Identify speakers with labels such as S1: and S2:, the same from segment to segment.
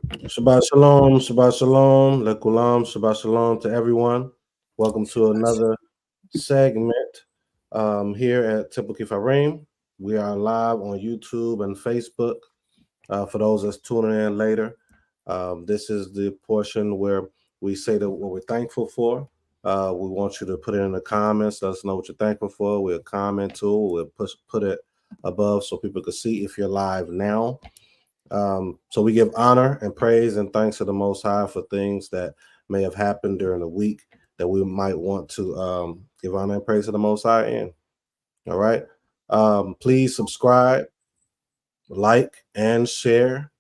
S1: Shabbat shalom, Shabbat shalom, lekulam, Shabbat shalom to everyone. Welcome to another segment here at TempleKefarym. We are live on YouTube and Facebook. For those that's tuning in later, this is the portion where we say that what we're thankful for. We want you to put it in the comments. Let us know what you're thankful for. We'll comment too. We'll put it above so people can see if you're live now. So we give honor and praise and thanks to the Most High for things that may have happened during the week that we might want to give honor and praise to the Most High in. All right. Please subscribe, like, and share.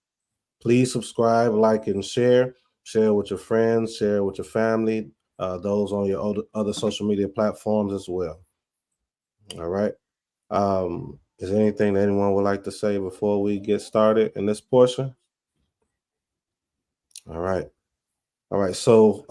S1: Please subscribe, like, and share. Share with your friends, share with your family, those on your other social media platforms as well. All right. Is there anything that anyone would like to say before we get started in this portion? All right. All right. So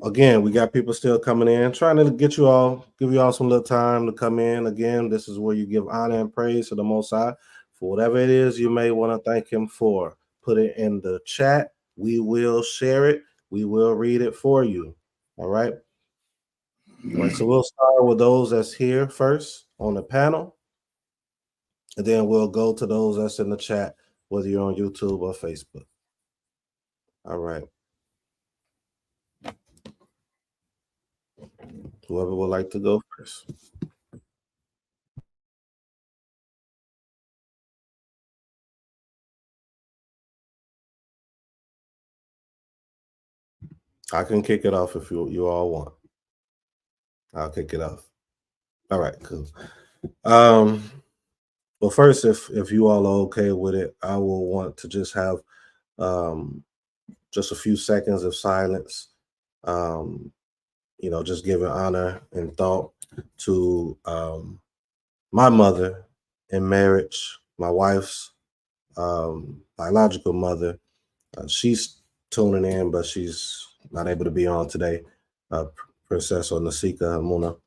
S1: again, we got people still coming in, trying to give you all some little time to come in. Again, this is where you give honor and praise to the Most High for whatever it is you may want to thank him for. Put it in the chat. We will share it. We will read it for you. All right. All right. So we'll start with those that's here first on the panel. And then we'll go to those that's in the chat, whether you're on YouTube or Facebook. All right. Whoever would like to go first. I can kick it off if you all want. I'll kick it off. All right, cool. Well, first, if you all are okay with it, I will want to just have just a few seconds of silence. Just giving honor and thought to my mother in marriage, my wife's biological mother. She's tuning in, but she's not able to be on today. Princess or Naseekh.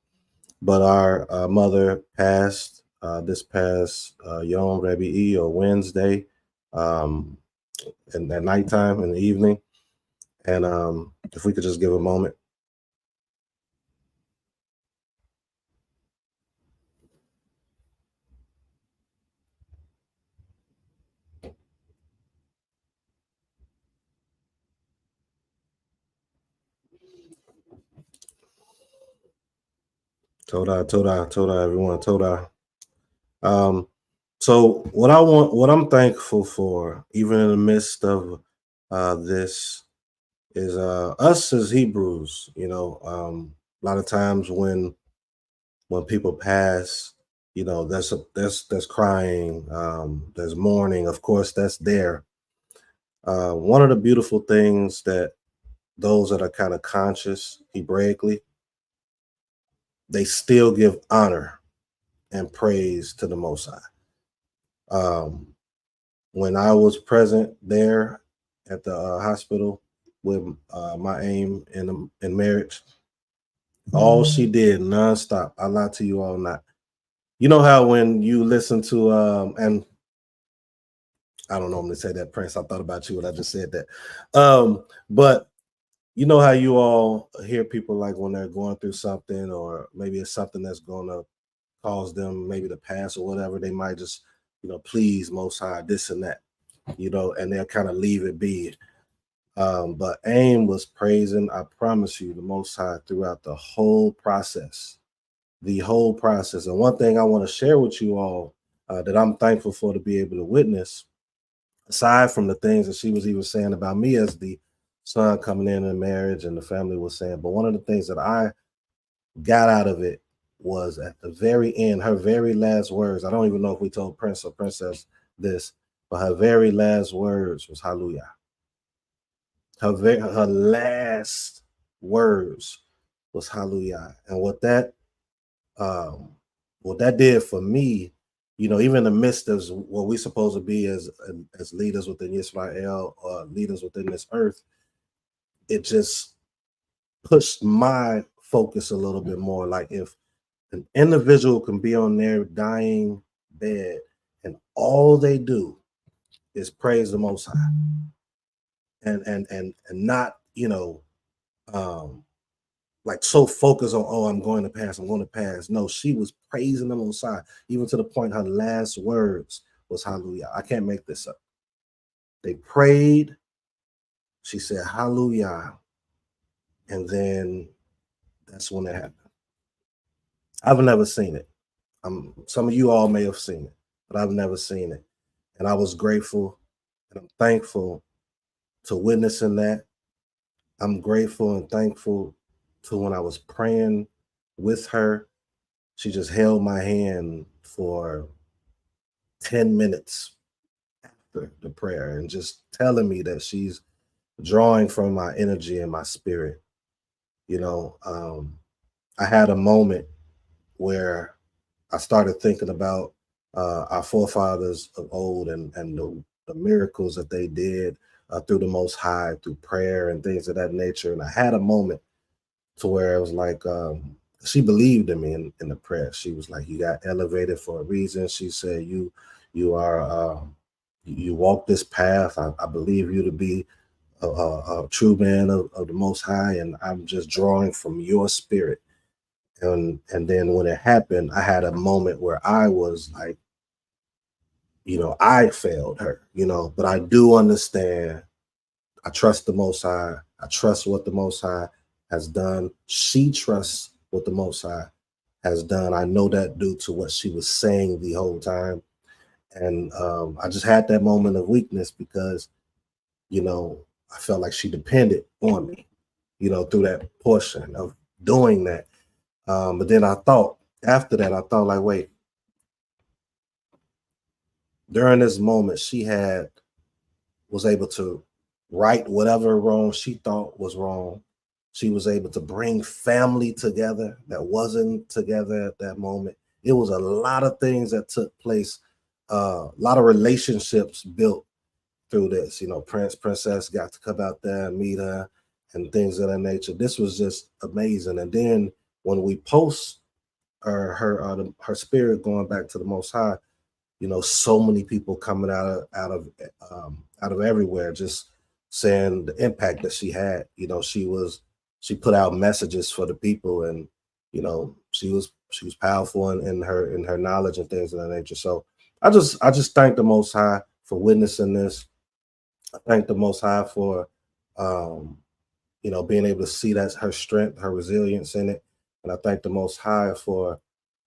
S1: But our mother passed this past Yom Rebi'i or Wednesday, at nighttime in the evening. And if we could just give a moment. Toda, everyone, Toda. So what I'm thankful for, even in the midst of this, is us as Hebrews. A lot of times when people pass, there's crying, there's mourning. Of course, that's there. One of the beautiful things that those that are kind of conscious Hebraically, they still give honor and praise to the Most High. When I was present there at the hospital with my aim in marriage, all she did nonstop. I lie to you all not. You know how when you listen to and I don't normally say that, Prince. I thought about you when I just said that. But you know how you all hear people like when they're going through something, or maybe it's something that's going to cause them maybe to pass or whatever, they might just, please Most High, this and that, and they'll kind of leave it be. But AIM was praising, I promise you, the Most High throughout the whole process. And one thing I want to share with you all that I'm thankful for to be able to witness, aside from the things that she was even saying about me as the son coming in marriage and the family was saying, but one of the things that I got out of it was at the very end, her very last words. I don't even know if we told Prince or Princess this, but her very last words was hallelujah. Her last words was hallelujah. And what that did for me, even in the midst of what we're supposed to be as leaders within Israel or leaders within this earth, it just pushed my focus a little bit more. Like, if an individual can be on their dying bed and all they do is praise the Most High, and not, um like so focused on, oh, I'm going to pass, I'm going to pass. No, she was praising the Most High, even to the point her last words was hallelujah. I can't make this up. They prayed, she said hallelujah, and then that's when it happened. I've never seen it. Some of you all may have seen it, but I've never seen it. And I was grateful and I'm thankful to witnessing that. I'm grateful and thankful to when I was praying with her. She just held my hand for 10 minutes after the prayer and just telling me that she's drawing from my energy and my spirit. You know, I had a moment where I started thinking about our forefathers of old and the miracles that they did through the Most High, through prayer and things of that nature. And I had a moment to where it was like, she believed in me in the prayer. She was like, "You got elevated for a reason." She said, "You are you walk this path. I believe you to be a true man of the Most High, and I'm just drawing from your spirit." And then when it happened, I had a moment where I was like, I failed her, but I do understand. I trust the Most High. I trust what the Most High has done. She trusts what the Most High has done. I know that due to what she was saying the whole time. And I just had that moment of weakness because, I felt like she depended on me, through that portion of doing that. But then after that, I thought like, wait, during this moment, was able to right whatever wrong she thought was wrong. She was able to bring family together that wasn't together at that moment. It was a lot of things that took place, a lot of relationships built through this. Princess got to come out there and meet her and things of that nature. This was just amazing. And then when we post her spirit going back to the Most High, so many people coming out of everywhere, just saying the impact that she had. She put out messages for the people, and she was powerful in her knowledge and things of that nature. So I just thank the Most High for witnessing this. I thank the Most High for being able to see that her strength, her resilience in it, and I thank the Most High for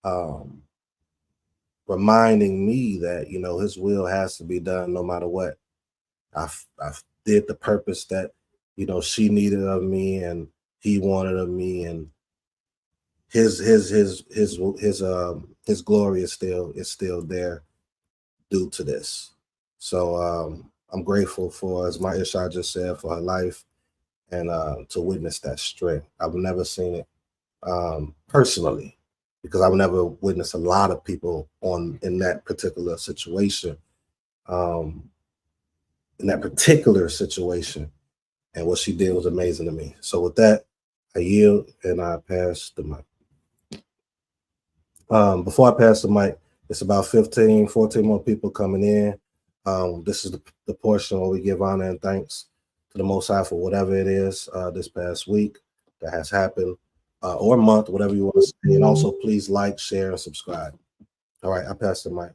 S1: um, reminding me that his will has to be done no matter what. I did the purpose that she needed of me and he wanted of me, and his glory is still there due to this. So I'm grateful for, as my Ishai just said, for her life and to witness that strength. I've never seen it personally, because I've never witnessed a lot of people in that particular situation. Um, in that particular situation, and what she did was amazing to me. So with that, I yield and I pass the mic. Before I pass the mic, it's about 15, 14 more people coming in. This is the portion where we give honor and thanks to the Most High for whatever it is this past week that has happened, or month, whatever you want to say. And also, please like, share, and subscribe. All right, I pass the mic.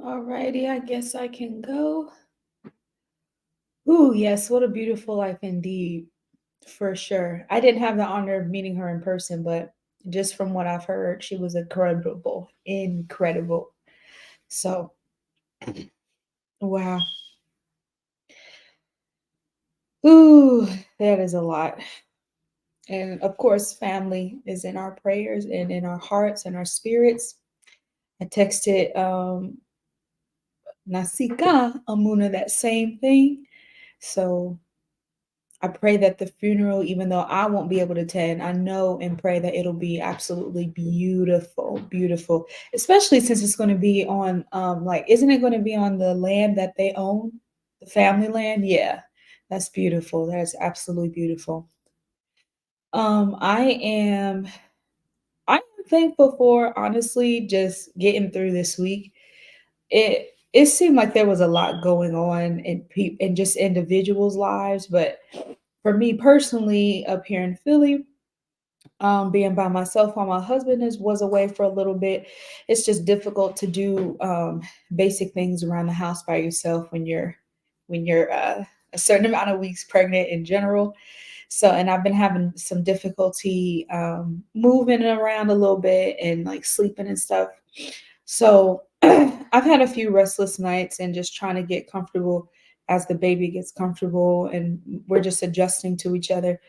S2: All righty, I guess I can go. Ooh, yes, what a beautiful life indeed, for sure. I didn't have the honor of meeting her in person, but just from what I've heard, she was incredible, incredible. So, wow. Ooh, that is a lot. And of course, family is in our prayers and in our hearts and our spirits. I texted Naseekh Amuna that same thing. So I pray that the funeral, even though I won't be able to attend, I know and pray that it'll be absolutely beautiful, beautiful. Especially since it's going to be on, isn't it going to be on the land that they own, the family land? Yeah, that's beautiful. That's absolutely beautiful. I am thankful for, honestly, just getting through this week. It seemed like there was a lot going on in just individuals' lives, but for me personally, up here in Philly, being by myself while my husband was away for a little bit, it's just difficult to do basic things around the house by yourself when you're a certain amount of weeks pregnant in general. So, and I've been having some difficulty moving around a little bit and like sleeping and stuff. So I've had a few restless nights and just trying to get comfortable as the baby gets comfortable, and we're just adjusting to each other.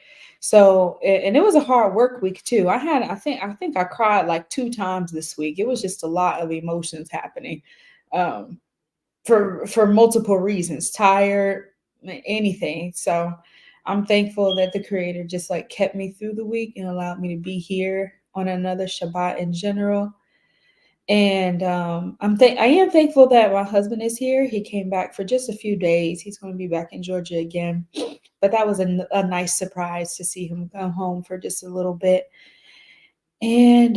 S2: So, and it was a hard work week too. I think I cried like 2 times this week. It was just a lot of emotions happening. Um, for multiple reasons, tired, anything. So I'm thankful that the creator just like kept me through the week and allowed me to be here on another Shabbat in general. And I am thankful that my husband is here. He came back for just a few days. He's going to be back in Georgia again, but that was a nice surprise to see him come home for just a little bit. And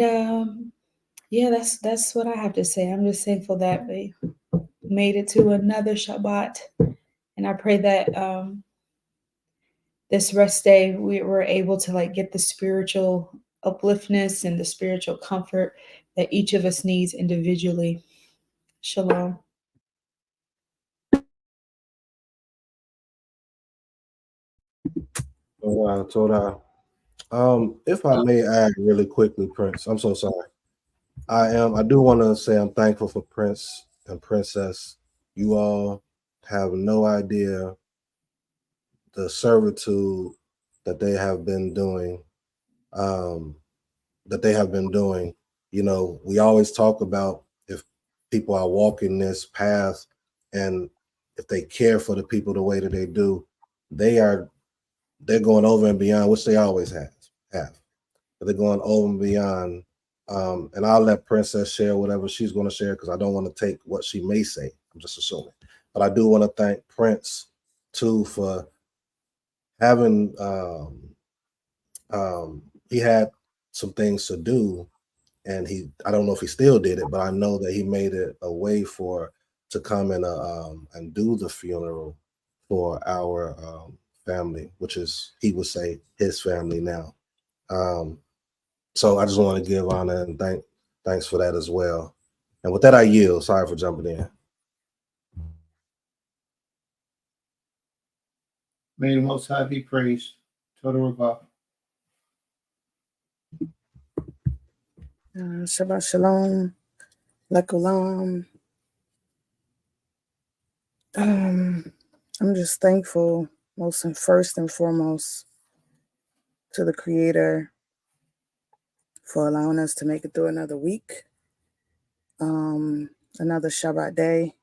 S2: yeah, that's what I have to say. I'm just thankful that we made it to another Shabbat, and I pray that this rest day we were able to like get the spiritual upliftness and the spiritual comfort that each of us needs individually. Shalom.
S1: Torah. If I may add really quickly, Prince, I'm so sorry. I do want to say I'm thankful for Prince and Princess. You all have no idea the servitude that they have been doing. Um, that they have been doing. You know, we always talk about if people are walking this path and if they care for the people the way that they do, they're going over and beyond, which they always have. But they're going over and beyond. And I'll let Princess share whatever she's going to share because I don't want to take what she may say. I'm just assuming. But I do want to thank Prince too for having he had some things to do, and I don't know if he still did it, but I know that he made it a way to come and do the funeral for our family, which is, he would say, his family now. So I just want to give honor and thanks for that as well. And with that, I yield. Sorry for jumping in.
S3: May the Most High be praised. Total Rabah.
S4: Shabbat Shalom, Lekulam. I'm just thankful, first and foremost, to the Creator for allowing us to make it through another week, another Shabbat day.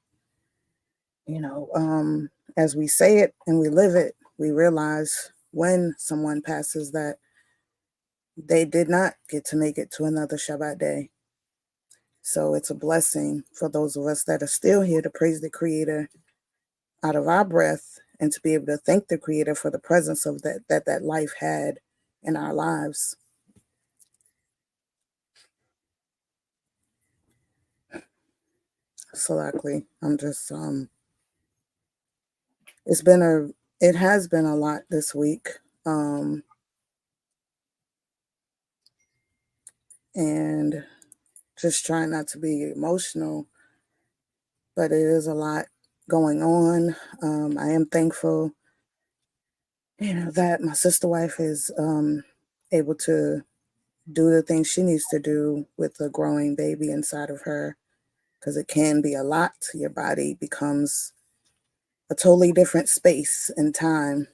S4: You know, as we say it and we live it, we realize when someone passes that they did not get to make it to another Shabbat day. So it's a blessing for those of us that are still here to praise the Creator out of our breath and to be able to thank the Creator for the presence of that life had in our lives. So luckily, I'm just it has been a lot this week. And just trying not to be emotional, but it is a lot going on. I am thankful, that my sister wife is able to do the things she needs to do with a growing baby inside of her, because it can be a lot. Your body becomes a totally different space and time.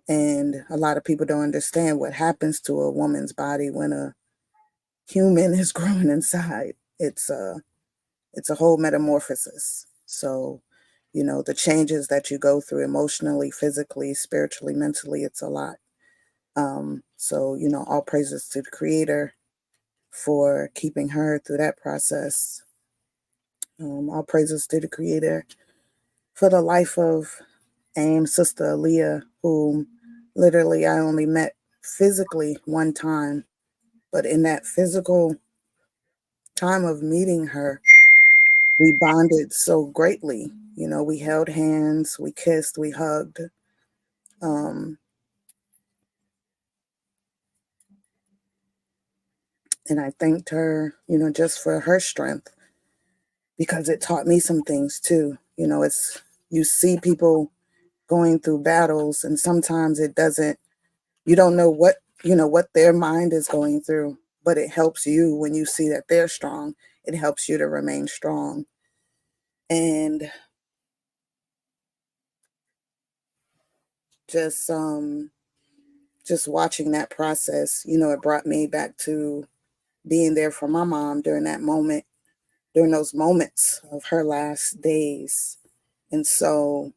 S4: And a lot of people don't understand what happens to a woman's body when a human is growing inside. It's a whole metamorphosis. So, the changes that you go through emotionally, physically, spiritually, mentally, it's a lot. So, all praises to the Creator for keeping her through that process. All praises to the Creator for the life of Sister Aaliyah, whom literally I only met physically one time, but in that physical time of meeting her, we bonded so greatly. You know, we held hands, we kissed, we hugged. Um, and I thanked her, you know, just for her strength, because it taught me some things too. You know, you see people going through battles, and sometimes you don't know what their mind is going through, but it helps you when you see that they're strong. It helps you to remain strong. And just watching that process, you know, it brought me back to being there for my mom during those moments of her last days. And so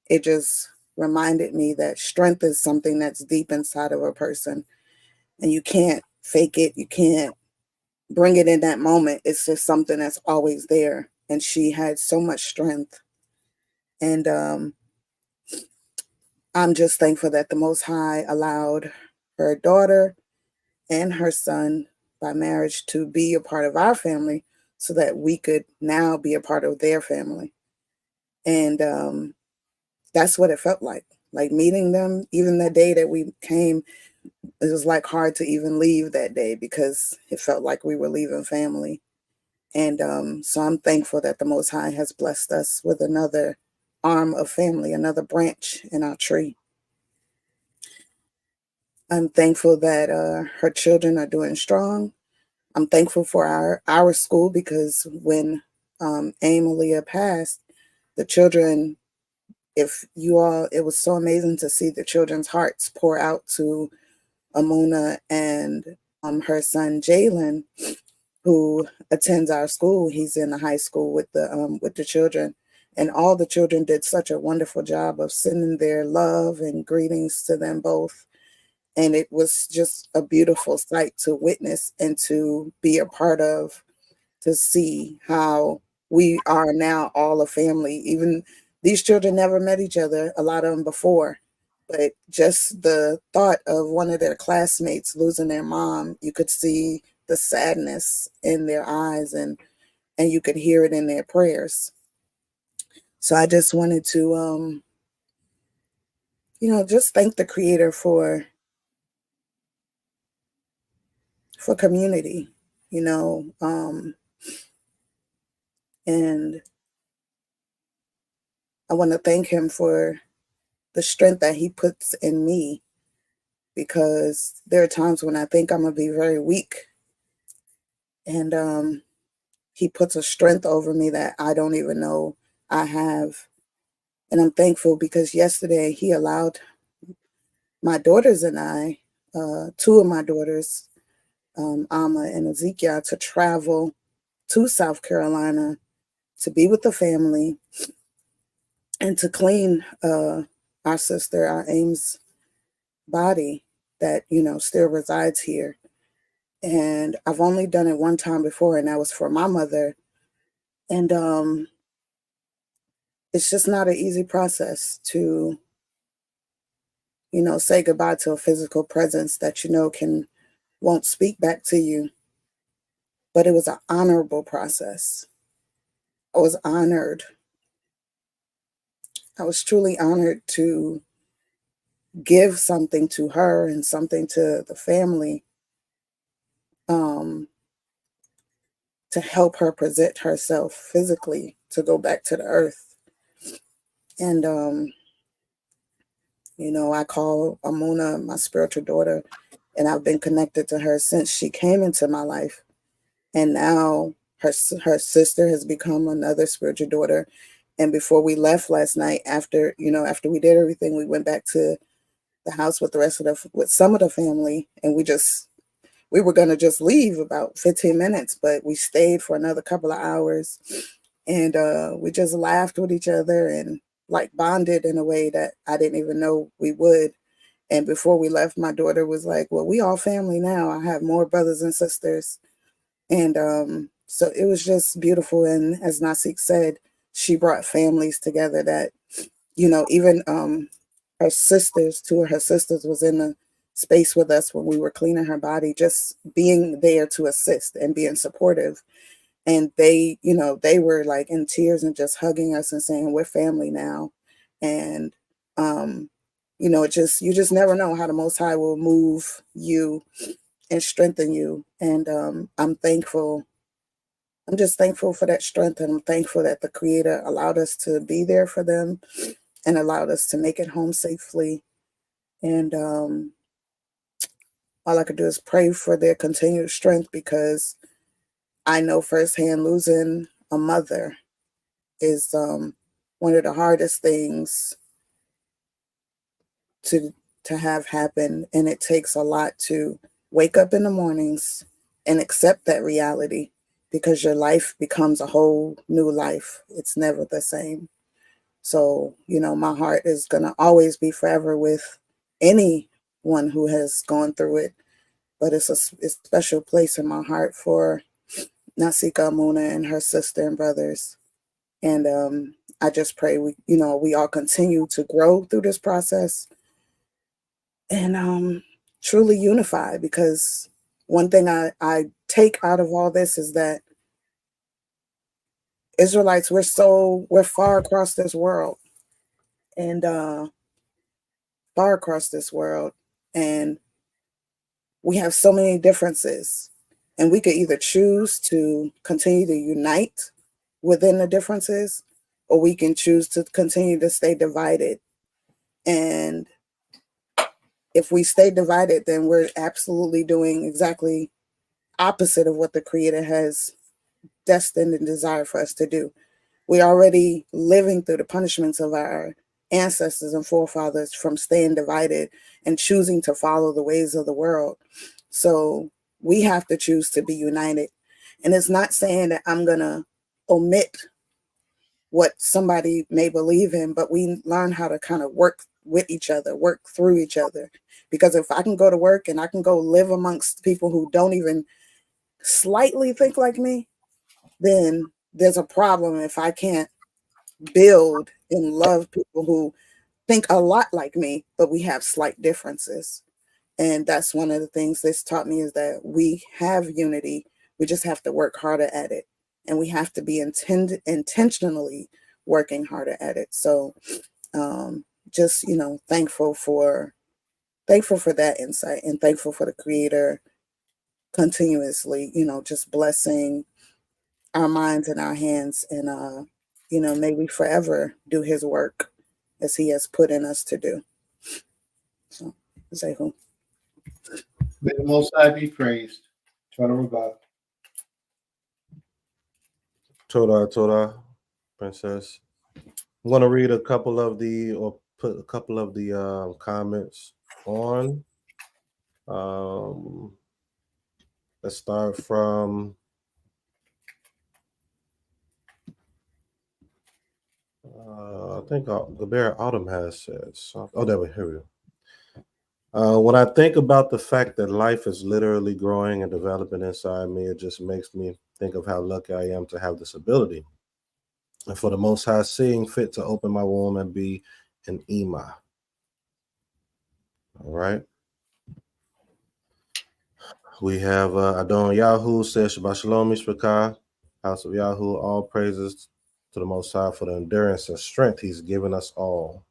S4: it just reminded me that strength is something that's deep inside of a person, and you can't fake it. You can't bring it in that moment. It's just something that's always there. And she had so much strength. And I'm just thankful that the Most High allowed her daughter and her son by marriage to be a part of our family, so that we could now be a part of their family. And that's what it felt like meeting them. Even the day that we came, it was like hard to even leave that day, because it felt like we were leaving family. And so I'm thankful that the Most High has blessed us with another arm of family, another branch in our tree. I'm thankful that her children are doing strong. I'm thankful for our school, because when Amalia passed, the children, it was so amazing to see the children's hearts pour out to Amuna and her son Jalen, who attends our school. He's in the high school with the children, and all the children did such a wonderful job of sending their love and greetings to them both. And it was just a beautiful sight to witness and to be a part of, to see how we are now all a family. Even these children never met each other, a lot of them before, but just the thought of one of their classmates losing their mom, you could see the sadness in their eyes, and you could hear it in their prayers. So I just wanted to just thank the Creator for community, and I want to thank him for the strength that he puts in me, because there are times when I think I'm gonna be very weak, and he puts a strength over me that I don't even know I have. And I'm thankful because yesterday he allowed my daughters and I, two of my daughters, Alma and Ezekiel, to travel to South Carolina to be with the family and to clean our sister, our Ames body that, still resides here. And I've only done it one time before, and that was for my mother. And it's just not an easy process to, say goodbye to a physical presence that won't speak back to you. But it was an honorable process. I was honored. I was truly honored to give something to her and something to the family, to help her present herself physically to go back to the earth. And, I call Amuna my spiritual daughter, and I've been connected to her since she came into my life. And now her sister has become another spiritual daughter. And before we left last night, after we did everything, we went back to the house with with some of the family, and we were going to just leave about 15 minutes, but we stayed for another couple of hours, and we just laughed with each other and like bonded in a way that I didn't even know we would. And before we left, my daughter was like, well, we all family now. I have more brothers and sisters. And so it was just beautiful. And as Naseekh said, she brought families together that, even two of her sisters was in the space with us when we were cleaning her body, just being there to assist and being supportive. And they, you know, they were like in tears and just hugging us and saying, we're family now. And, you know, you just never know how the Most High will move you and strengthen you. And I'm thankful. I'm just thankful for that strength. And I'm thankful that the Creator allowed us to be there for them and allowed us to make it home safely. And all I could do is pray for their continued strength, because I know firsthand losing a mother is one of the hardest things to have happen. And it takes a lot to wake up in the mornings and accept that reality, because your life becomes a whole new life. It's never the same. So, you know, my heart is going to always be forever with anyone who has gone through it. But it's a special place in my heart for Naseekh and her sister and brothers. And I just pray we all continue to grow through this process and truly unify, because one thing I take out of all this is that Israelites, we're far across this world and and we have so many differences, and we could either choose to continue to unite within the differences, or we can choose to continue to stay divided. And if we stay divided, then we're absolutely doing exactly opposite of what the Creator has destined and desired for us to do. We're already living through the punishments of our ancestors and forefathers from staying divided and choosing to follow the ways of the world. So we have to choose to be united. And it's not saying that I'm going to omit what somebody may believe in, but we learn how to kind of work with each other, work through each other. Because if I can go to work and I can go live amongst people who don't even slightly think like me, then there's a problem if I can't build and love people who think a lot like me, but we have slight differences. And that's one of the things this taught me, is that we have unity. We just have to work harder at it. And we have to be intentionally working harder at it. So just, thankful for that insight, and thankful for the Creator continuously, just blessing our minds and our hands, and may we forever do His work as He has put in us to do. So, Zehu.
S3: May the Most High be praised. Total Rabbi.
S1: Toda, Princess. I'm going to read put a couple of the comments on. Let's start from I think the Bear Autumn has said something. Oh, here we go. When I think about the fact that life is literally growing and developing inside me, it just makes me think of how lucky I am to have this ability, and for the Most High seeing fit to open my womb and be an Imah. All right. We have Adon Yahoo says, Shabbat Shalom, Mishpachah, House of Yahoo, all praises to the Most High for the endurance and strength He's given us all.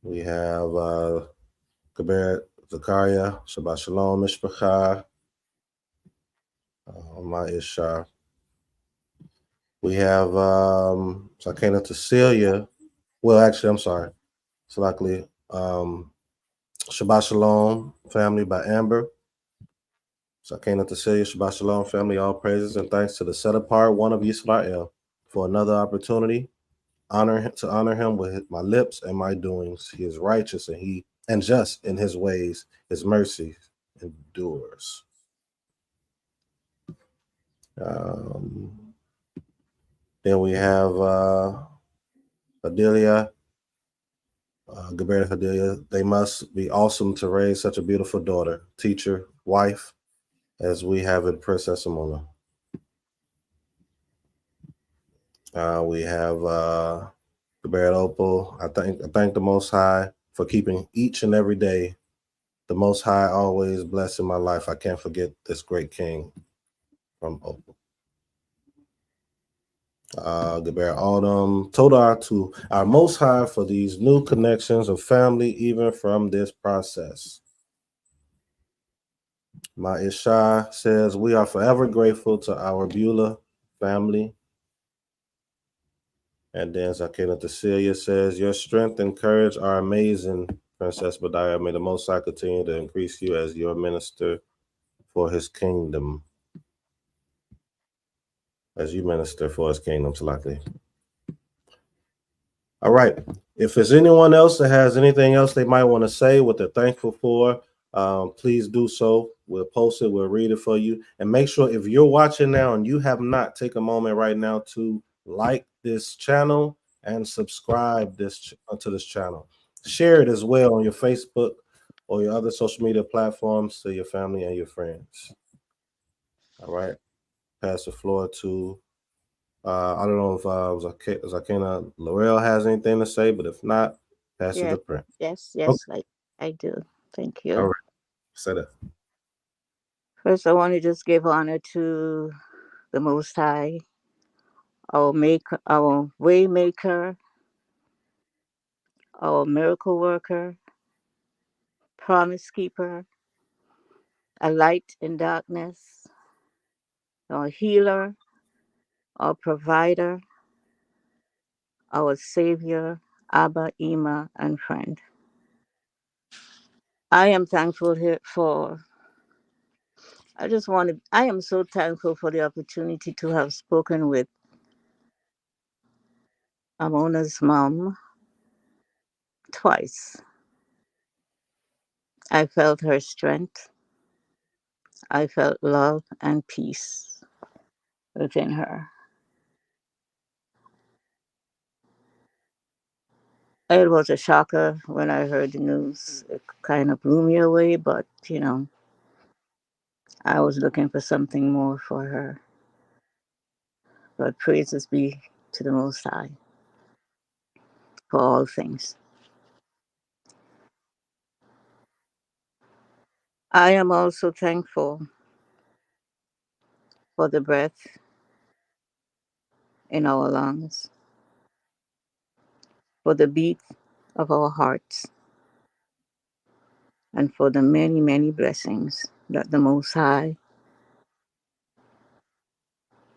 S1: We have Kabir Zakaria, Shabbat Shalom, Mishpachah, Ma'isha. We have Sakena Cecilia. Well, actually, I'm sorry. So likely Shabbat Shalom, family by Amber. Sakena Cecilia, Shabbat Shalom, family, all praises and thanks to the set apart one of Yisrael for another opportunity to honor him with my lips and my doings. He is righteous and just in His ways. His mercy endures. Then we have Adelia, Gabriela Adelia. They must be awesome to raise such a beautiful daughter, teacher, wife, as we have in Princess Amona. We have Geberit Opal, I thank the Most High for keeping each and every day. The Most High always blessing my life. I can't forget this great king from Opal. Geberit Autumn, Todar to our Most High for these new connections of family, even from this process. My Isha says, we are forever grateful to our Beulah family. And then Zakina Cecilia says, your strength and courage are amazing, Princess Badiah. May the Most High continue to increase you as your minister for his kingdom. As you minister for his kingdom, Salaki. All right. If there's anyone else that has anything else they might want to say, what they're thankful for, please do so. We'll post it. We'll read it for you. And make sure if you're watching now and you have not, take a moment right now to like this channel and subscribe to this channel. Share it as well on your Facebook or your other social media platforms to your family and your friends. All right. Pass the floor to I don't know if Zakina Laurel has anything to say, but if not, pass it to Prince.
S5: Yes,
S1: Okay.
S5: I do. Thank you.
S1: All right. Say that.
S5: First, I want to just give honor to the Most High, our way maker, our miracle worker, promise keeper, a light in darkness, our healer, our provider, our savior, Abba, Ima, and friend. I am thankful I am so thankful for the opportunity to have spoken with Amona's mom twice. I felt her strength. I felt love and peace within her. It was a shocker when I heard the news. It kind of blew me away, but I was looking for something more for her. But praises be to the Most High for all things. I am also thankful for the breath in our lungs, for the beat of our hearts, and for the many, many blessings that the Most High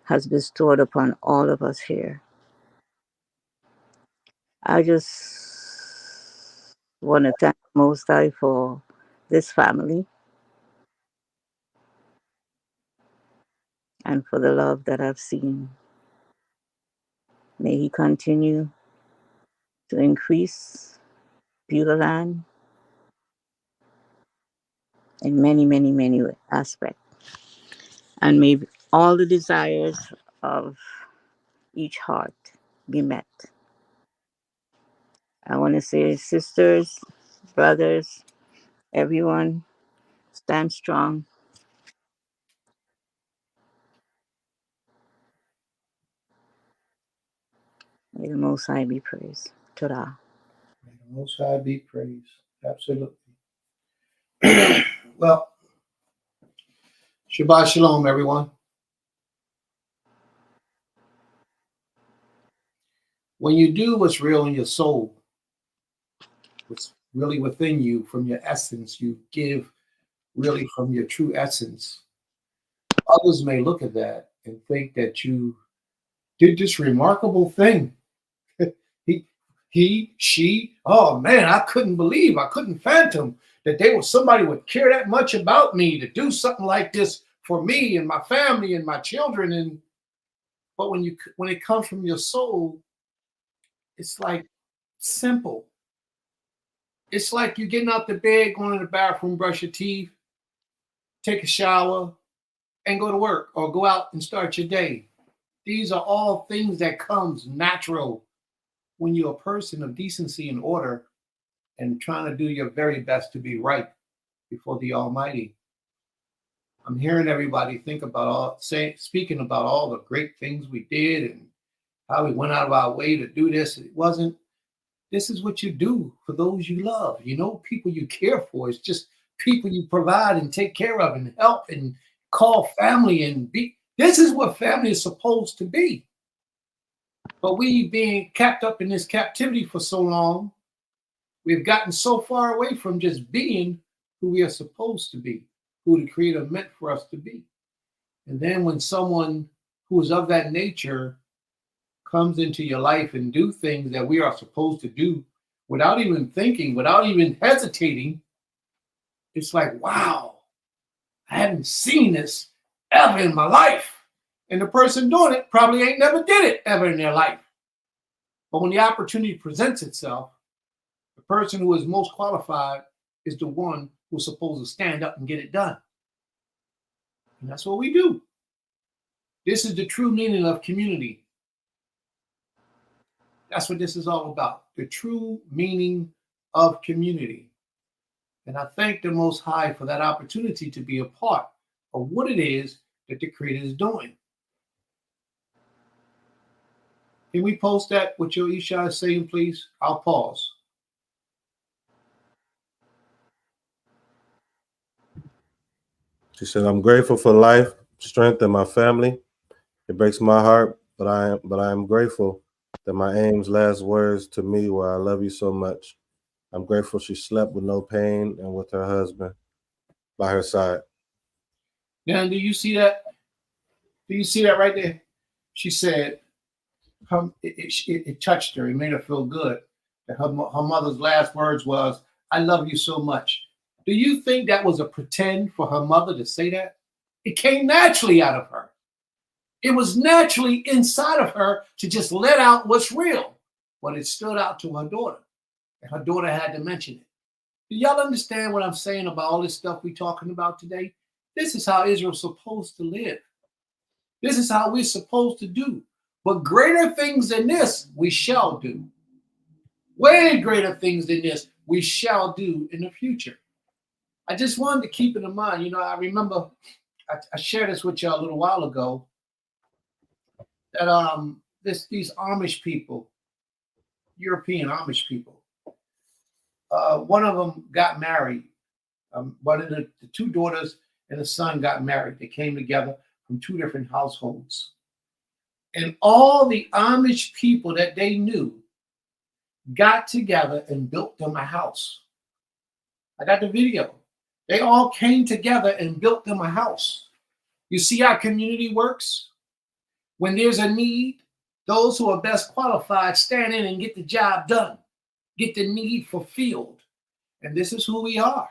S5: has bestowed upon all of us here. I just want to thank the Most High for this family and for the love that I've seen. May He continue to increase Beulah in many, many, many aspects. And may all the desires of each heart be met. I want to say, sisters, brothers, everyone, stand strong. May the Most High be praised. Torah.
S3: May the Most High be praised. Absolutely. Well, Shabbat Shalom, everyone. When you do what's real in your soul, what's really within you from your essence, you give really from your true essence. Others may look at that and think that you did this remarkable thing. She, oh man, I couldn't fathom that somebody would care that much about me to do something like this for me and my family and my children. But when it comes from your soul, it's like simple. It's like you getting out the bed, going to the bathroom, brush your teeth, take a shower, and go to work or go out and start your day. These are all things that comes natural when you're a person of decency and order and trying to do your very best to be right before the Almighty. I'm hearing everybody think about speaking about all the great things we did and how we went out of our way to do this. It wasn't. This is what you do for those you love. You know, people you care for. It's just people you provide and take care of and help and call family and be. This is what family is supposed to be. But we being kept up in this captivity for so long, we've gotten so far away from just being who we are supposed to be, who the Creator meant for us to be. And then when someone who is of that nature comes into your life and do things that we are supposed to do without even thinking, without even hesitating, it's like, wow, I haven't seen this ever in my life. And the person doing it probably ain't never did it ever in their life. But when the opportunity presents itself, the person who is most qualified is the one who's supposed to stand up and get it done. And that's what we do. This is the true meaning of community. That's what this is all about, the true meaning of community. And I thank the Most High for that opportunity to be a part of what it is that the Creator is doing. Can we post that, what your Isha is saying, please? I'll pause.
S1: She said, I'm grateful for life, strength, and my family. It breaks my heart, but I am grateful that my aim's last words to me were, I love you so much. I'm grateful she slept with no pain and with her husband by her side.
S3: Now, do you see that? Do you see that right there? She said, it touched her. It made her feel good. That her mother's last words was, I love you so much. Do you think that was a pretend for her mother to say that? It came naturally out of her. It was naturally inside of her to just let out what's real. But it stood out to her daughter. And her daughter had to mention it. Do y'all understand what I'm saying about all this stuff we're talking about today? This is how Israel's supposed to live. This is how we're supposed to do. But greater things than this, we shall do. Way greater things than this, we shall do in the future. I just wanted to keep it in mind. You know, I remember I shared this with y'all a little while ago that these Amish people, European Amish people, one of them got married. One of the two daughters and the son got married. They came together from two different households. And all the Amish people that they knew got together and built them a house. I got the video. They all came together and built them a house. You see how community works? When there's a need, those who are best qualified stand in and get the job done, get the need fulfilled. And this is who we are.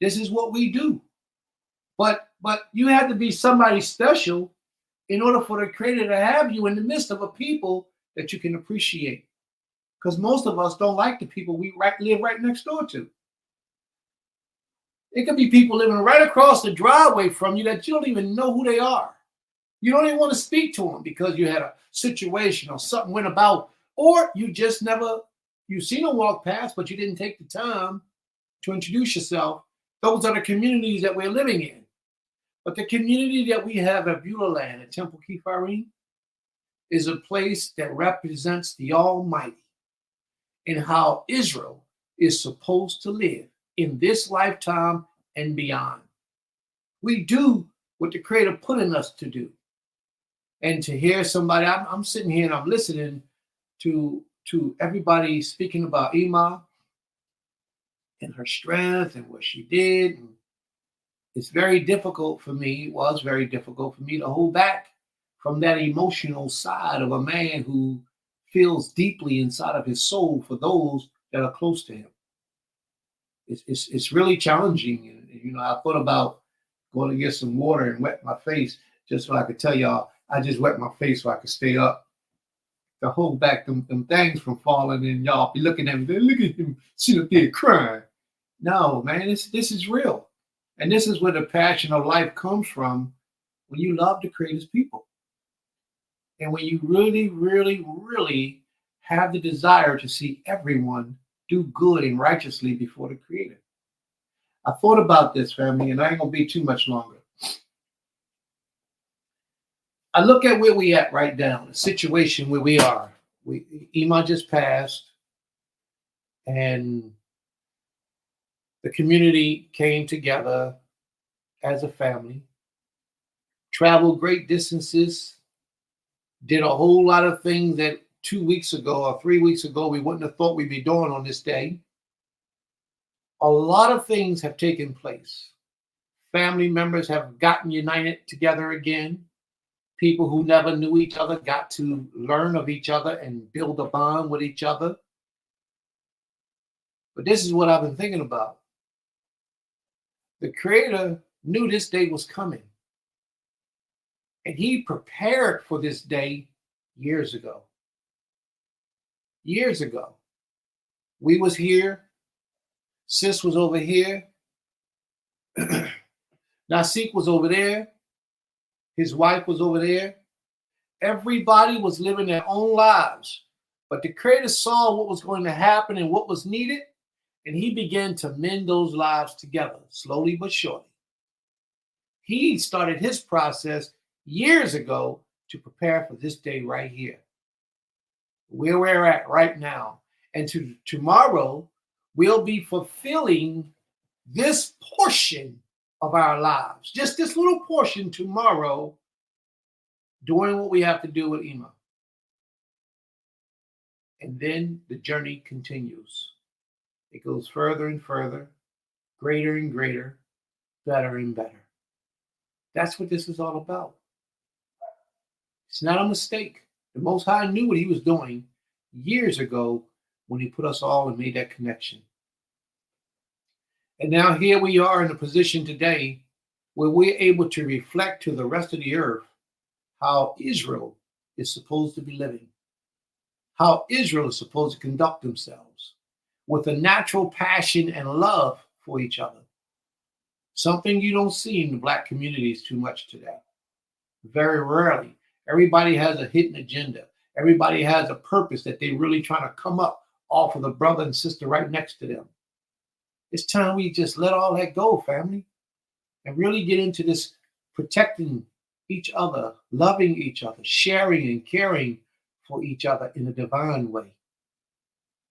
S3: This is what we do. But you have to be somebody special in order for the Creator to have you in the midst of a people that you can appreciate. Because most of us don't like the people we live right next door to. It could be people living right across the driveway from you that you don't even know who they are. You don't even want to speak to them because you had a situation or something went about, or you just never, you seen them walk past, but you didn't take the time to introduce yourself. Those are the communities that we're living in. But the community that we have at Beulah land, at TempleKefarym, is a place that represents the Almighty and how Israel is supposed to live in this lifetime and beyond. We do what the Creator put in us to do. And to hear somebody, I'm sitting here and I'm listening to everybody speaking about Ima and her strength and what she did. And it's very difficult for me, it was very difficult for me to hold back from that emotional side of a man who feels deeply inside of his soul for those that are close to him. It's really challenging. And, you know, I thought about going to get some water and wet my face just so I could tell y'all, I just wet my face so I could stay up. To hold back them things from falling, and y'all be looking at me, look at him sitting up there crying. No, man, this is real. And this is where the passion of life comes from, when you love the Creator's people. And when you really, really, really have the desire to see everyone do good and righteously before the Creator. I thought about this, family, and I ain't gonna be too much longer. I look at where we at right now, the situation where we are. Ima just passed, and the community came together as a family, traveled great distances, did a whole lot of things that 2 weeks ago or 3 weeks ago we wouldn't have thought we'd be doing on this day. A lot of things have taken place. Family members have gotten united together again. People who never knew each other got to learn of each other and build a bond with each other. But this is what I've been thinking about. The Creator knew this day was coming. And he prepared for this day years ago. Years ago. We was here. Sis was over here. Naseekh was over there. His wife was over there. Everybody was living their own lives. But the Creator saw what was going to happen and what was needed, and he began to mend those lives together, slowly but surely. He started his process years ago to prepare for this day right here, where we're at right now. And tomorrow, we'll be fulfilling this portion of our lives, just this little portion tomorrow, doing what we have to do with Ima. And then the journey continues. It goes further and further, greater and greater, better and better. That's what this is all about. It's not a mistake. The Most High knew what he was doing years ago when he put us all and made that connection. And now here we are in a position today where we're able to reflect to the rest of the earth how Israel is supposed to be living, how Israel is supposed to conduct themselves with a natural passion and love for each other. Something you don't see in the Black communities too much today. Very rarely. Everybody has a hidden agenda. Everybody has a purpose that they're really trying to come up off of the brother and sister right next to them. It's time we just let all that go, family, and really get into this protecting each other, loving each other, sharing and caring for each other in a divine way,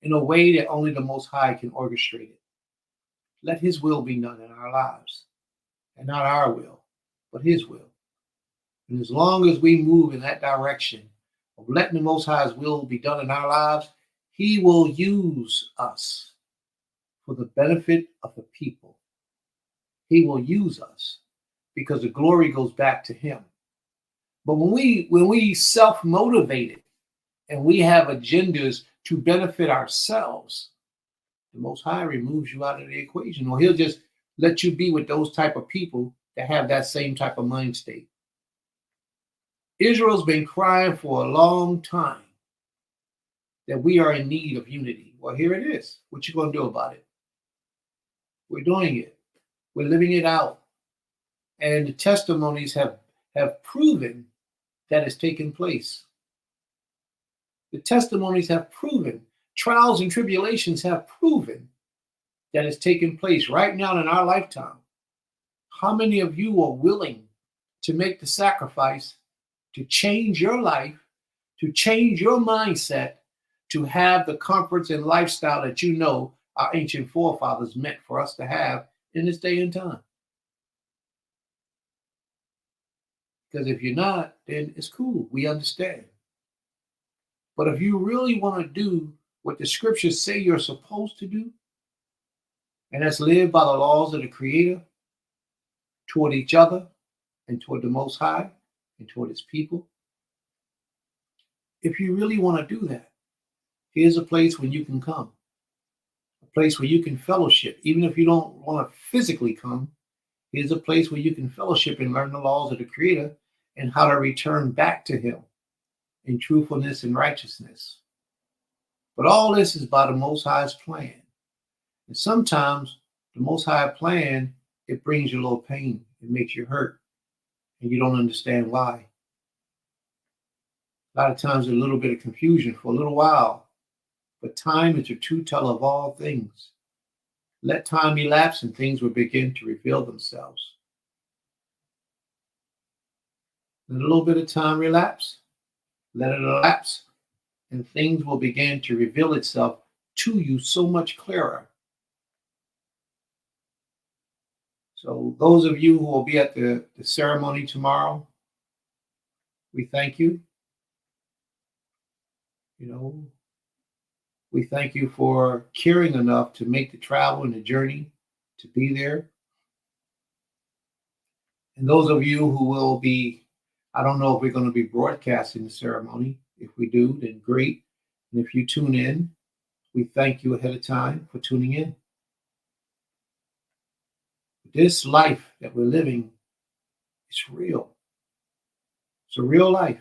S3: in a way that only the Most High can orchestrate it. Let his will be done in our lives, and not our will, but his will. And as long as we move in that direction of letting the Most High's will be done in our lives, he will use us for the benefit of the people. He will use us because the glory goes back to him. But when we self-motivated and we have agendas to benefit ourselves, the Most High removes you out of the equation, or he'll just let you be with those type of people that have that same type of mind state. Israel's been crying for a long time that we are in need of unity. Well, here it is. What you going to do about it? We're doing it. We're living it out. And the testimonies have proven that it's taken place. The testimonies have proven, trials and tribulations have proven that it's taken place right now in our lifetime. How many of you are willing to make the sacrifice to change your life, to change your mindset, to have the comforts and lifestyle that you know our ancient forefathers meant for us to have in this day and time? Because if you're not, then it's cool. We understand. But if you really want to do what the scriptures say you're supposed to do, and that's live by the laws of the Creator toward each other and toward the Most High and toward his people, if you really want to do that, here's a place where you can come, a place where you can fellowship. Even if you don't want to physically come, here's a place where you can fellowship and learn the laws of the Creator and how to return back to him in truthfulness and righteousness. But all this is by the Most High's plan. And sometimes the Most High plan, it brings you a little pain. It makes you hurt. And you don't understand why. A lot of times a little bit of confusion for a little while. But time is a true teller of all things. Let time elapse and things will begin to reveal themselves. Let a little bit of time relapse. Let it elapse, and things will begin to reveal itself to you so much clearer. So those of you who will be at the ceremony tomorrow, we thank you. We thank you for caring enough to make the travel and the journey to be there. And those of you who will be, I don't know if we're going to be broadcasting the ceremony. If we do, then great. And if you tune in, we thank you ahead of time for tuning in. This life that we're living is real. It's a real life.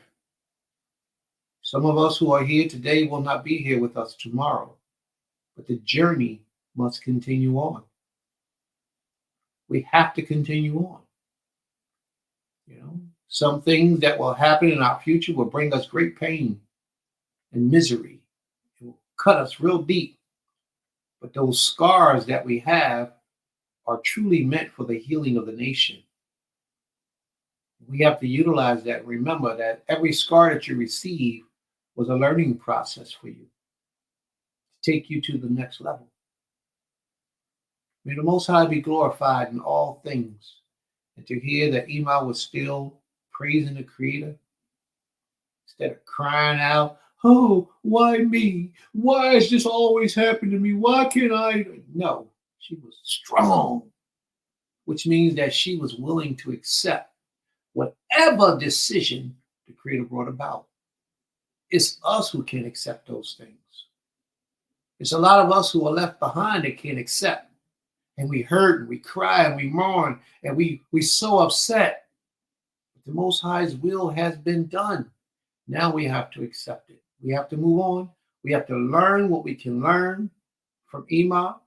S3: Some of us who are here today will not be here with us tomorrow, but the journey must continue on. We have to continue on. Some things that will happen in our future will bring us great pain and misery. It will cut us real deep. But those scars that we have are truly meant for the healing of the nation. We have to utilize that. Remember that every scar that you receive was a learning process for you to take you to the next level. May the Most High be glorified in all things. And to hear that Ema was still praising the Creator instead of crying out, oh, why me? Why has this always happened to me? Why can't I? No, she was strong, which means that she was willing to accept whatever decision the Creator brought about. It's us who can't accept those things. It's a lot of us who are left behind that can't accept. And we hurt and we cry and we mourn and we so upset. But the Most High's will has been done. Now we have to accept it. We have to move on. We have to learn what we can learn from Ema,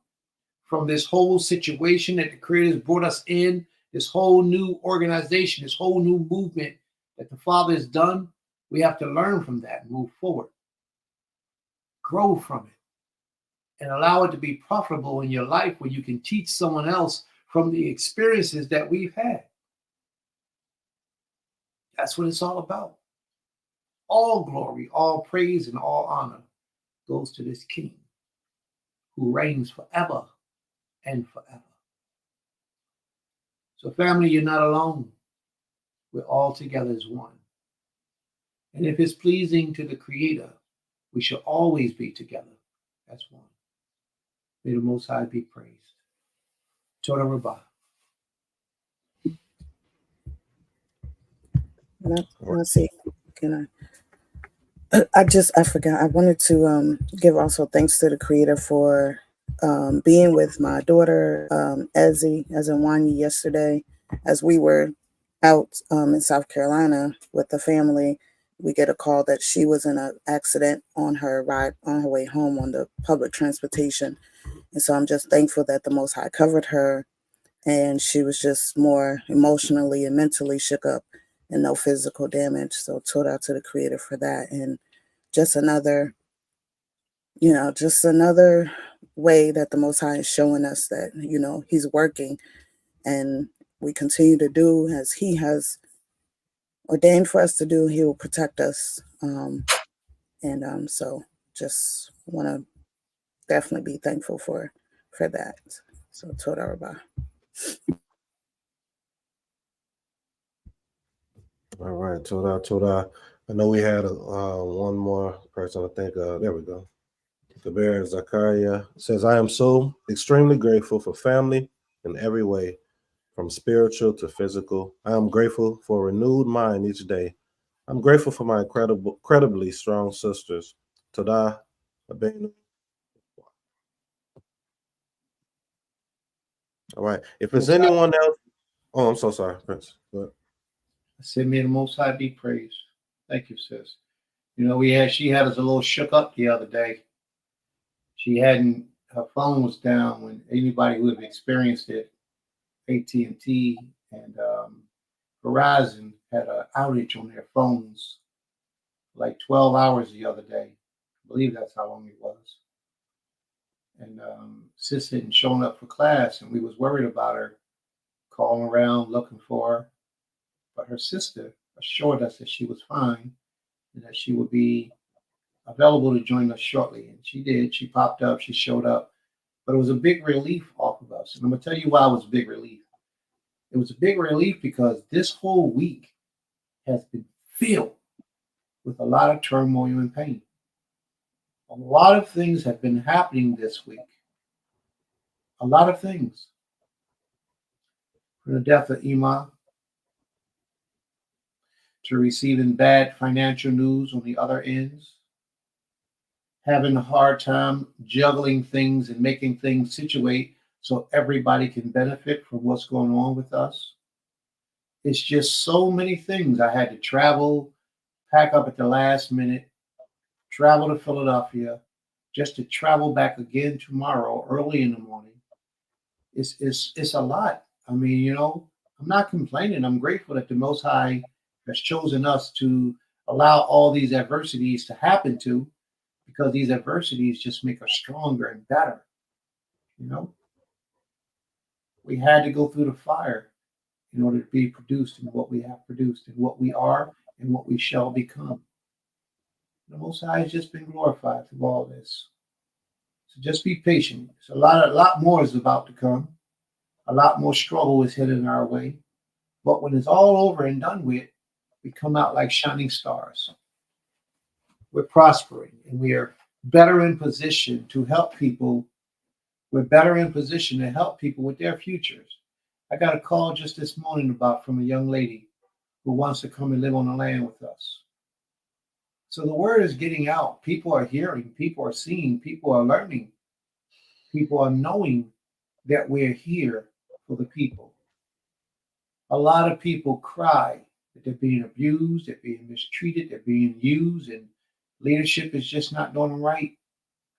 S3: from this whole situation that the Creator has brought us in, this whole new organization, this whole new movement that the Father has done. We have to learn from that and move forward. Grow from it. And allow it to be profitable in your life where you can teach someone else from the experiences that we've had. That's what it's all about. All glory, all praise, and all honor goes to this King who reigns forever and forever. So family, you're not alone. We're all together as one. And if it's pleasing to the Creator, we shall always be together as one. May the Most High be praised. Toda Rabbah.
S4: Naseekh, can I forgot. I wanted to give also thanks to the Creator for being with my daughter, Ezzy, as in Wanya, yesterday. As we were out in South Carolina with the family, we get a call that she was in an accident on her way home on the public transportation. And so I'm just thankful that the Most High covered her, and she was just more emotionally and mentally shook up and no physical damage. So told out to the Creator for that. And just another way that the Most High is showing us that, He's working, and we continue to do as He has ordained for us to do. He will protect us. So just want to definitely be thankful for that. So Toda Rabbah.
S1: All right, Toda. I know we had one more person. I think there we go. Kabir Zakaria says, I am so extremely grateful for family in every way, from spiritual to physical. I am grateful for a renewed mind each day. I'm grateful for my incredibly strong sisters. Toda Abenu. All right. If it's anyone else, I'm so sorry, Prince. Go ahead.
S3: I said, may the Most High be praised. Thank you, sis. She had us a little shook up the other day. Her phone was down when anybody who have experienced it, AT&T and Verizon had an outage on their phones, like 12 hours the other day. I believe that's how long it was. And sis hadn't shown up for class, and we was worried about her, calling around looking for her. But her sister, assured us that she was fine and that she would be available to join us shortly. And she did. She popped up, she showed up. But it was a big relief off of us. And I'm going to tell you why it was a big relief. It was a big relief because this whole week has been filled with a lot of turmoil and pain. A lot of things have been happening this week. A lot of things. From the death of Ima to receiving bad financial news on the other ends, having a hard time juggling things and making things situate so everybody can benefit from what's going on with us. It's just so many things. I had to travel, pack up at the last minute, travel to Philadelphia, just to travel back again tomorrow early in the morning. It's a lot. I mean, I'm not complaining. I'm grateful that the Most High has chosen us to allow all these adversities to happen to, because these adversities just make us stronger and better. We had to go through the fire in order to be produced in what we have produced and what we are and what we shall become. The Most High has just been glorified through all this. So just be patient. It's a lot more is about to come. A lot more struggle is headed our way. But when it's all over and done with, we come out like shining stars. We're prospering and we are better in position to help people. We're better in position to help people with their futures. I got a call just this morning from a young lady who wants to come and live on the land with us. So the word is getting out. People are hearing, people are seeing, people are learning. People are knowing that we're here for the people. A lot of people cry that they're being abused, they're being mistreated, they're being used, and leadership is just not doing them right.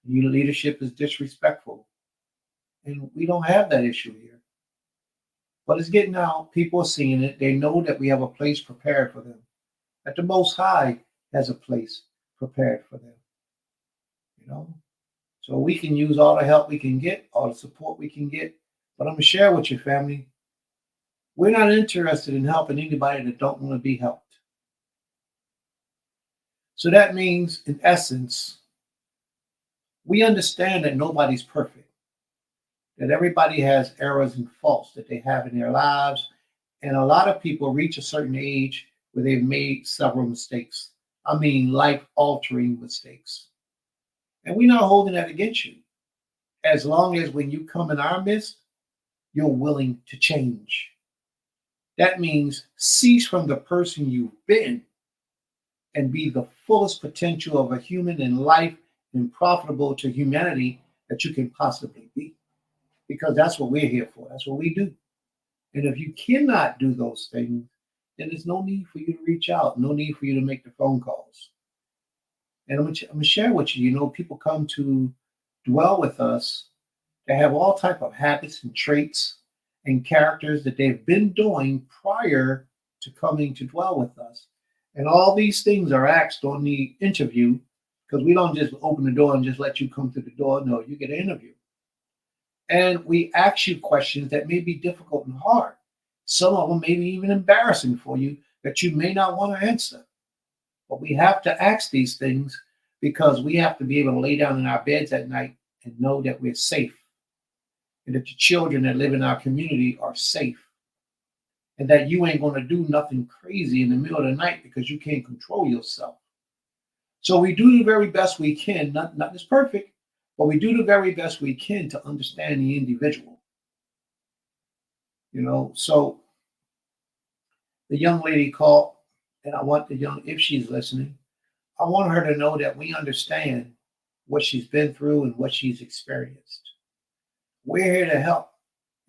S3: Leadership is disrespectful. And we don't have that issue here. But it's getting out. People are seeing it. They know that we have a place prepared for them. That the Most High has a place prepared for them. So we can use all the help we can get, all the support we can get. But I'm going to share with your family, we're not interested in helping anybody that don't want to be helped. So that means, in essence, we understand that nobody's perfect, that everybody has errors and faults that they have in their lives. And a lot of people reach a certain age where they've made several mistakes. I mean, life-altering mistakes. And we're not holding that against you. As long as when you come in our midst, you're willing to change. That means cease from the person you've been and be the fullest potential of a human in life and profitable to humanity that you can possibly be. Because that's what we're here for. That's what we do. And if you cannot do those things, then there's no need for you to reach out. No need for you to make the phone calls. And I'm going to share with you, people come to dwell with us. They have all type of habits and traits and characters that they've been doing prior to coming to dwell with us. And all these things are asked on the interview, because we don't just open the door and just let you come to the door. No, you get an interview. And we ask you questions that may be difficult and hard. Some of them may be even embarrassing for you that you may not want to answer. But we have to ask these things because we have to be able to lay down in our beds at night and know that we're safe. And that the children that live in our community are safe. And that you ain't going to do nothing crazy in the middle of the night because you can't control yourself. So we do the very best we can, not as perfect, but we do the very best we can to understand the individual. So the young lady called, and I want if she's listening, I want her to know that we understand what she's been through and what she's experienced. We're here to help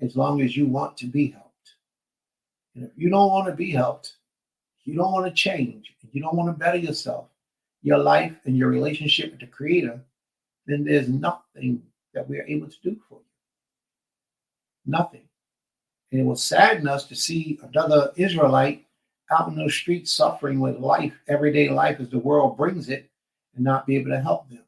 S3: as long as you want to be helped. And if you don't want to be helped, you don't want to change, if you don't want to better yourself, your life and your relationship with the Creator, then there's nothing that we're able to do for you. Nothing. And it will sadden us to see another Israelite out in those streets suffering with life, everyday life as the world brings it, and not be able to help them.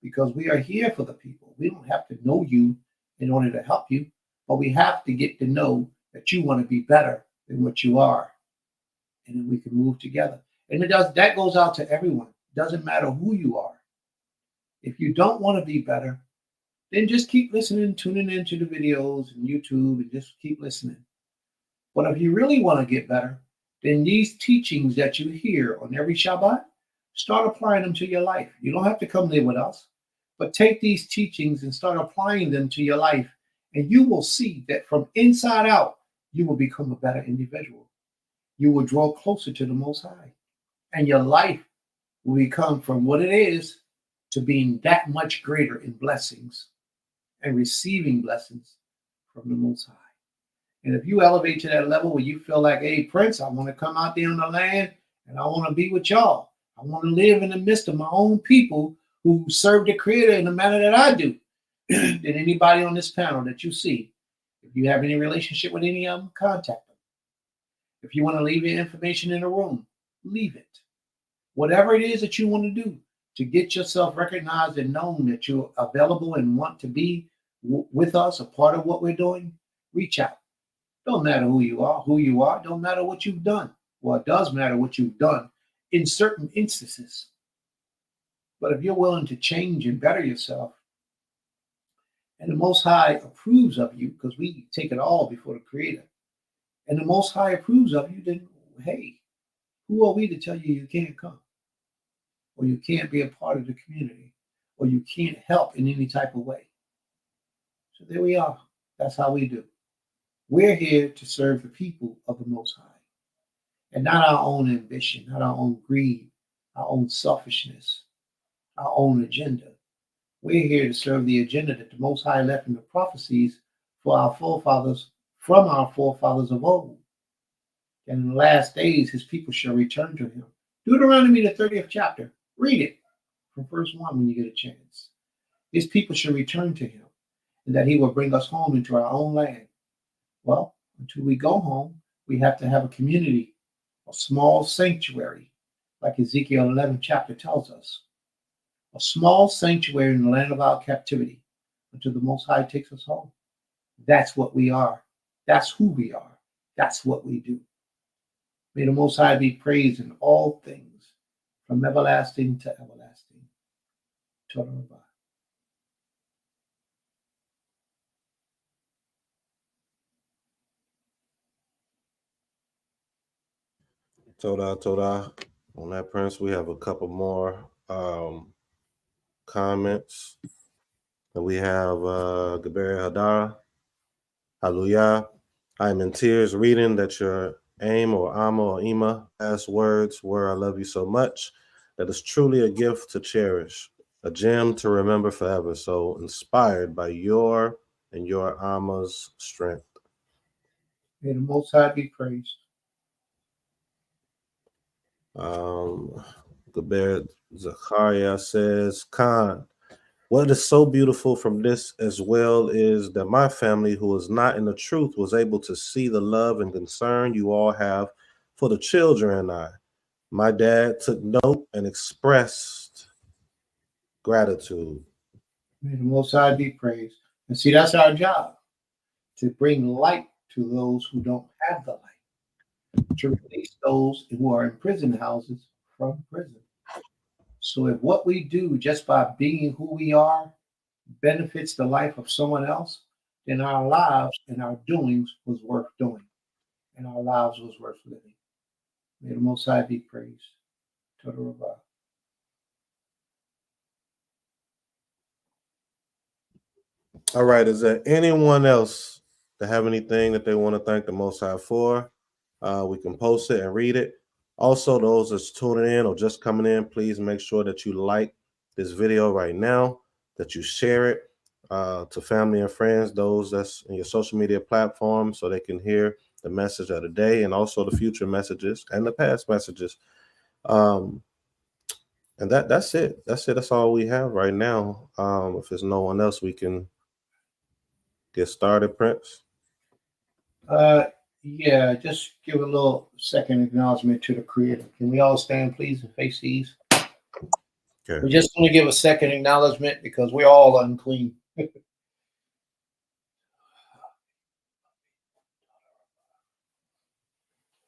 S3: Because we are here for the people. We don't have to know you in order to help you, but we have to get to know that you want to be better than what you are. and then we can move together. And that goes out to everyone. Doesn't matter who you are. If you don't want to be better, then just keep listening, tuning into the videos and YouTube, and just keep listening. But if you really want to get better, then these teachings that you hear on every Shabbat, start applying them to your life. You don't have to come live with us, but take these teachings and start applying them to your life, and you will see that from inside out, you will become a better individual. You will draw closer to the Most High, and your life will become from what it is to being that much greater in blessings and receiving blessings from the Most High. And if you elevate to that level where you feel like, hey, Prince, I want to come out there on the land and I want to be with y'all. I want to live in the midst of my own people who serve the Creator in the manner that I do. Then anybody on this panel that you see, if you have any relationship with any of them, contact them. If you want to leave your information in a room, leave it. Whatever it is that you want to do to get yourself recognized and known that you're available and want to be with us, a part of what we're doing, reach out. Don't matter who you are, don't matter what you've done. Well, it does matter what you've done in certain instances. But if you're willing to change and better yourself, and the Most High approves of you, because we take it all before the Creator, and the Most High approves of you, then, hey, who are we to tell you you can't come? Or you can't be a part of the community? Or you can't help in any type of way? So there we are. That's how we do. We're here to serve the people of the Most High, and not our own ambition, not our own greed, our own selfishness, our own agenda. We're here to serve the agenda that the Most High left in the prophecies for our forefathers, from our forefathers of old. And in the last days, his people shall return to him. Deuteronomy, the 30th chapter. Read it from verse 1 when you get a chance. His people shall return to him, and that he will bring us home into our own land. Well, until we go home, we have to have a community, a small sanctuary, like Ezekiel 11 chapter tells us. A small sanctuary in the land of our captivity until the Most High takes us home. That's what we are. That's who we are. That's what we do. May the Most High be praised in all things, from everlasting to everlasting. Toda Rabah.
S1: Toda. On that, Prince, we have a couple more comments. And we have Gabriel Hadara. Hallelujah. I am in tears reading that your aim or Amma or Ima last words were, I love you so much. That is truly a gift to cherish, a gem to remember forever. So inspired by your and your Amma's strength.
S3: May the Most High be praised.
S1: Gaber Zachariah says, Khan, what is so beautiful from this as well is that my family, who is not in the truth, was able to see the love and concern you all have for the children and I. My dad took note and expressed gratitude.
S3: May the Most High be praised. And see, that's our job, to bring light to those who don't have the light, to release those who are in prison houses from prison. So if what we do just by being who we are benefits the life of someone else, then our lives and our doings was worth doing, and our lives was worth living. May the Most High be praised. Toda Rabah.
S1: All right, is there anyone else that have anything that they want to thank the Most High for? We can post it and read it. Also, those that's tuning in or just coming in, please make sure that you like this video right now, that you share it to family and friends, those that's in your social media platforms, so they can hear the message of the day and also the future messages and the past messages. And that's it. That's it. That's all we have right now. If there's no one else, we can get started, Prince.
S3: Yeah, just give a little second acknowledgement to the Creator. Can we all stand, please, and face these?
S1: Okay.
S3: We're just going to give a second acknowledgement because we're all unclean.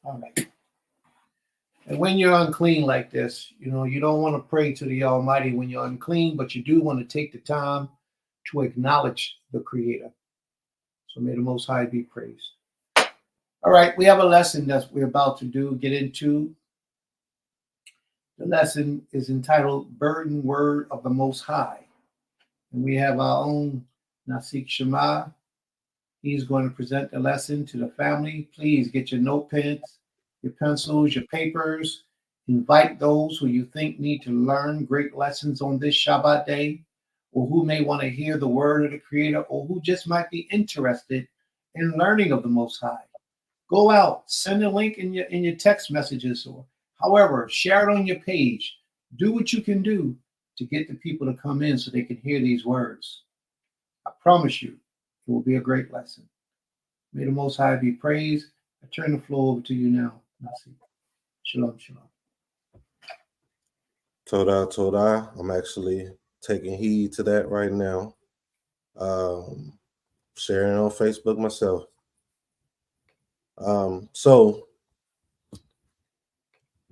S3: All right. And when you're unclean like this, you know, you don't want to pray to the Almighty when you're unclean, but you do want to take the time to acknowledge the Creator. So may the Most High be praised. All right, we have a lesson that we're about to get into. The lesson is entitled Burden Word of the Most High. And we have our own Naseekh Shama. He's going to present the lesson to the family. Please get your notepens, your pencils, your papers. Invite those who you think need to learn great lessons on this Shabbat day, or who may want to hear the word of the Creator, or who just might be interested in learning of the Most High. Go out, send a link in your text messages, or however, share it on your page. Do what you can do to get the people to come in so they can hear these words. I promise you, it will be a great lesson. May the Most High be praised. I turn the floor over to you now, Naseekh. Shalom, shalom.
S1: Todah. I'm actually taking heed to that right now. Sharing on Facebook myself. So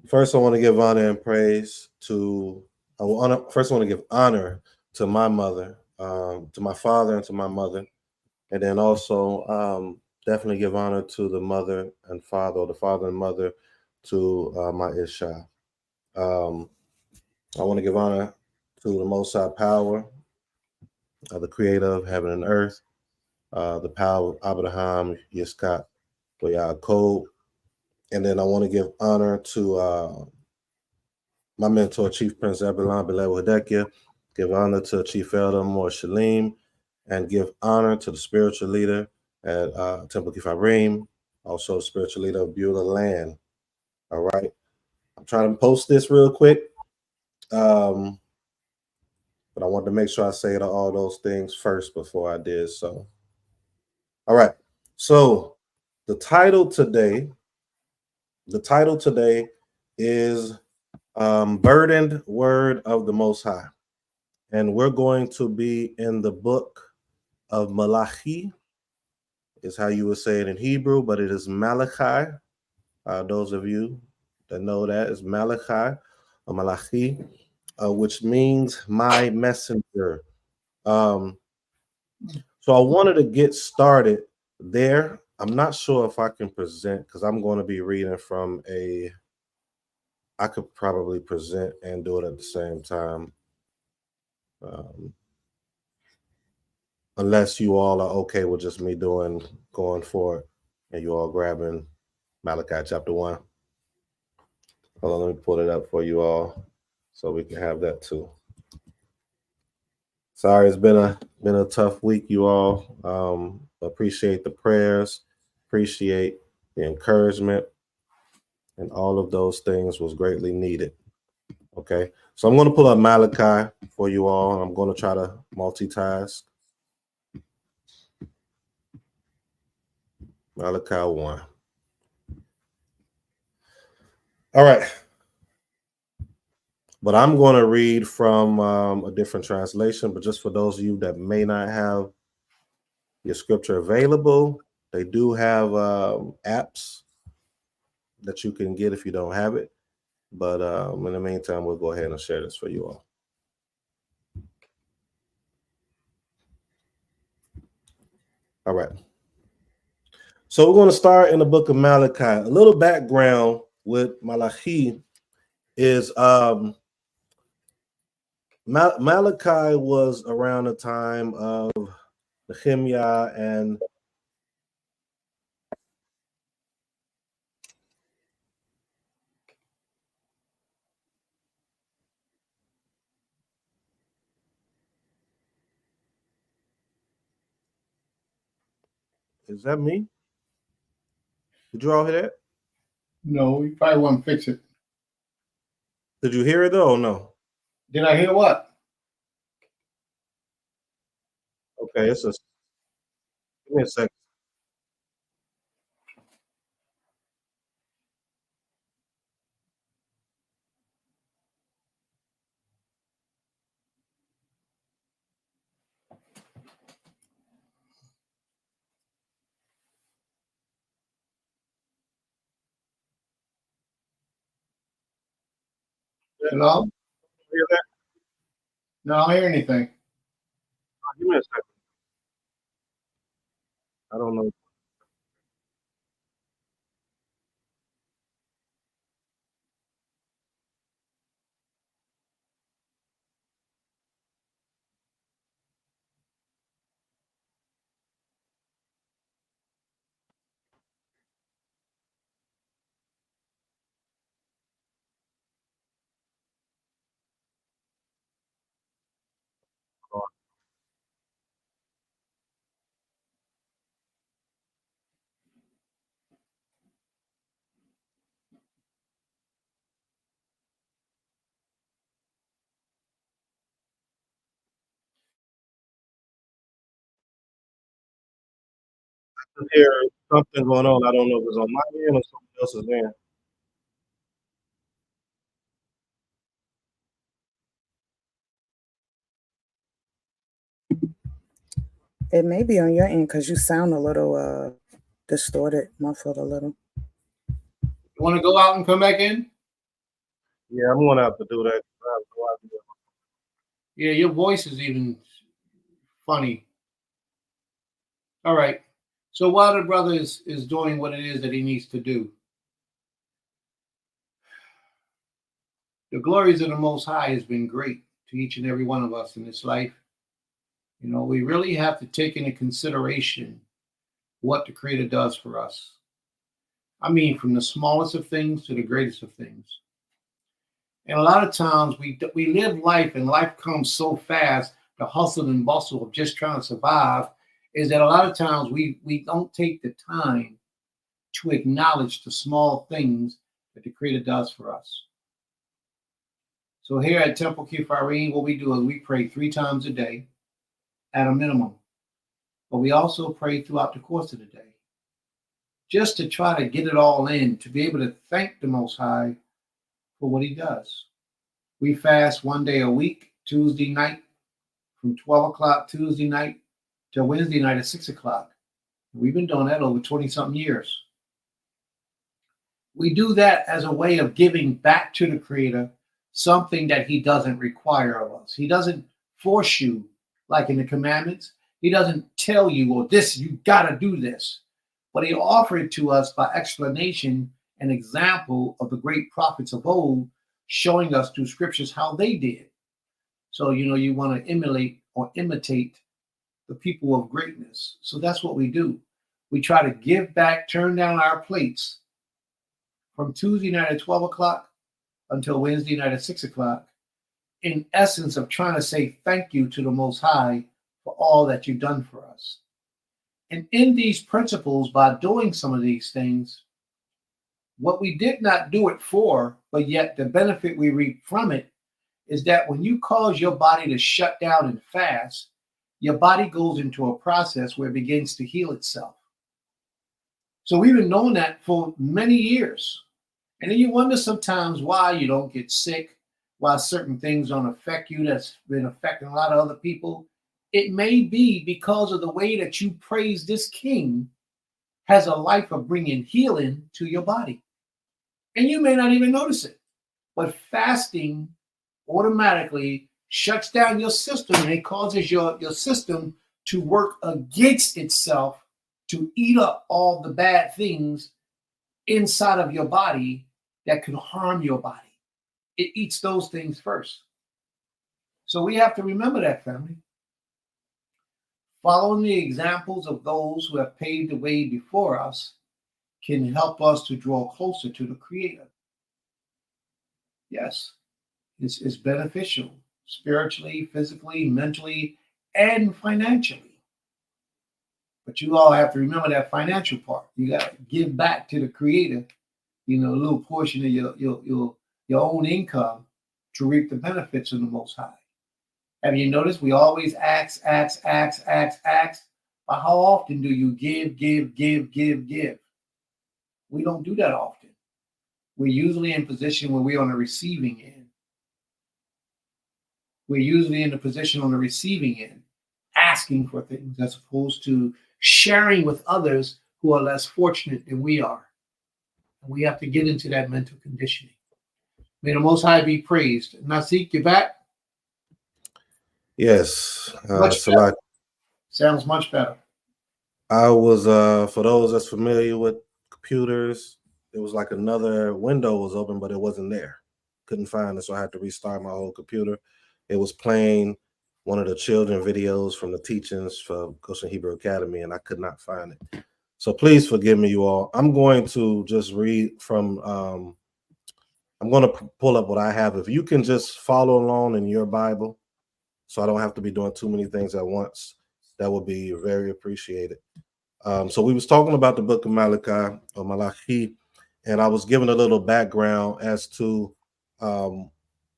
S1: first I want to give honor and praise to I want to give honor to my mother, to my father and to my mother, and then also definitely give honor to the mother and father, or the father and mother to my Isha. I want to give honor to the Most High Power, the Creator of heaven and earth, the power of Abraham, Yitzchak, Yaakov, and then I want to give honor to my mentor, Chief Prince Abelon Beulah, give honor to Chief Elder Mor Shalim, and give honor to the spiritual leader at TempleKefarym, also the spiritual leader of Beulah land. All right. I'm trying to post this real quick. But I wanted to make sure I say all those things first before I did so. All right. So the title today is Burdened Word of the Most High. And we're going to be in the book of Malachi, is how you would say it in Hebrew, but it is Malachi. Those of you that know that is Malachi or Malachi, which means my messenger. So I wanted to get started there. I'm not sure if I can present because I'm going to be reading from I could probably present and do it at the same time. Unless you all are okay with just me going for it and you all grabbing Malachi chapter 1. Hold on, let me pull it up for you all so we can have that too. Sorry, it's been a tough week, you all. Appreciate the prayers, appreciate the encouragement, and all of those things was greatly needed. Okay, so I'm going to pull up Malachi for you all, and I'm going to try to multitask. Malachi 1. All right. But I'm going to read from a different translation. But just for those of you that may not have your scripture available, they do have apps that you can get if you don't have it. But in the meantime, we'll go ahead and share this for you all. All right. So we're going to start in the book of Malachi. A little background with Malachi is Malachi was around the time of Nehemiah and is that me? Did you all hear that?
S3: No, you probably want to fix it.
S1: Did you hear it though or no?
S3: Did I hear what?
S1: Okay, give me a second.
S3: Hello?
S1: Hear that?
S3: No, I don't hear anything.
S1: Give me a second. I don't know. I hear something going on. I don't know if it's on my end or someone else's end.
S4: It may be on your end because you sound a little distorted, muffled a little.
S3: You want to go out and come back in?
S1: Yeah, I'm gonna have to do that. I have no idea.
S3: Yeah, your voice is even funny. All right. So while the brother is doing what it is that he needs to do, the glories of the Most High has been great to each and every one of us in this life. You know, we really have to take into consideration what the Creator does for us. I mean, from the smallest of things to the greatest of things. And a lot of times we live life and life comes so fast, the hustle and bustle of just trying to survive, is that a lot of times we don't take the time to acknowledge the small things that the Creator does for us. So here at TempleKefarym, what we do is we pray 3 times a day at a minimum. But we also pray throughout the course of the day, just to try to get it all in, to be able to thank the Most High for what he does. We fast 1 day a week, Tuesday night, from 12 o'clock Tuesday night till Wednesday night at 6 o'clock. We've been doing that over 20-something years. We do that as a way of giving back to the Creator something that he doesn't require of us. He doesn't force you like in the commandments. He doesn't tell you, well, this, you got to do this. But he offered it to us by explanation and example of the great prophets of old, showing us through scriptures how they did. So, you know, you want to emulate or imitate the people of greatness. So that's what we do. We try to give back, turn down our plates from Tuesday night at 12 o'clock until Wednesday night at 6 o'clock, in essence of trying to say thank you to the Most High for all that you've done for us. And in these principles, by doing some of these things, what we did not do it for, but yet the benefit we reap from it, is that when you cause your body to shut down and fast, your body goes into a process where it begins to heal itself. So we've been knowing that for many years. And then you wonder sometimes why you don't get sick, why certain things don't affect you that's been affecting a lot of other people. It may be because of the way that you praise this King has a life of bringing healing to your body. And you may not even notice it. But fasting automatically shuts down your system, and it causes your system to work against itself to eat up all the bad things inside of your body that could harm your body. It eats those things first. So we have to remember that, family. Following the examples of those who have paved the way before us can help us to draw closer to the Creator. Yes, it's beneficial spiritually, physically, mentally, and financially. But you all have to remember that financial part. You got to give back to the Creator, you know, a little portion of your own income to reap the benefits of the Most High. Have you noticed we always ask, but how often do you give? We don't do that often. We're usually in position where we're on the receiving end. We're usually in the position on the receiving end, asking for things as opposed to sharing with others who are less fortunate than we are. And we have to get into that mental conditioning. May the Most High be praised. Naseekh, you back?
S1: Yes,
S3: Much
S1: it's a lot.
S3: Sounds much better.
S1: I was for those that's familiar with computers, it was like another window was open, but it wasn't there. Couldn't find it, so I had to restart my whole computer. It was playing one of the children videos from the teachings for Goshen Hebrew Academy, and I could not find it. So please forgive me, you all. I'm going to just read from. I'm going to pull up what I have. If you can just follow along in your Bible, so I don't have to be doing too many things at once, that would be very appreciated. So we was talking about the book of Malachi or Malachi, and I was giving a little background as to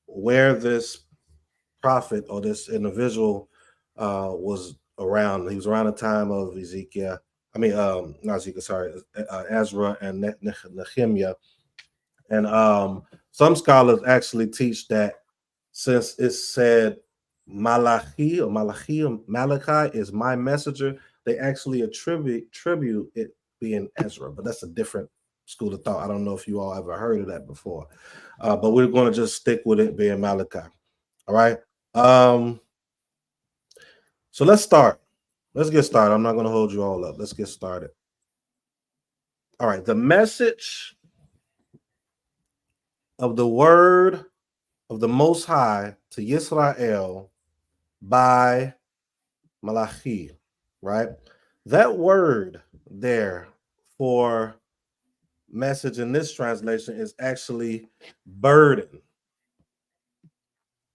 S1: where this prophet or this individual was around. He was around the time of Ezekiel. I mean, not Ezekiel, sorry, Ezra and Nehemiah. And some scholars actually teach that since it said Malachi is my messenger, they actually attribute it being Ezra, but that's a different school of thought. I don't know if you all ever heard of that before, but we're going to just stick with it being Malachi. All right. So let's start. Let's get started. I'm not going to hold you all up. Let's get started. All right. The message of the word of the Most High to Yisrael by Malachi, right? That word there for message in this translation is actually burden.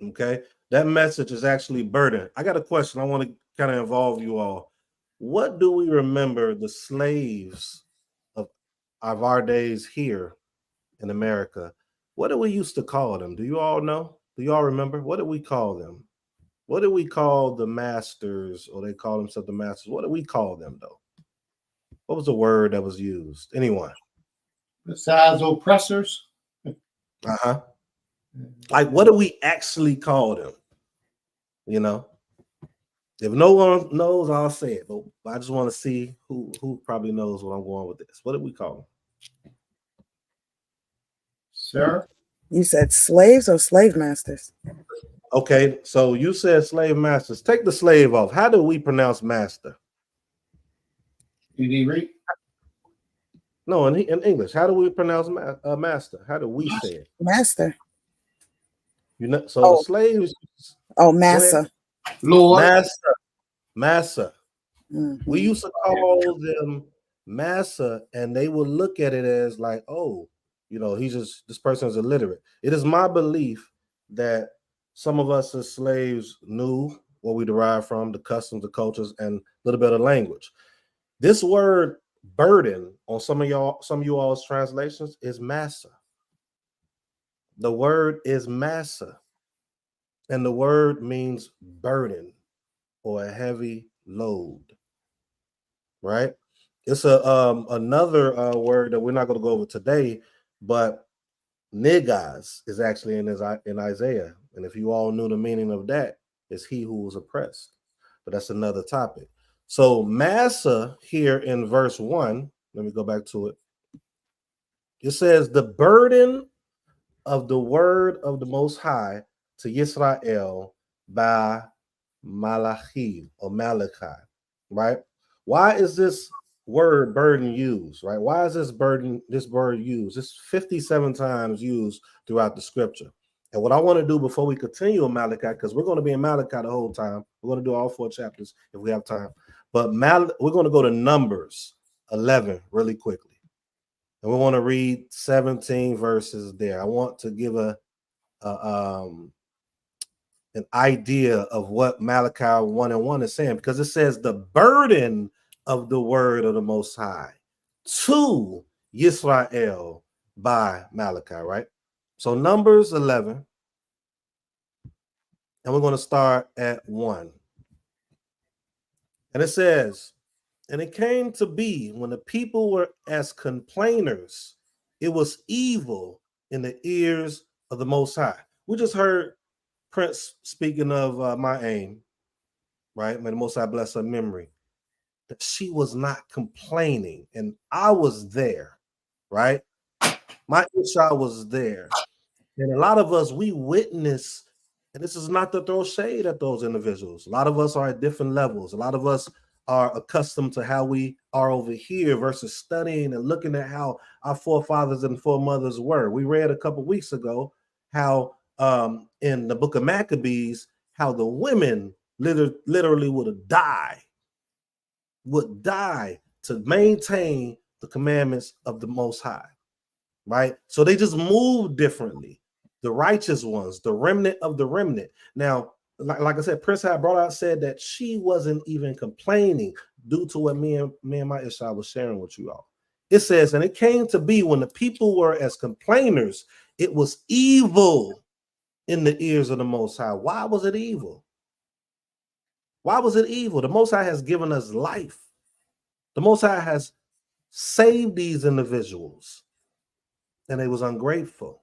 S1: Okay, that message is actually burden. I got a question. I want to kind of involve you all. What do we remember the slaves of our days here in America? What do we used to call them? Do you all know? Do you all remember? What did we call them? What do we call the masters, or they call themselves the masters? What do we call them, though? What was the word that was used? Anyone?
S3: Besides oppressors.
S1: Uh-huh. Like, what do we actually call them? You know? If no one knows, I'll say it. But I just want to see who probably knows what I'm going with this. What do we call them?
S3: Sir?
S4: You said slaves or slave masters?
S1: Okay, so you said slave masters. Take the slave off. How do we pronounce master?
S3: Did he read?
S1: No, in English. How do we pronounce master? How do we say it?
S4: Master.
S1: You know, so the slaves.
S4: Oh, massa.
S3: Lord.
S1: Massa.
S4: Mm-hmm.
S1: We used to call them massa, and they would look at it as like, oh, you know, this person's illiterate. It is my belief that some of us as slaves knew where we derived from, the customs, the cultures, and a little bit of language. This word burden on some of you all's translations is massa. The word is massa, and the word means burden or a heavy load. Right? It's another word that we're not going to go over today, but niggas is actually in Isaiah, and if you all knew the meaning of that, is he who was oppressed. But that's another topic. So massa here in verse 1, let me go back to it. It says the burden of the word of the Most High to Yisrael by Malachi or Malachi, right? Why is this word burden used, right? Why is this word used? It's 57 times used throughout the scripture. And what I want to do before we continue in Malachi, because we're going to be in Malachi the whole time. We're going to do all 4 chapters if we have time. But we're going to go to Numbers 11 really quickly. And we want to read 17 verses there. I want to give an idea of what Malachi 1:1 is saying, because it says the burden of the word of the Most High to Yisrael by Malachi, right? So Numbers 11, and we're going to start at 1. And it says, and it came to be when the people were as complainers, it was evil in the ears of the Most High. We just heard Prince speaking of my aim, right? May the Most High bless her memory. That she was not complaining, and I was there, right? My Isha was there. And a lot of us, we witness, and this is not to throw shade at those individuals. A lot of us are at different levels. A lot of us are accustomed to how we are over here versus studying and looking at how our forefathers and foremothers were. We read a couple weeks ago how in the book of Maccabees, how the women literally would die to maintain the commandments of the Most High, right? So they just move differently. The righteous ones, the remnant of the remnant. Now, like I said, Prince had brought out, said that she wasn't even complaining due to what me and my Ishai was sharing with you all. It says, and it came to be when the people were as complainers, it was evil in the ears of the Most High. Why was it evil? Why was it evil? The Most High has given us life. The Most High has saved these individuals, and they was ungrateful.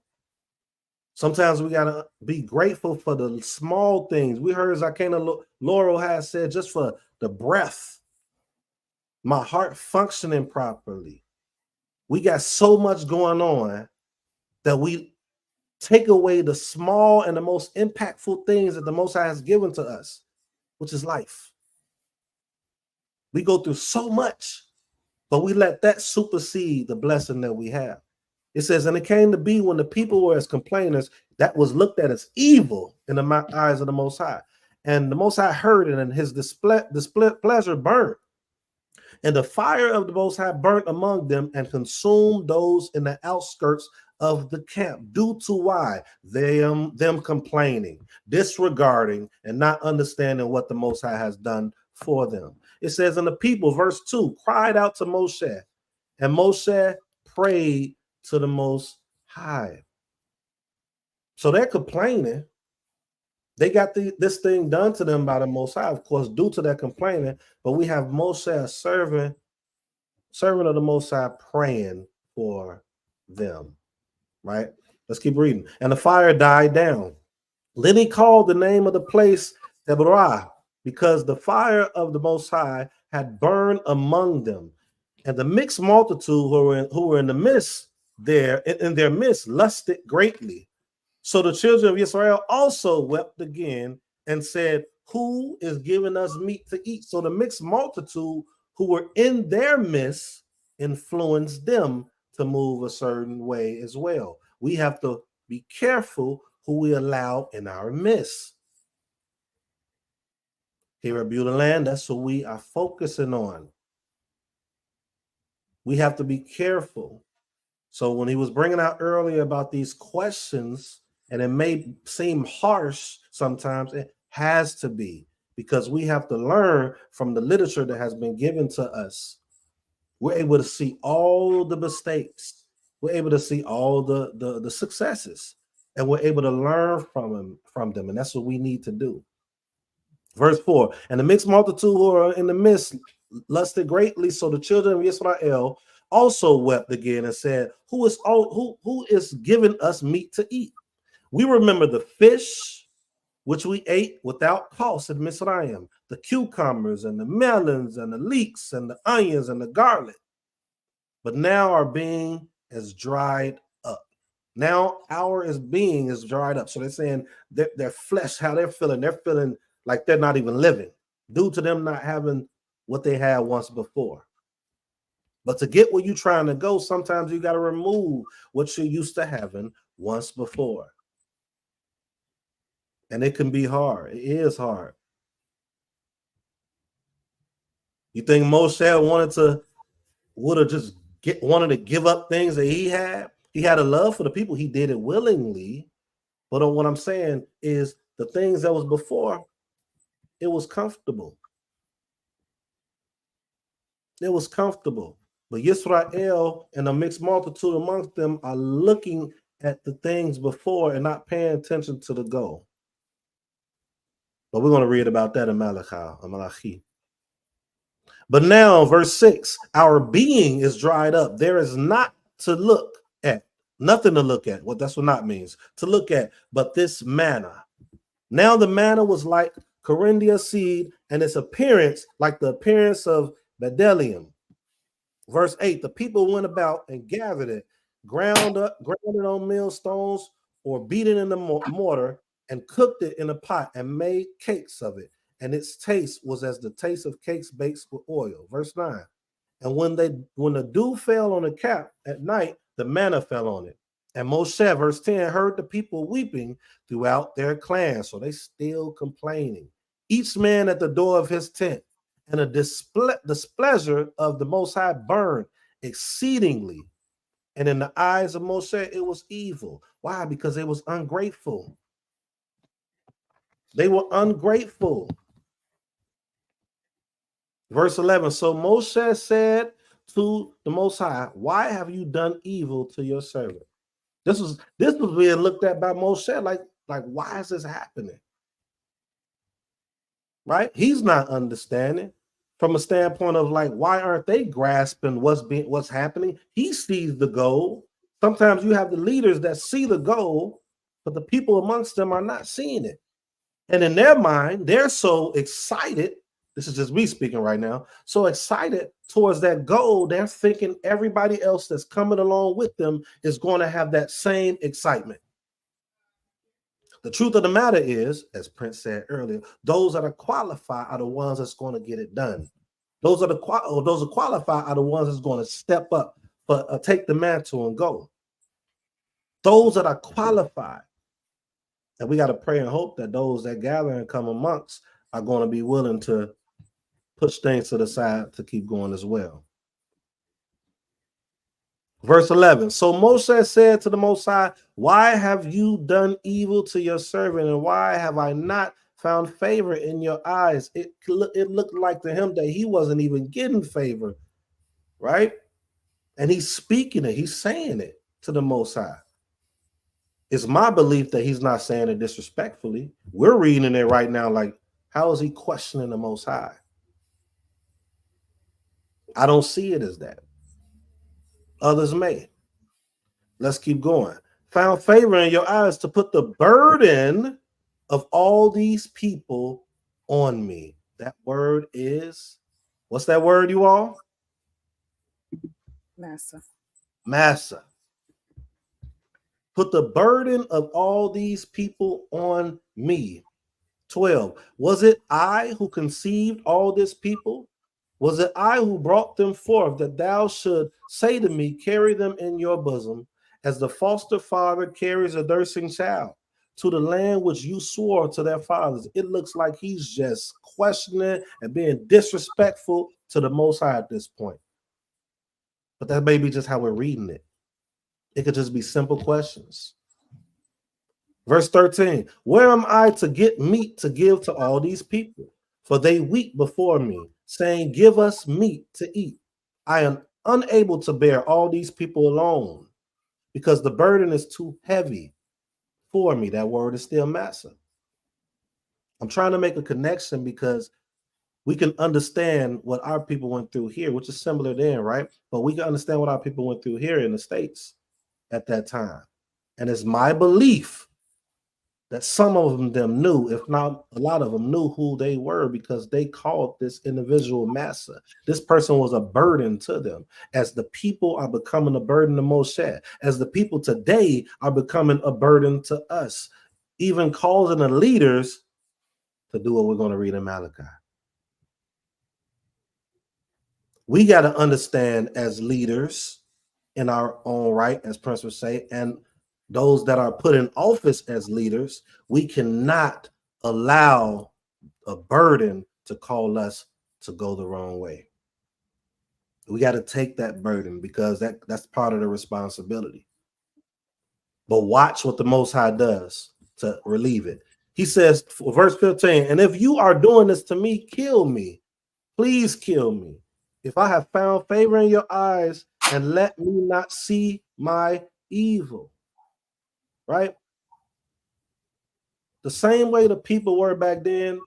S1: Sometimes we gotta be grateful for the small things. We heard Zakena Laurel has said, just for the breath, my heart functioning properly. We got so much going on that we take away the small and the most impactful things that the Most High has given to us, which is life. We go through so much, but we let that supersede the blessing that we have. It says, and it came to be when the people were as complainers, that was looked at as evil in the eyes of the Most High. And the Most High heard it, and his displeasure burnt. And the fire of the Most High burnt among them and consumed those in the outskirts of the camp. Due to why? Them complaining, disregarding, and not understanding what the Most High has done for them. It says, and the people, verse 2, cried out to Moshe, and Moshe prayed to the Most High. So they're complaining. They got this thing done to them by the Most High, of course, due to their complaining. But we have Moshe, a servant of the Most High, praying for them. Right? Let's keep reading. And the fire died down. Then he called the name of the place Deborah, because the fire of the Most High had burned among them. And the mixed multitude who were in the midst there, in their midst, lusted greatly. So the children of Israel also wept again and said, who is giving us meat to eat? So the mixed multitude who were in their midst influenced them to move a certain way as well. We have to be careful who we allow in our midst. Here at Beulah Land, that's what we are focusing on. We have to be careful. So when he was bringing out earlier about these questions, and it may seem harsh sometimes, it has to be, because we have to learn from the literature that has been given to us. We're able to see all the mistakes. We're able to see all the successes, and we're able to learn from them. And that's what we need to do. Verse 4, and the mixed multitude who are in the midst lusted greatly. So the children of Israel also wept again and said, who is giving us meat to eat? We remember the fish which we ate without cost in Mizraim, the cucumbers and the melons and the leeks and the onions and the garlic, but now our being is dried up. Now our being is dried up. So they're saying their flesh, how they're feeling like they're not even living due to them not having what they had once before. But to get where you're trying to go, sometimes you got to remove what you're used to having once before. And it can be hard. It is hard. You think Moshe wanted to give up things that he had? He had a love for the people. He did it willingly. But what I'm saying is the things that was before, it was comfortable. It was comfortable. But Yisrael and a mixed multitude amongst them are looking at the things before and not paying attention to the goal. But we're going to read about that in Malachi. But now, verse 6, our being is dried up. There is not to look at, nothing to look at. Well, that's what not means. To look at, but this manna. Now the manna was like Corindia seed, and its appearance like the appearance of Bedelium. Verse 8, the people went about and gathered it, ground it on millstones or beat it in the mortar and cooked it in a pot and made cakes of it. And its taste was as the taste of cakes baked with oil. Verse 9. And when the dew fell on the cap at night, the manna fell on it. And Moshe, verse 10, heard the people weeping throughout their clan. So they still complaining. Each man at the door of his tent. And a displeasure of the Most High burned exceedingly. And in the eyes of Moshe, it was evil. Why? Because they was ungrateful. They were ungrateful. Verse 11, so Moshe said to the Most High, why have you done evil to your servant? This was being looked at by Moshe like why is this happening? Right? He's not understanding from a standpoint of like, why aren't they grasping what's happening? He sees the goal. Sometimes you have the leaders that see the goal, but the people amongst them are not seeing it. And in their mind, they're so excited. This is just me speaking right now. So excited towards that goal, they're thinking everybody else that's coming along with them is going to have that same excitement. The truth of the matter is, as Prince said earlier, those that are qualified are the ones that's going to get it done. Those are qualified are the ones that's going to step up, but take the mantle and go. Those that are qualified. And we got to pray and hope that those that gather and come amongst are going to be willing to push things to the side to keep going as well. Verse 11, so Moshe said to the Most High, why have you done evil to your servant, and why have I not found favor in your eyes? It looked like to him that he wasn't even getting favor, right? And he's speaking it, he's saying it to the Most High. It's my belief that he's not saying it disrespectfully. We're reading it right now like, how is he questioning the Most High? I don't see it as that. Others may. Let's keep going. Found favor in your eyes to put the burden of all these people on me. That word is, what's that word, you all?
S4: Massa.
S1: Massa. Put the burden of all these people on me. 12. Was it I who conceived all this people? Was it I who brought them forth, that thou should say to me, carry them in your bosom, as the foster father carries a nursing child, to the land which you swore to their fathers? It looks like he's just questioning and being disrespectful to the Most High at this point. But that may be just how we're reading it. It could just be simple questions. Verse 13, where am I to get meat to give to all these people? For they weep before me, saying, give us meat to eat. I am unable to bear all these people alone, because the burden is too heavy for me. That word is still massa. I'm trying to make a connection because we can understand what our people went through here, which is similar then, right? But we can understand what our people went through here in the States at that time. And it's my belief that some of them knew, if not a lot of them knew who they were, because they called this individual massa. This person was a burden to them, as the people are becoming a burden to Moshe, as the people today are becoming a burden to us, even causing the leaders to do what we're going to read in Malachi. We got to understand as leaders in our own right, as Prince would say, and those that are put in office as leaders, we cannot allow a burden to call us to go the wrong way. We got to take that burden, because that's part of the responsibility. But watch what the Most High does to relieve it. He says, verse 15, and if you are doing this to me, kill me. Please kill me. If I have found favor in your eyes, and let me not see my evil. Right? The same way the people were back then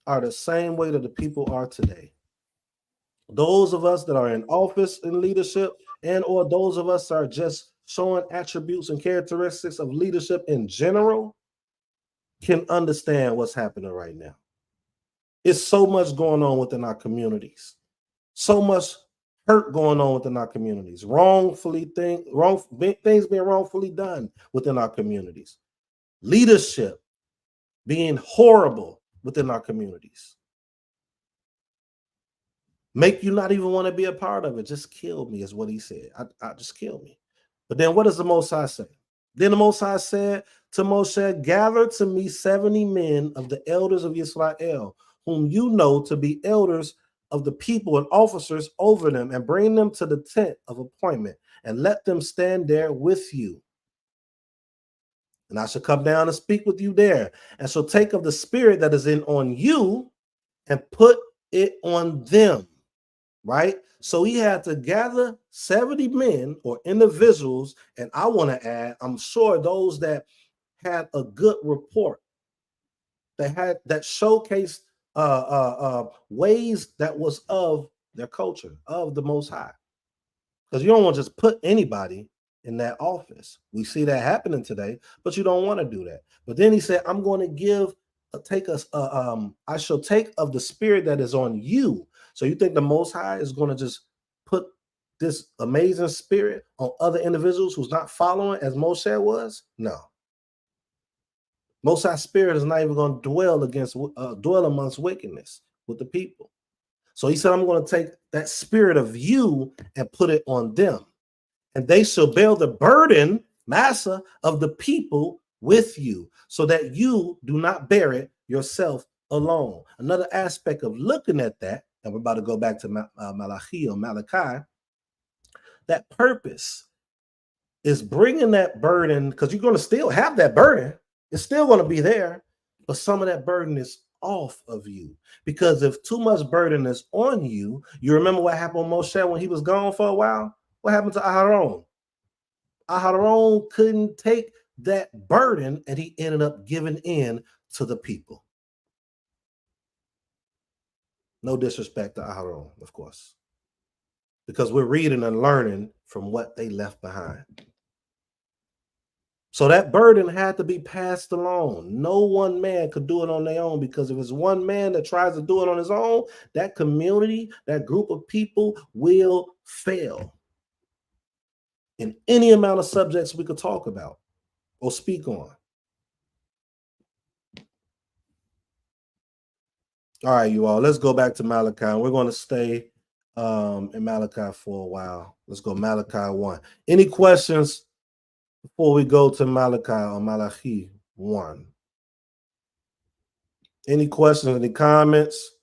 S1: are the same way that the people are today. Those of us that are in office in leadership, and or those of us are just showing attributes and characteristics of leadership in general, can understand what's happening right now. It's so much going on within our communities. So much hurt going on within our communities. Things being wrongfully done within our communities. leadership being horrible within our communities. Make you not even want to be a part of it. Just kill me is what he said. I just kill me. But then what does the Most High say? Then the Most High said to Moshe, gather to me 70 men of the elders of Israel, whom you know to be elders of the people and officers over them, and bring them to the tent of appointment, and let them stand there with you. And I shall come down and speak with you there, and shall take of the spirit that is on you and put it on them. Right? So he had to gather 70 men or individuals, and I want to add, I'm sure those that had a good report, that showcased ways that was of their culture, of the Most High. Because you don't want to just put anybody in that office. We see that happening today, but you don't want to do that. But then he said, I'm going to I shall take of the spirit that is on you. So you think the Most High is going to just put this amazing spirit on other individuals who's not following as Moshe was? No. Most High spirit is not even going to dwell amongst wickedness with the people. So he said, I'm going to take that spirit of you and put it on them. And they shall bear the burden, massa, of the people with you, so that you do not bear it yourself alone. Another aspect of looking at that, and we're about to go back to Malachi, that purpose is bringing that burden, because you're going to still have that burden. It's still going to be there, but some of that burden is off of you. Because if too much burden is on you, you remember what happened with Moshe when he was gone for a while? What happened to Aharon? Aharon couldn't take that burden, and he ended up giving in to the people. No disrespect to Aharon, of course, because we're reading and learning from what they left behind. So that burden had to be passed along. No one man could do it on their own, because if it's one man that tries to do it on his own, that community, that group of people will fail in any amount of subjects we could talk about or speak on. All right, you all, let's go back to Malachi. We're going to stay in Malachi for a while. Let's go Malachi 1. Any questions before we go to Malachi or Malachi 1? Any questions, any comments?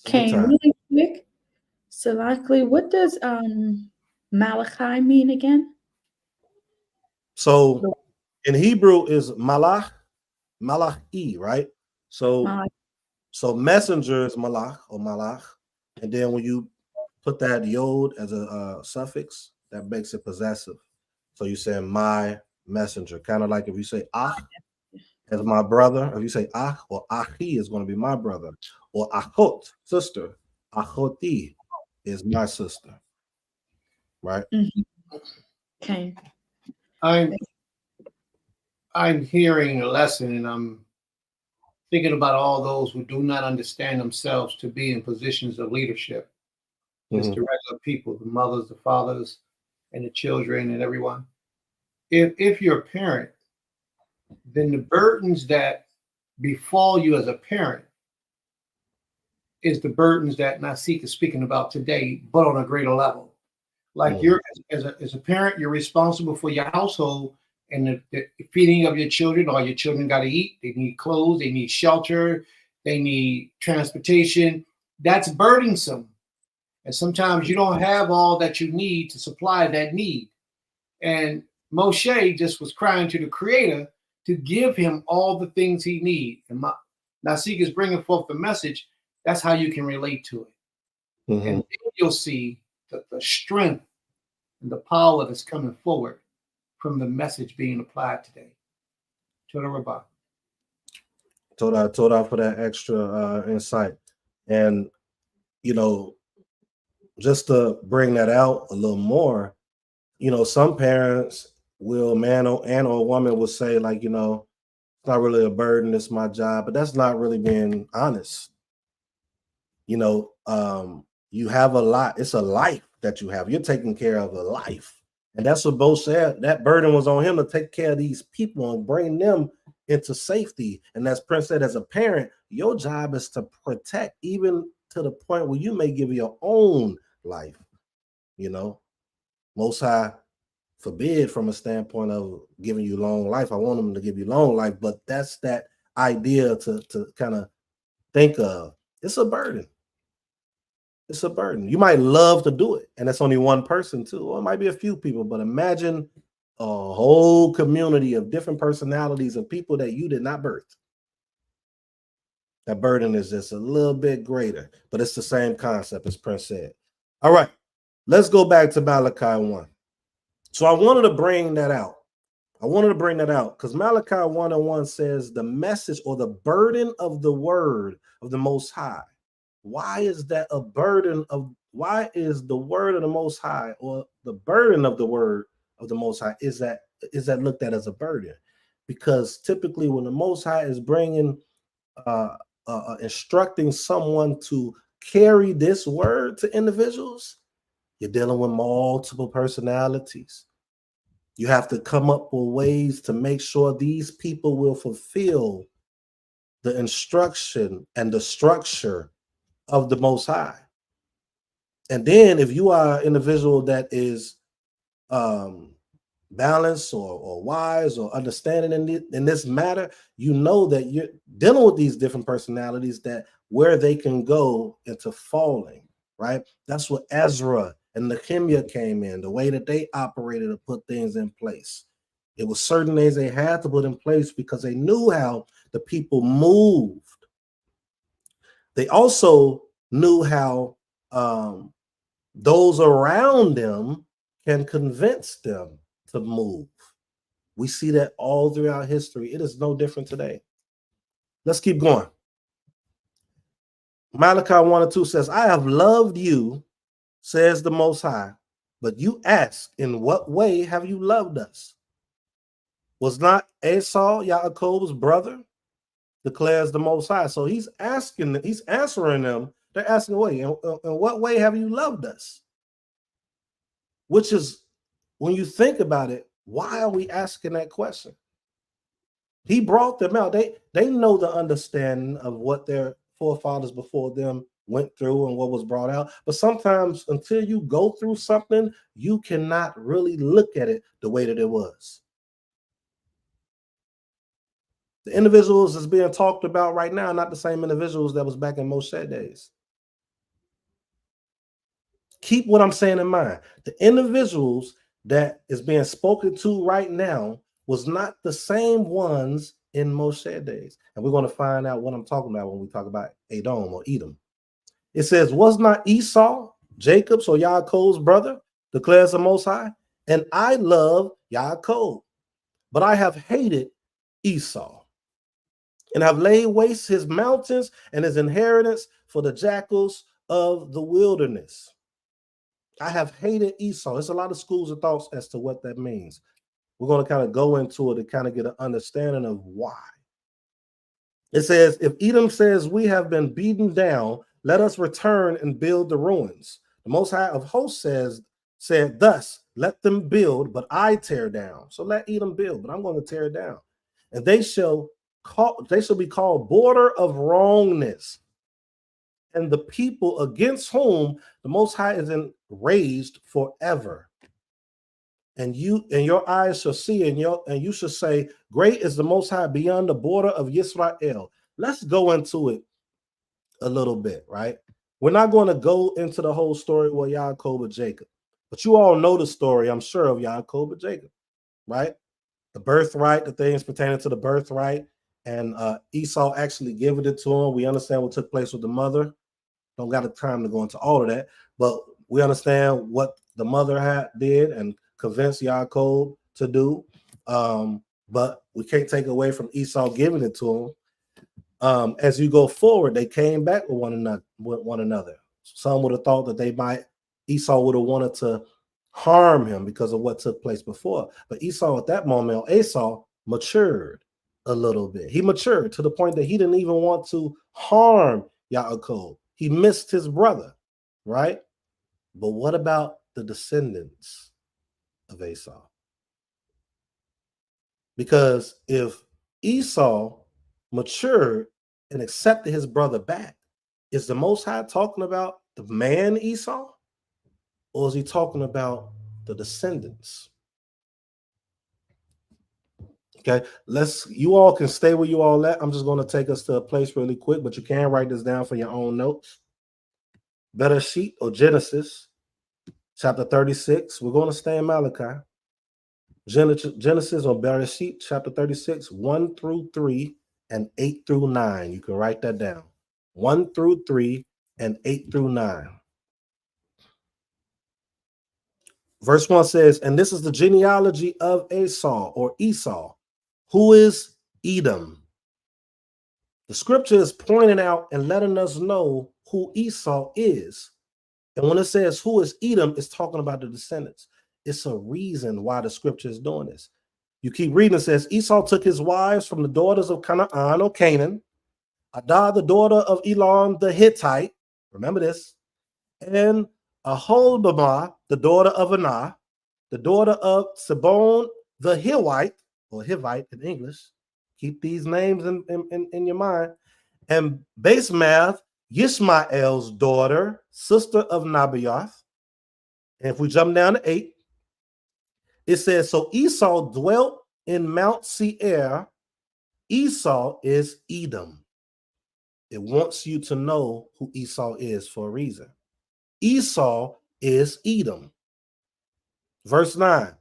S2: Okay, really quick. So likely, what does Malachi mean again?
S1: So in Hebrew is malach, malachi, right? So messenger is malach or malach, and then when you put that yod as a suffix, that makes it possessive. So you say my messenger, kind of like if you say ach as my brother, if you say ach or achi is going to be my brother, or achot, sister, achoti is my sister, right?
S2: Mm-hmm. Okay.
S3: I'm hearing a lesson, and I'm thinking about all those who do not understand themselves to be in positions of leadership. Just the regular people, the mothers, the fathers, and the children, and everyone. If you're a parent, then the burdens that befall you as a parent is the burdens that Naseekh is speaking about today, but on a greater level. Like you're as a parent, you're responsible for your household and the feeding of your children. All your children got to eat. They need clothes. They need shelter. They need transportation. That's burdensome. And sometimes you don't have all that you need to supply that need. And Moshe just was crying to the Creator to give him all the things he needs. And Naseekh is bringing forth the message. That's how you can relate to it. And then you'll see the strength and the power that's coming forward from the message being applied today. Toda Rabbah.
S1: Toda for that extra insight. And, you know, just to bring that out a little more, you know, some parents will, man and or woman will say, like, you know, it's not really a burden, it's my job, but that's not really being honest. You know, you have a lot, it's a life that you have. You're taking care of a life. And that's what Bo said. That burden was on him to take care of these people and bring them into safety. And as Prince said, as a parent, your job is to protect, even to the point where you may give your own life. You know, Most High forbid from a standpoint of giving you long life. I want them to give you long life, but that's that idea to kind of think of. It's a burden. It's a burden. You might love to do it, and it's only one person too, or it might be a few people, but imagine a whole community of different personalities of people that you did not birth. That burden is just a little bit greater, but it's the same concept as Prince said. All right, let's go back to Malachi 1. So I wanted to bring that out. Because Malachi 1:1 says the message or the burden of the word of the Most High. Why is that a burden of? Why is the word of the Most High or the burden of the word of the Most High is that looked at as a burden? Because typically when the Most High is bringing instructing someone to carry this word to individuals, you're dealing with multiple personalities. You have to come up with ways to make sure these people will fulfill the instruction and the structure of the Most High. And then if you are an individual that is balanced or wise or understanding in this matter, you know that you're dealing with these different personalities, that where they can go into falling, right? That's what Ezra and Nehemiah came in, the way that they operated to put things in place. It was certain things they had to put in place because they knew how the people moved. They also knew how those around them can convince them to move. We see that all throughout history. It is no different today. Let's keep going. Malachi 1:2 says, I have loved you, says the Most High, but you ask, in what way have you loved us? Was not Esau Yaakov's brother? Declares the Most High. So he's answering them. They're asking, wait, in what way have you loved us? Which is, when you think about it, why are we asking that question? He brought them out. They know the understanding of what their forefathers before them went through and what was brought out. But sometimes until you go through something, you cannot really look at it the way that it was. The individuals that's being talked about right now are not the same individuals that was back in Moshe days. Keep what I'm saying in mind. The individuals that is being spoken to right now was not the same ones in Moshe days. And we're going to find out what I'm talking about when we talk about Edom or Edom. It says, was not Esau Jacob's or Yaakov's brother, declares the Most High? And I love Yaakov, but I have hated Esau and have laid waste his mountains and his inheritance for the jackals of the wilderness. I have hated Esau. There's a lot of schools of thoughts as to what that means. We're going to kind of go into it to kind of get an understanding of why. It says, if Edom says we have been beaten down, let us return and build the ruins. The Most High of hosts said, thus, let them build, but I tear down. So let Edom build, but I'm going to tear it down. And they shall be called border of wrongness, and the people against whom the Most High is enraged forever. And your eyes shall see, and you shall say, great is the Most High beyond the border of Yisrael. Let's go into it a little bit, right? We're not going to go into the whole story with Yaakov and Jacob, but you all know the story, I'm sure, of Yaakov and Jacob, right? The birthright, the things pertaining to the birthright, and Esau actually giving it to him. We understand what took place with the mother. Don't got the time to go into all of that, but we understand what the mother did and convinced Yaakov to do. But we can't take away from Esau giving it to him. As you go forward, they came back with one another. Some would have thought that Esau would have wanted to harm him because of what took place before. But Esau at that moment, Esau matured a little bit. He matured to the point that he didn't even want to harm Yaakov. He missed his brother, right? But what about the descendants? of Esau. Because if Esau matured and accepted his brother back, is the Most High talking about the man Esau? Or is he talking about the descendants? Okay, you all can stay where you all at. I'm just going to take us to a place really quick, but you can write this down for your own notes. Bereshit or Genesis, chapter 36. We're going to stay in Malachi. Genesis or Bereshit, chapter 36, 1 through 3 and 8 through 9. You can write that down. 1 through 3 and 8 through 9. Verse 1 says, and this is the genealogy of Esau or Esau, who is Edom. The scripture is pointing out and letting us know who Esau is. And when it says who is Edom, it's talking about the descendants. It's a reason why the scripture is doing this. You keep reading, it says, Esau took his wives from the daughters of Canaan or Canaan, Adah, the daughter of Elon the Hittite, remember this, and Aholibamah, the daughter of Anah, the daughter of Sebon the Hivite, or Hivite in English. Keep these names in your mind. And Basemath, Yishmael's daughter, sister of Nabaioth. And if we jump down to 8, it says, so Esau dwelt in Mount Seir. Esau is Edom. It wants you to know who Esau is for a reason. Esau is Edom. Verse 9.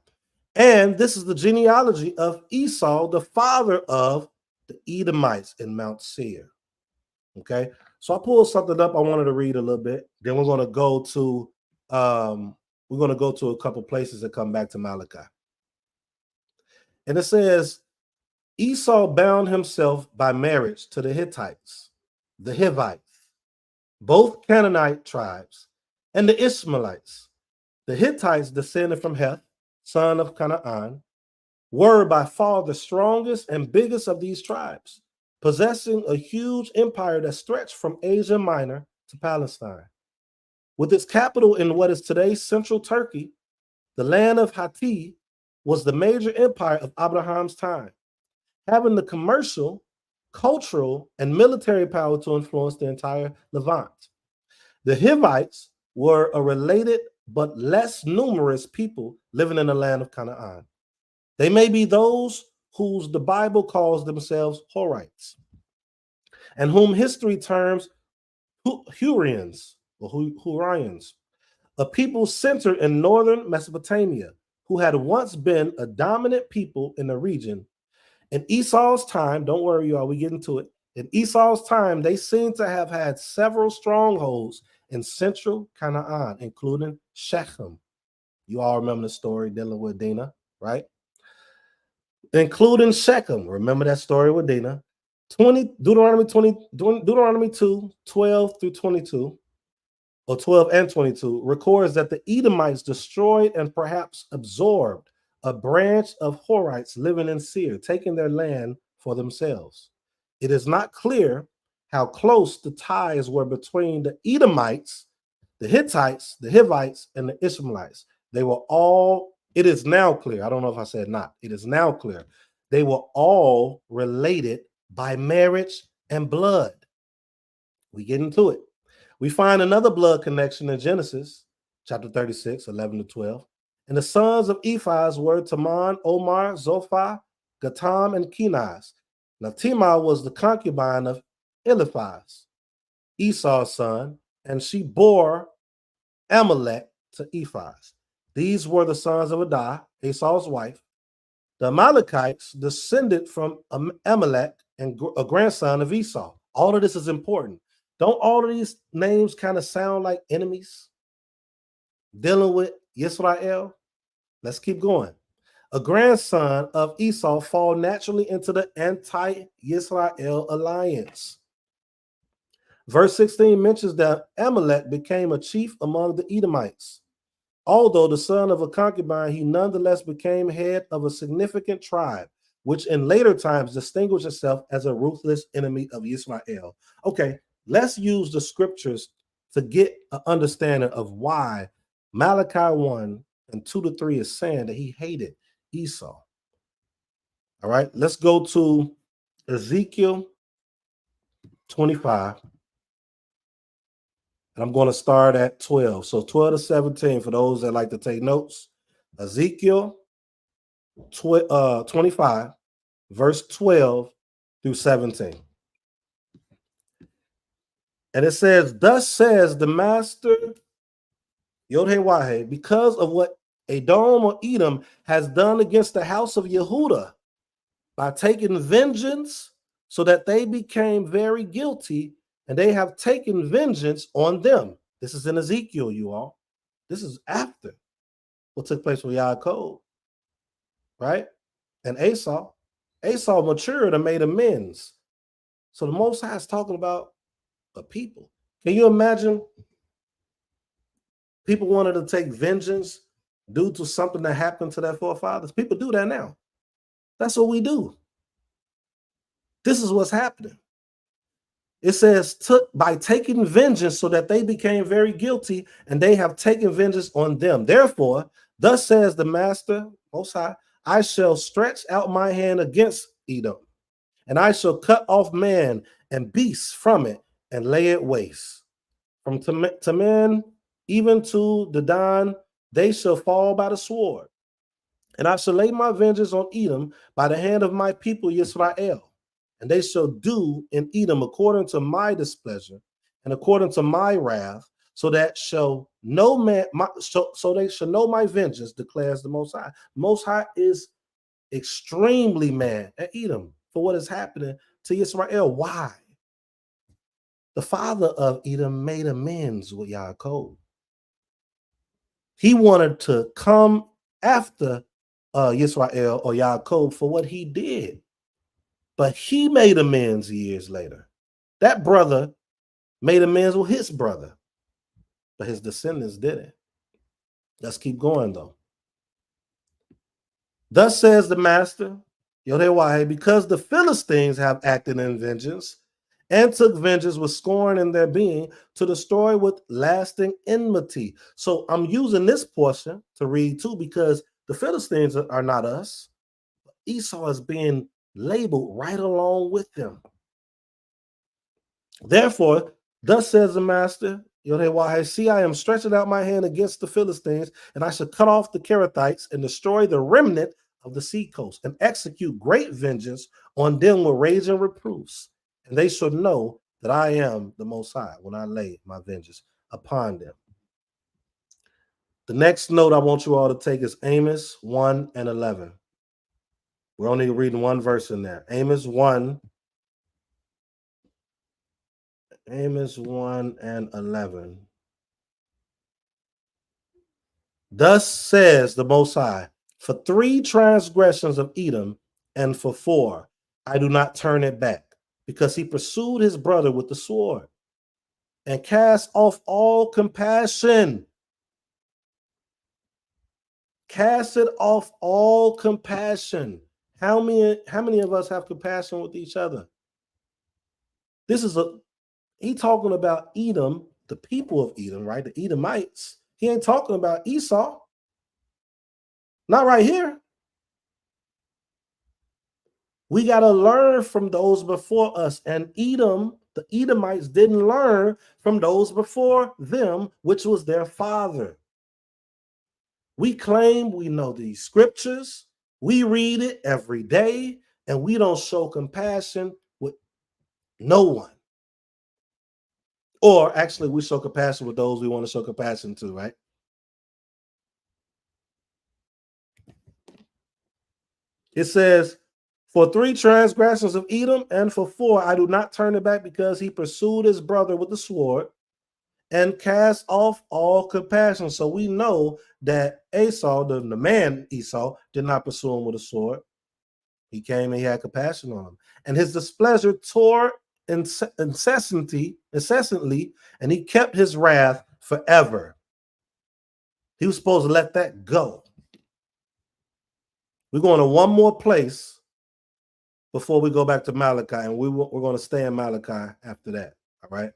S1: And this is the genealogy of Esau, the father of the Edomites in Mount Seir. Okay, so I pulled something up I wanted to read a little bit. Then we're going to go to a couple places and come back to Malachi. And it says, Esau bound himself by marriage to the Hittites, the Hivites, both Canaanite tribes, and the Ishmaelites. The Hittites descended from Heth, son of Canaan, were by far the strongest and biggest of these tribes, possessing a huge empire that stretched from Asia Minor to Palestine. With its capital in what is today central Turkey, the land of Hatti was the major empire of Abraham's time, having the commercial, cultural, and military power to influence the entire Levant. The Hivites were a related but less numerous people living in the land of Canaan. They may be those whose the Bible calls themselves Horites, and whom history terms Hurrians or Hurrians, a people centered in northern Mesopotamia, who had once been a dominant people in the region. In Esau's time, don't worry, y'all, we get into it. In Esau's time, they seem to have had several strongholds in central Canaan, including Shechem. You all remember the story dealing with Dinah, right? Including Shechem. Remember that story with Dinah. Deuteronomy 2, 12 through 22, or 12 and 22, records that the Edomites destroyed and perhaps absorbed a branch of Horites living in Seir, taking their land for themselves. It is not clear how close the ties were between the Edomites, the Hittites, the Hivites, and the Ishmaelites. They were all, it is now clear, I don't know if I said not, it is now clear, they were all related by marriage and blood. We get into it. We find another blood connection in Genesis, chapter 36, 11 to 12. And the sons of Ephaz were Taman, Omar, Zophah, Gatam, and Kenaz. Now Timah was the concubine of Eliphaz, Esau's son, and she bore Amalek to Ephaz. These were the sons of Adah, Esau's wife. The Amalekites descended from Amalek and a grandson of Esau. All of this is important. Don't all of these names kind of sound like enemies dealing with Yisrael? Let's keep going. A grandson of Esau fall naturally into the anti-Yisrael alliance. Verse 16 mentions that Amalek became a chief among the Edomites. Although the son of a concubine, he nonetheless became head of a significant tribe, which in later times distinguished itself as a ruthless enemy of Israel. Okay, let's use the scriptures to get an understanding of why Malachi 1 and 2 to 3 is saying that he hated Esau. All right, let's go to Ezekiel 25. And I'm going to start at 12. So 12 to 17 for those that like to take notes. Ezekiel 25, verse 12 through 17. And it says, thus says the master, Yod-Heh-Wah-Heh, because of what Edom or Edom has done against the house of Yehudah by taking vengeance so that they became very guilty, and they have taken vengeance on them. This is in Ezekiel, you all. This is after what took place with Yaakov, right? And Esau. Esau matured and made amends. So the Most High is talking about a people. Can you imagine people wanted to take vengeance due to something that happened to their forefathers? People do that now. That's what we do. This is what's happening. It says, took by taking vengeance so that they became very guilty, and they have taken vengeance on them. Therefore, thus says the master, Most High, I shall stretch out my hand against Edom, and I shall cut off man and beast from it and lay it waste. From Teman even to Dedan, they shall fall by the sword. And I shall lay my vengeance on Edom by the hand of my people Yisrael. And they shall do in Edom according to my displeasure and according to my wrath, so that shall no man, so they shall know my vengeance, declares the Most High. Most High is extremely mad at Edom for what is happening to Israel. Why? The father of Edom made amends with Yaakov. He wanted to come after Yisrael or Yaakov for what he did. But he made amends years later. That brother made amends with his brother, but his descendants didn't. Let's keep going, though. Thus says the master, Yod-Heh-Wah-Heh, because the Philistines have acted in vengeance and took vengeance with scorn in their being to destroy with lasting enmity. So I'm using this portion to read too, because the Philistines are not us. Esau is being labeled right along with them. Therefore, thus says the master, Yod-Heh-Wah-Heh, see, I am stretching out my hand against the Philistines, and I shall cut off the Kerethites and destroy the remnant of the seacoast, and execute great vengeance on them with raging reproofs. And they shall know that I am the Most High when I lay my vengeance upon them. The next note I want you all to take is Amos 1 and 11. We're only reading one verse in there. Amos 1 and 11. Thus says the Most High, for 3 transgressions of Edom, and for 4, I do not turn it back, because he pursued his brother with the sword, and cast off all compassion. Cast it off all compassion. How many of us have compassion with each other? This is he talking about Edom, the people of Edom, right? The Edomites. He ain't talking about Esau. Not right here. We got to learn from those before us. And Edom, the Edomites didn't learn from those before them, which was their father. We claim we know these scriptures. We read it every day, and we don't show compassion with no one. Or actually, we show compassion with those we want to show compassion to, right? It says, for 3 transgressions of Edom, and for 4, I do not turn it back, because he pursued his brother with the sword and cast off all compassion. So we know that Esau, the man Esau, did not pursue him with a sword. He came and he had compassion on him. And his displeasure tore incessantly, and he kept his wrath forever. He was supposed to let that go. We're going to one more place before we go back to Malachi, and we're going to stay in Malachi after that. All right.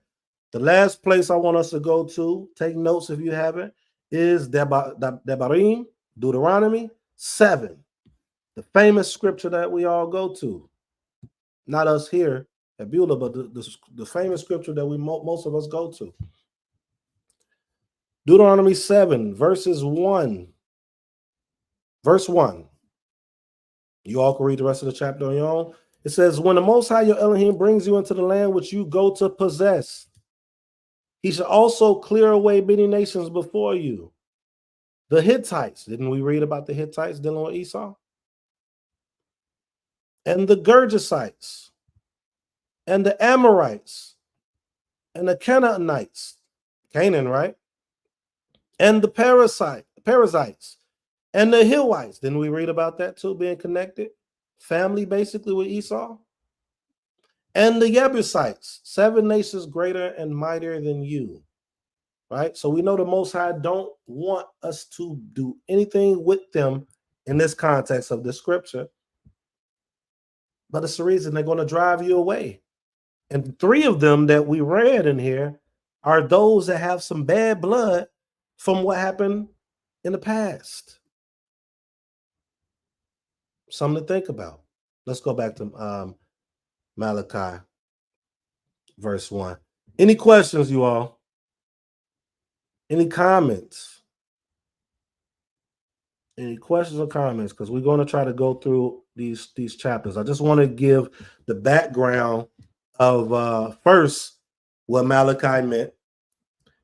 S1: The last place I want us to go to, take notes if you haven't, is Devarim, Deuteronomy 7, the famous scripture that we all go to. Not us here at Beulah, but the famous scripture that most of us go to. Deuteronomy 7, verse 1. You all can read the rest of the chapter on your own. It says, when the Most High your Elohim brings you into the land which you go to possess, he shall also clear away many nations before you. The Hittites, didn't we read about the Hittites dealing with Esau? And the Gergesites, and the Amorites, and the Canaanites, Canaan, right? And the Perizzites, and the Hivites. Didn't we read about that too, being connected? Family, basically, with Esau. And the Jebusites, 7 nations greater and mightier than you. Right? So we know the Most High don't want us to do anything with them in this context of the scripture. But it's the reason they're going to drive you away. And 3 of them that we read in here are those that have some bad blood from what happened in the past. Something to think about. Let's go back to Malachi, verse 1. Any questions, you all? Any comments? Any questions or comments? Because we're going to try to go through these chapters. I just want to give the background of first what Malachi meant,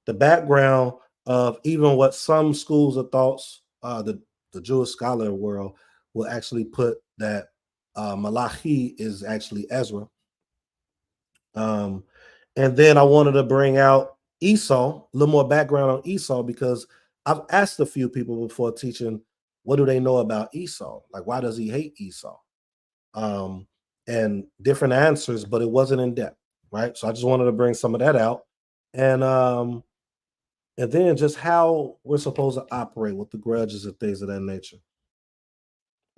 S1: the background of even what some schools of thoughts, the Jewish scholar world will actually put that Malachi is actually Ezra. And then I wanted to bring out Esau, a little more background on Esau, because I've asked a few people before teaching, what do they know about Esau? Like, why does he hate Esau? And different answers, but it wasn't in depth, right? So I just wanted to bring some of that out. And then just how we're supposed to operate with the grudges and things of that nature.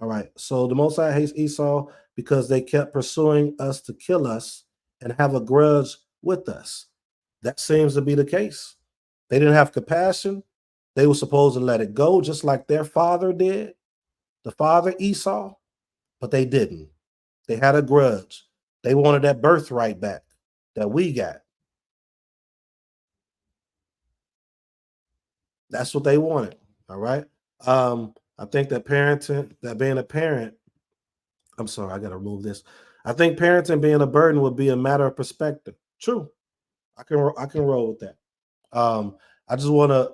S1: All right. So the Most High hates Esau because they kept pursuing us to kill us and have a grudge with us. That seems to be the case. They didn't have compassion. They were supposed to let it go, just like their father did, the father Esau, but they didn't. They had a grudge. They wanted that birthright back that we got. That's what they wanted. All right. I think that being a parent, I'm sorry, I got to remove this. I think parenting being a burden would be a matter of perspective. True. I can roll with that. I just want to,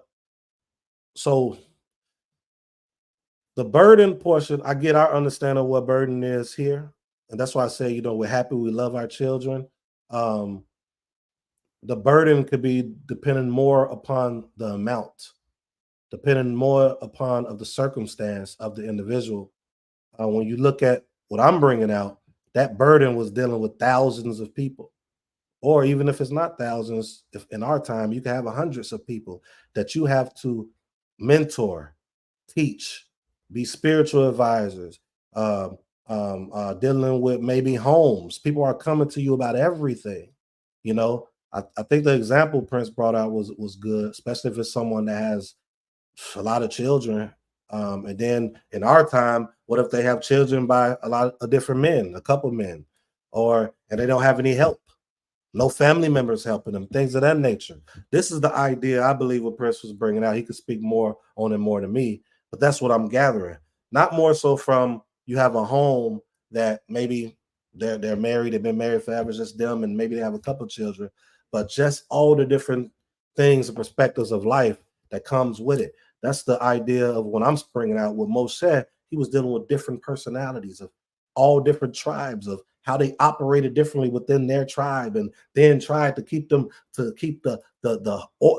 S1: so the burden portion, I get our understanding of what burden is here. And that's why I say, we're happy, we love our children. The burden could be dependent more upon the amount, depending more upon of the circumstance of the individual. When you look at what I'm bringing out, that burden was dealing with thousands of people. Or even if it's not thousands, if in our time, you can have hundreds of people that you have to mentor, teach, be spiritual advisors, dealing with maybe homes. People are coming to you about everything. I think the example Prince brought out was good, especially if it's someone that has a lot of children. And then in our time, what if they have children by a lot of different men, a couple men, and they don't have any help? No family members helping them, things of that nature. This is the idea I believe what Prince was bringing out. He could speak more on it more than me, but that's what I'm gathering. Not more so from you have a home that maybe they're married, they've been married forever, just them, and maybe they have a couple children, but just all the different things and perspectives of life that comes with it. That's the idea of when I'm bringing out what Moshe, he was dealing with different personalities of all different tribes, of how they operated differently within their tribe, and then tried to keep the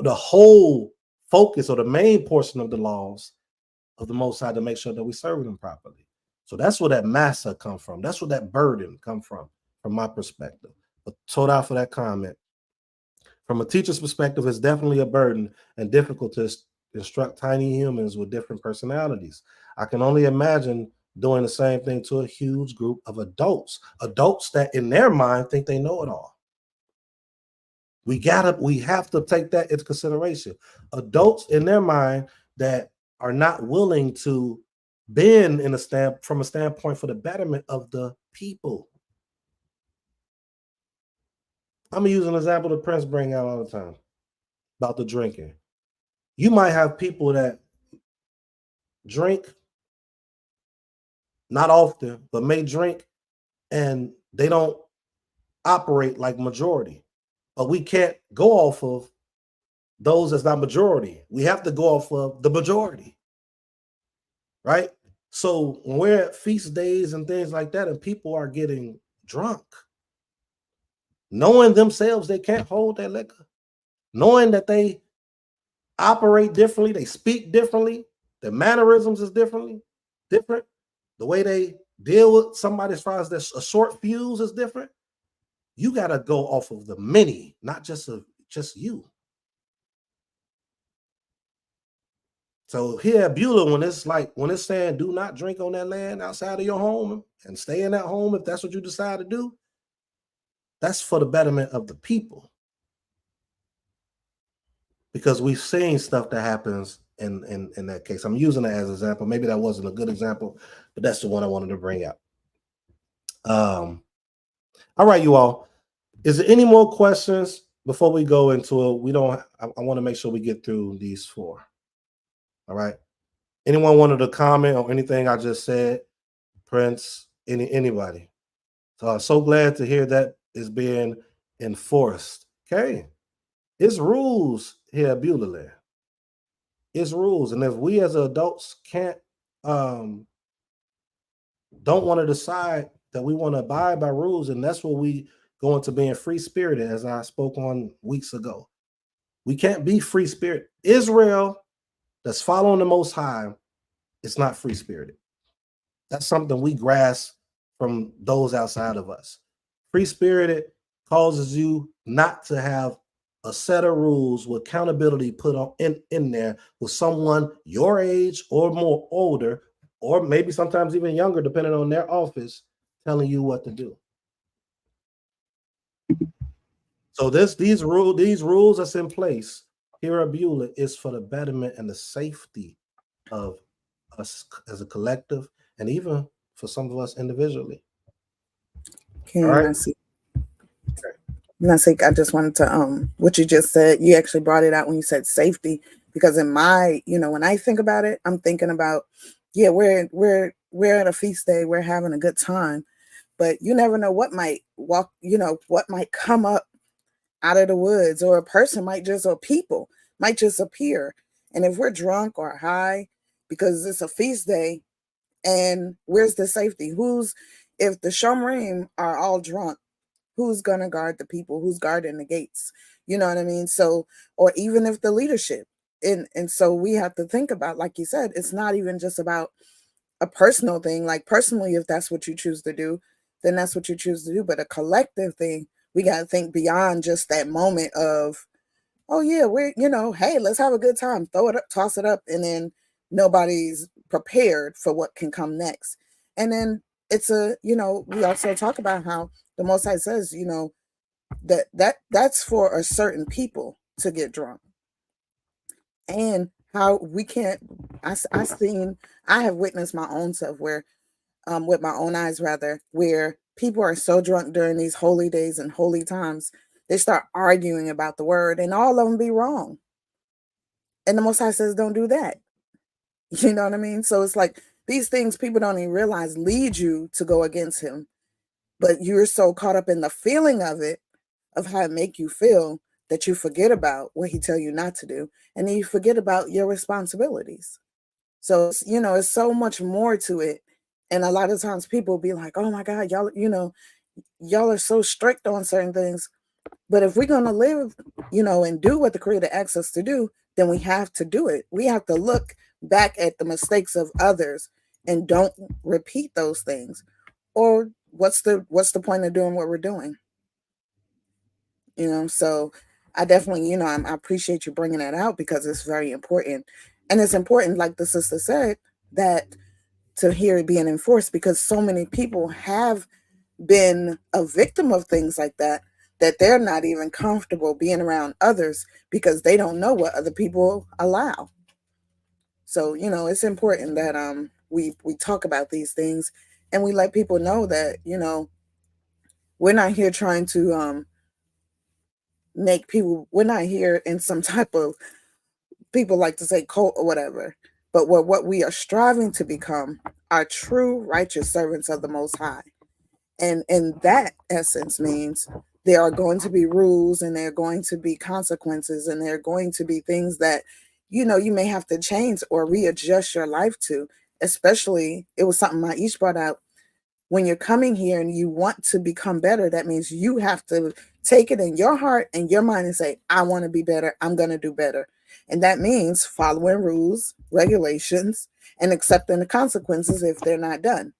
S1: whole focus or the main portion of the laws of the Most High to make sure that we serve them properly. So that's where that massa come from. That's where that burden come from my perspective. But Todah for that comment. From a teacher's perspective, it's definitely a burden and difficult to instruct tiny humans with different personalities. I can only imagine doing the same thing to a huge group of adults that in their mind think they know it all. We have to take that into consideration. Adults in their mind that are not willing to bend from a standpoint for the betterment of the people. I'm gonna use an example that Prince bring out all the time about the drinking. You might have people that drink, not often, but may drink, and they don't operate like majority. But we can't go off of those that's not majority. We have to go off of the majority, right? So when we're at feast days and things like that, and people are getting drunk, knowing themselves they can't hold that liquor, knowing that they operate differently, they speak differently, their mannerisms is different. The way they deal with somebody as far as this a short fuse is different. You got to go off of the many, not just you. So here at Beulah, when it's saying do not drink on that land outside of your home and stay in that home if that's what you decide to do, that's for the betterment of the people. Because we've seen stuff that happens in that case. I'm using it as an example. Maybe that wasn't a good example, but that's the one I wanted to bring out. All right, you all. Is there any more questions before we go into it? I want to make sure we get through these 4. All right. Anyone wanted to comment on anything I just said? Prince, anybody? So glad to hear that is being enforced. Okay. It's rules here at Beulah land. It's rules. And if we as adults can't don't want to decide that we want to abide by rules, and that's what we go into being free-spirited, as I spoke on weeks ago. We can't be free-spirited. Israel that's following the Most High is not free-spirited. That's something we grasp from those outside of us. Free-spirited causes you not to have a set of rules with accountability put on in there with someone your age or more older, or maybe sometimes even younger, depending on their office, telling you what to do. So these rules that's in place here at Beulah is for the betterment and the safety of us as a collective, and even for some of us individually.
S4: Okay,
S1: all right.
S4: Naseekh, I just wanted to what you just said, you actually brought it out when you said safety, because in my, when I think about it, I'm thinking about, yeah, we're at a feast day, we're having a good time, but you never know what might what might come up out of the woods, or a person or people might just appear. And if we're drunk or high, because it's a feast day, and where's the safety? If the Shomerim are all drunk, who's going to guard the people? Who's guarding the gates? You know what I mean? So, or even if the leadership, and so we have to think about, like you said, it's not even just about a personal thing. Like personally, if that's what you choose to do, then that's what you choose to do. But a collective thing, we got to think beyond just that moment of, oh yeah, we're, hey, let's have a good time, throw it up, toss it up. And then nobody's prepared for what can come next. And then it's we also talk about how the Most High says, that's for a certain people to get drunk. And how we can't, I have witnessed my own self where, with my own eyes rather, where people are so drunk during these holy days and holy times, they start arguing about the word, and all of them be wrong. And the Most High says, don't do that. You know what I mean? So it's like these things people don't even realize lead you to go against him. But you're so caught up in the feeling of it, of how it make you feel, that you forget about what he tell you not to do. And then you forget about your responsibilities. So, it's so much more to it. And a lot of times people be like, oh my God, y'all, y'all are so strict on certain things. But if we're going to live, and do what the Creator asks us to do, then we have to do it. We have to look back at the mistakes of others and don't repeat those things. Or what's the point of doing what we're doing? So I definitely, I appreciate you bringing that out, because it's very important. And it's important, like the sister said, that to hear it being enforced, because so many people have been a victim of things like that, that they're not even comfortable being around others because they don't know what other people allow. So, you know, it's important that we talk about these things and we let people know that, you know, we're not here trying to we're not here in some type of, people like to say cult or whatever, but what we are striving to become are true righteous servants of the Most High. And that essence means there are going to be rules and there are going to be consequences and there are going to be things that, you know, you may have to change or readjust your life to. Especially, it was something Maish brought out, when you're coming here and you want to become better, that means you have to take it in your heart and your mind and say, I want to be better. I'm going to do better. And that means following rules, regulations, and accepting the consequences if they're not done.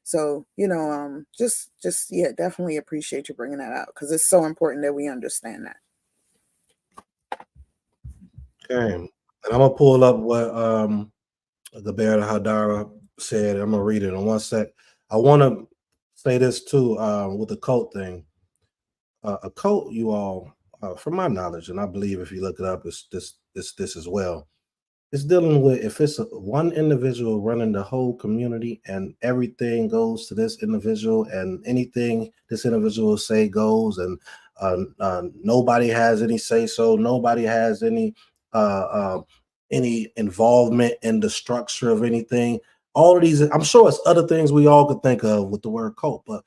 S4: So, you know, just yeah, definitely appreciate you bringing that out because it's so important that we understand that.
S1: Okay, and I'm gonna pull up what the Bear Hadara said. I'm gonna read it in one sec. I want to say this too with the cult thing. A cult, you all, from my knowledge, and I believe if you look it up, it's this as well. It's dealing with if it's one individual running the whole community and everything goes to this individual and anything this individual say goes and nobody has any say so, nobody has any involvement in the structure of anything. All of these, I'm sure it's other things we all could think of with the word cult, but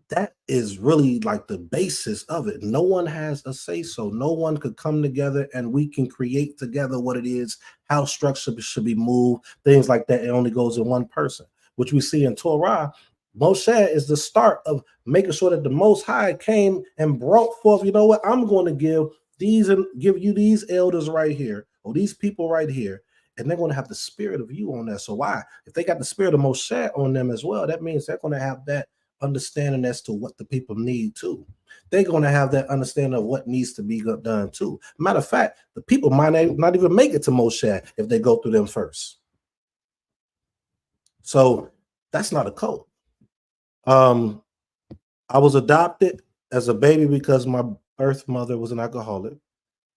S1: that is really like the basis of it. No one has a say so. No one could come together and we can create together what it is, how structure should be moved, things like that. It only goes in one person, which we see in Torah. Moshe is the start of making sure that the Most High came and brought forth, you know what, I'm going to give you these elders right here, or these people right here, and they're going to have the spirit of you on that. So why? If they got the spirit of Moshe on them as well, that means they're going to have that understanding as to what the people need too. They're going to have that understanding of what needs to be done too. Matter of fact, the people might not even make it to Moshe if they go through them first. So that's not a cult. I was adopted as a baby because my birth mother was an alcoholic.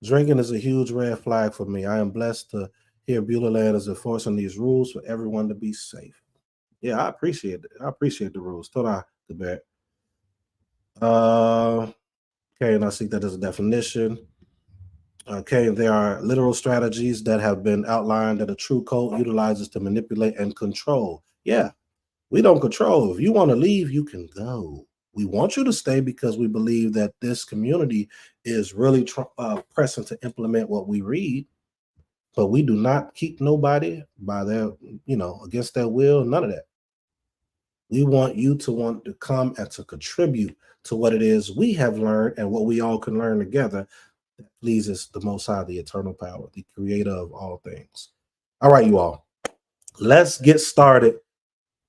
S1: Drinking is a huge red flag for me. I am blessed to hear Beulah land is enforcing these rules for everyone to be safe. Yeah, I appreciate it. I appreciate the rules. Torah, the bear. Okay, and I see that as a definition. Okay, there are literal strategies that have been outlined that a true cult utilizes to manipulate and control. Yeah, we don't control. If you want to leave, you can go. We want you to stay because we believe that this community is really pressing to implement what we read, but we do not keep nobody by their, against their will, none of that. We want you to want to come and to contribute to what it is we have learned and what we all can learn together that pleases the Most High, the eternal power, the creator of all things. All right, you all, let's get started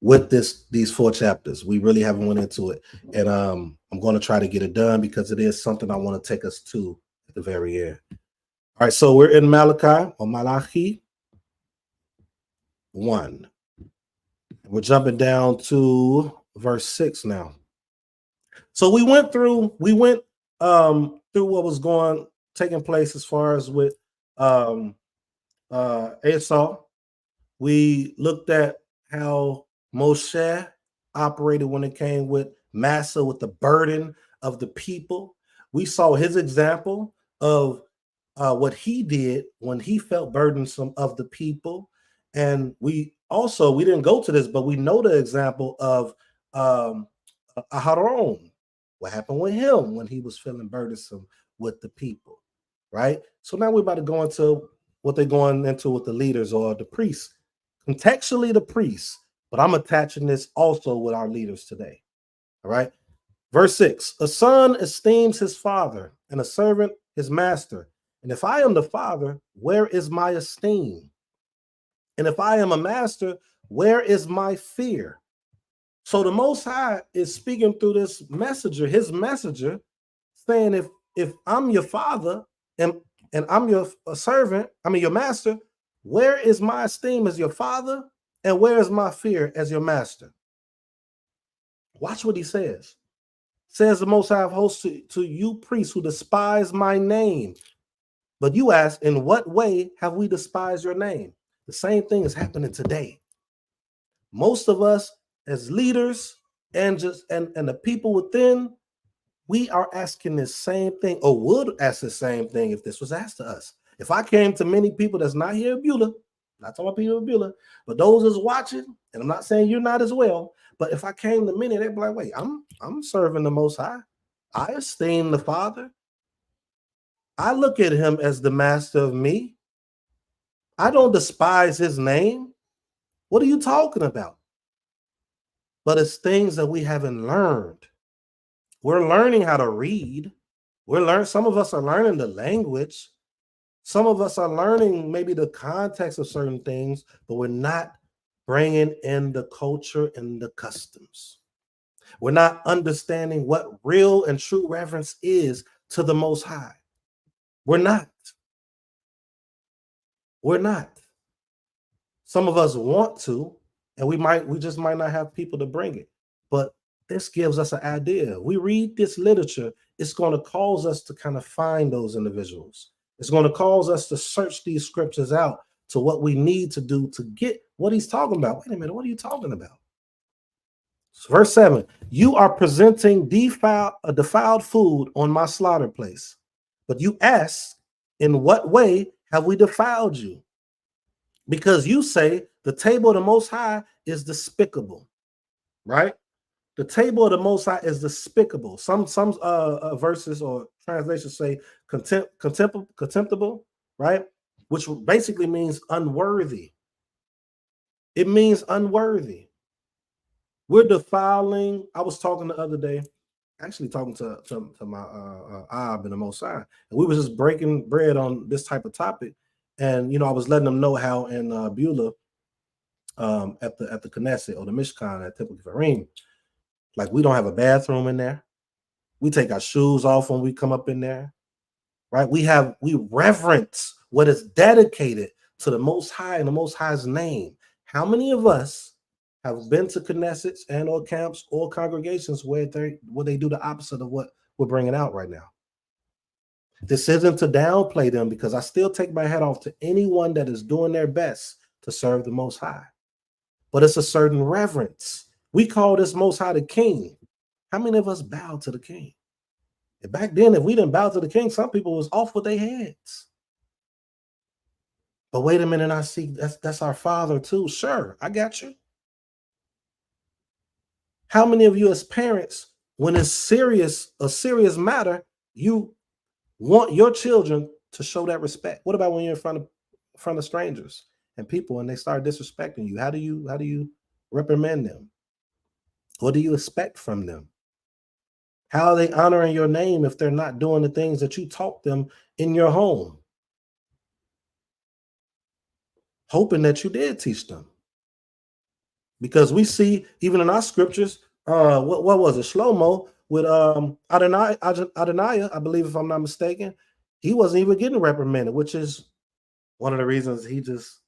S1: with these 4 chapters. We really haven't went into it, and I'm going to try to get it done because it is something I want to take us to at the very end. All right, so we're in Malachi 1. We're jumping down to verse 6 now. So we went through what was taking place as far as with Esau. We looked at how Moshe operated when it came with Massa, with the burden of the people. We saw his example of what he did when he felt burdensome of the people. And we didn't go to this, but we know the example of Aharon. What happened with him when he was feeling burdensome with the people, right? So now we're about to go into what they're going into with the leaders or the priests. Contextually, the priests, but I'm attaching this also with our leaders today. All right. Verse 6, a son esteems his father and a servant his master. And if I am the father, where is my esteem? And if I am a master, where is my fear? So the Most High is speaking through this messenger, his messenger, saying, if I'm your father and I'm your servant, your master, where is my esteem as your father? And where is my fear as your master? Watch what he says. says the Most High of hosts to you priests who despise my name. But you ask, in what way have we despised your name? The same thing is happening today. Most of us as leaders and the people within, we are asking the same thing, or would ask the same thing if this was asked to us. If I came to many people that's not here at Beulah, not talking about people at Beulah, but those that's watching, and I'm not saying you're not as well, but if I came to many, they'd be like, wait, I'm serving the Most High. I esteem the Father. I look at him as the master of me. I don't despise his name. What are you talking about? But it's things that we haven't learned. We're learning how to read. Some of us are learning the language. Some of us are learning maybe the context of certain things, but we're not bringing in the culture and the customs. We're not understanding what real and true reverence is to the Most High. We're not. We're not. Some of us want to, and we just might not have people to bring it. But this gives us an idea. We read this literature, it's going to cause us to kind of find those individuals. It's going to cause us to search these scriptures out to what we need to do to get what he's talking about. Wait a minute, what are you talking about? Verse 7, you are presenting defiled food on my slaughter place. But you ask, in what way have we defiled you? Because you say the table of the Most High is despicable, right? The table of the Most High is despicable. Some verses or translations say contemptible, right? Which basically means unworthy. It means unworthy. We're defiling. I was talking the other day, actually talking to my Ab in the Most High, and we were just breaking bread on this type of topic. And I was letting them know how in Beulah, at the Knesset or the Mishkan at TempleKefarym, like we don't have a bathroom in there. We take our shoes off when we come up in there, right? We reverence what is dedicated to the Most High and the Most High's name. How many of us have been to Knessets and or camps or congregations where they do the opposite of what we're bringing out right now? This isn't to downplay them, because I still take my hat off to anyone that is doing their best to serve the Most High. But it's a certain reverence. We call this Most High the King. How many of us bow to the King? And back then, if we didn't bow to the King, some people was off with their heads. But wait a minute, I see that's our Father too. Sure, I got you. How many of you as parents, when it's a serious matter, you want your children to show that respect? What about when you're in front of strangers and people and they start disrespecting you? How do you reprimand them? What do you expect from them? How are they honoring your name if they're not doing the things that you taught them in your home? Hoping that you did teach them. Because we see, even in our scriptures, what was it? Shlomo with Adonai, I believe, if I'm not mistaken, he wasn't even getting reprimanded, which is one of the reasons he just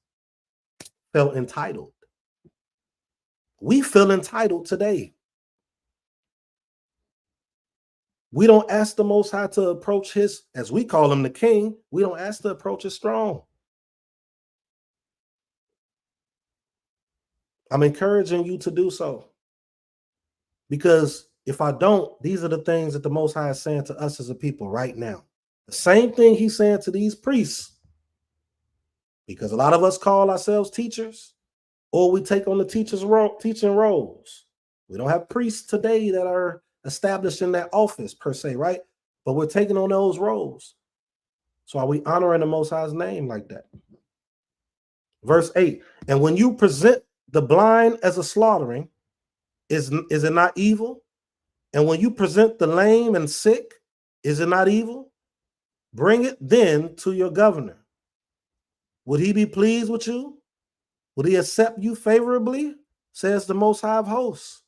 S1: felt entitled. We feel entitled today. We don't ask the Most High to approach his, as we call him, the King. We don't ask to approach his throne. I'm encouraging you to do so. Because if I don't, these are the things that the Most High is saying to us as a people right now. The same thing he's saying to these priests. Because a lot of us call ourselves teachers, or we take on the teaching roles. We don't have priests today that are established in that office per se, right? But we're taking on those roles. So are we honoring the Most High's name like that? Verse 8, and when you present the blind as a slaughtering, is it not evil? And when you present the lame and sick, is it not evil? Bring it then to your governor. Would he be pleased with you? Would he accept you favorably? Says the Most High of hosts.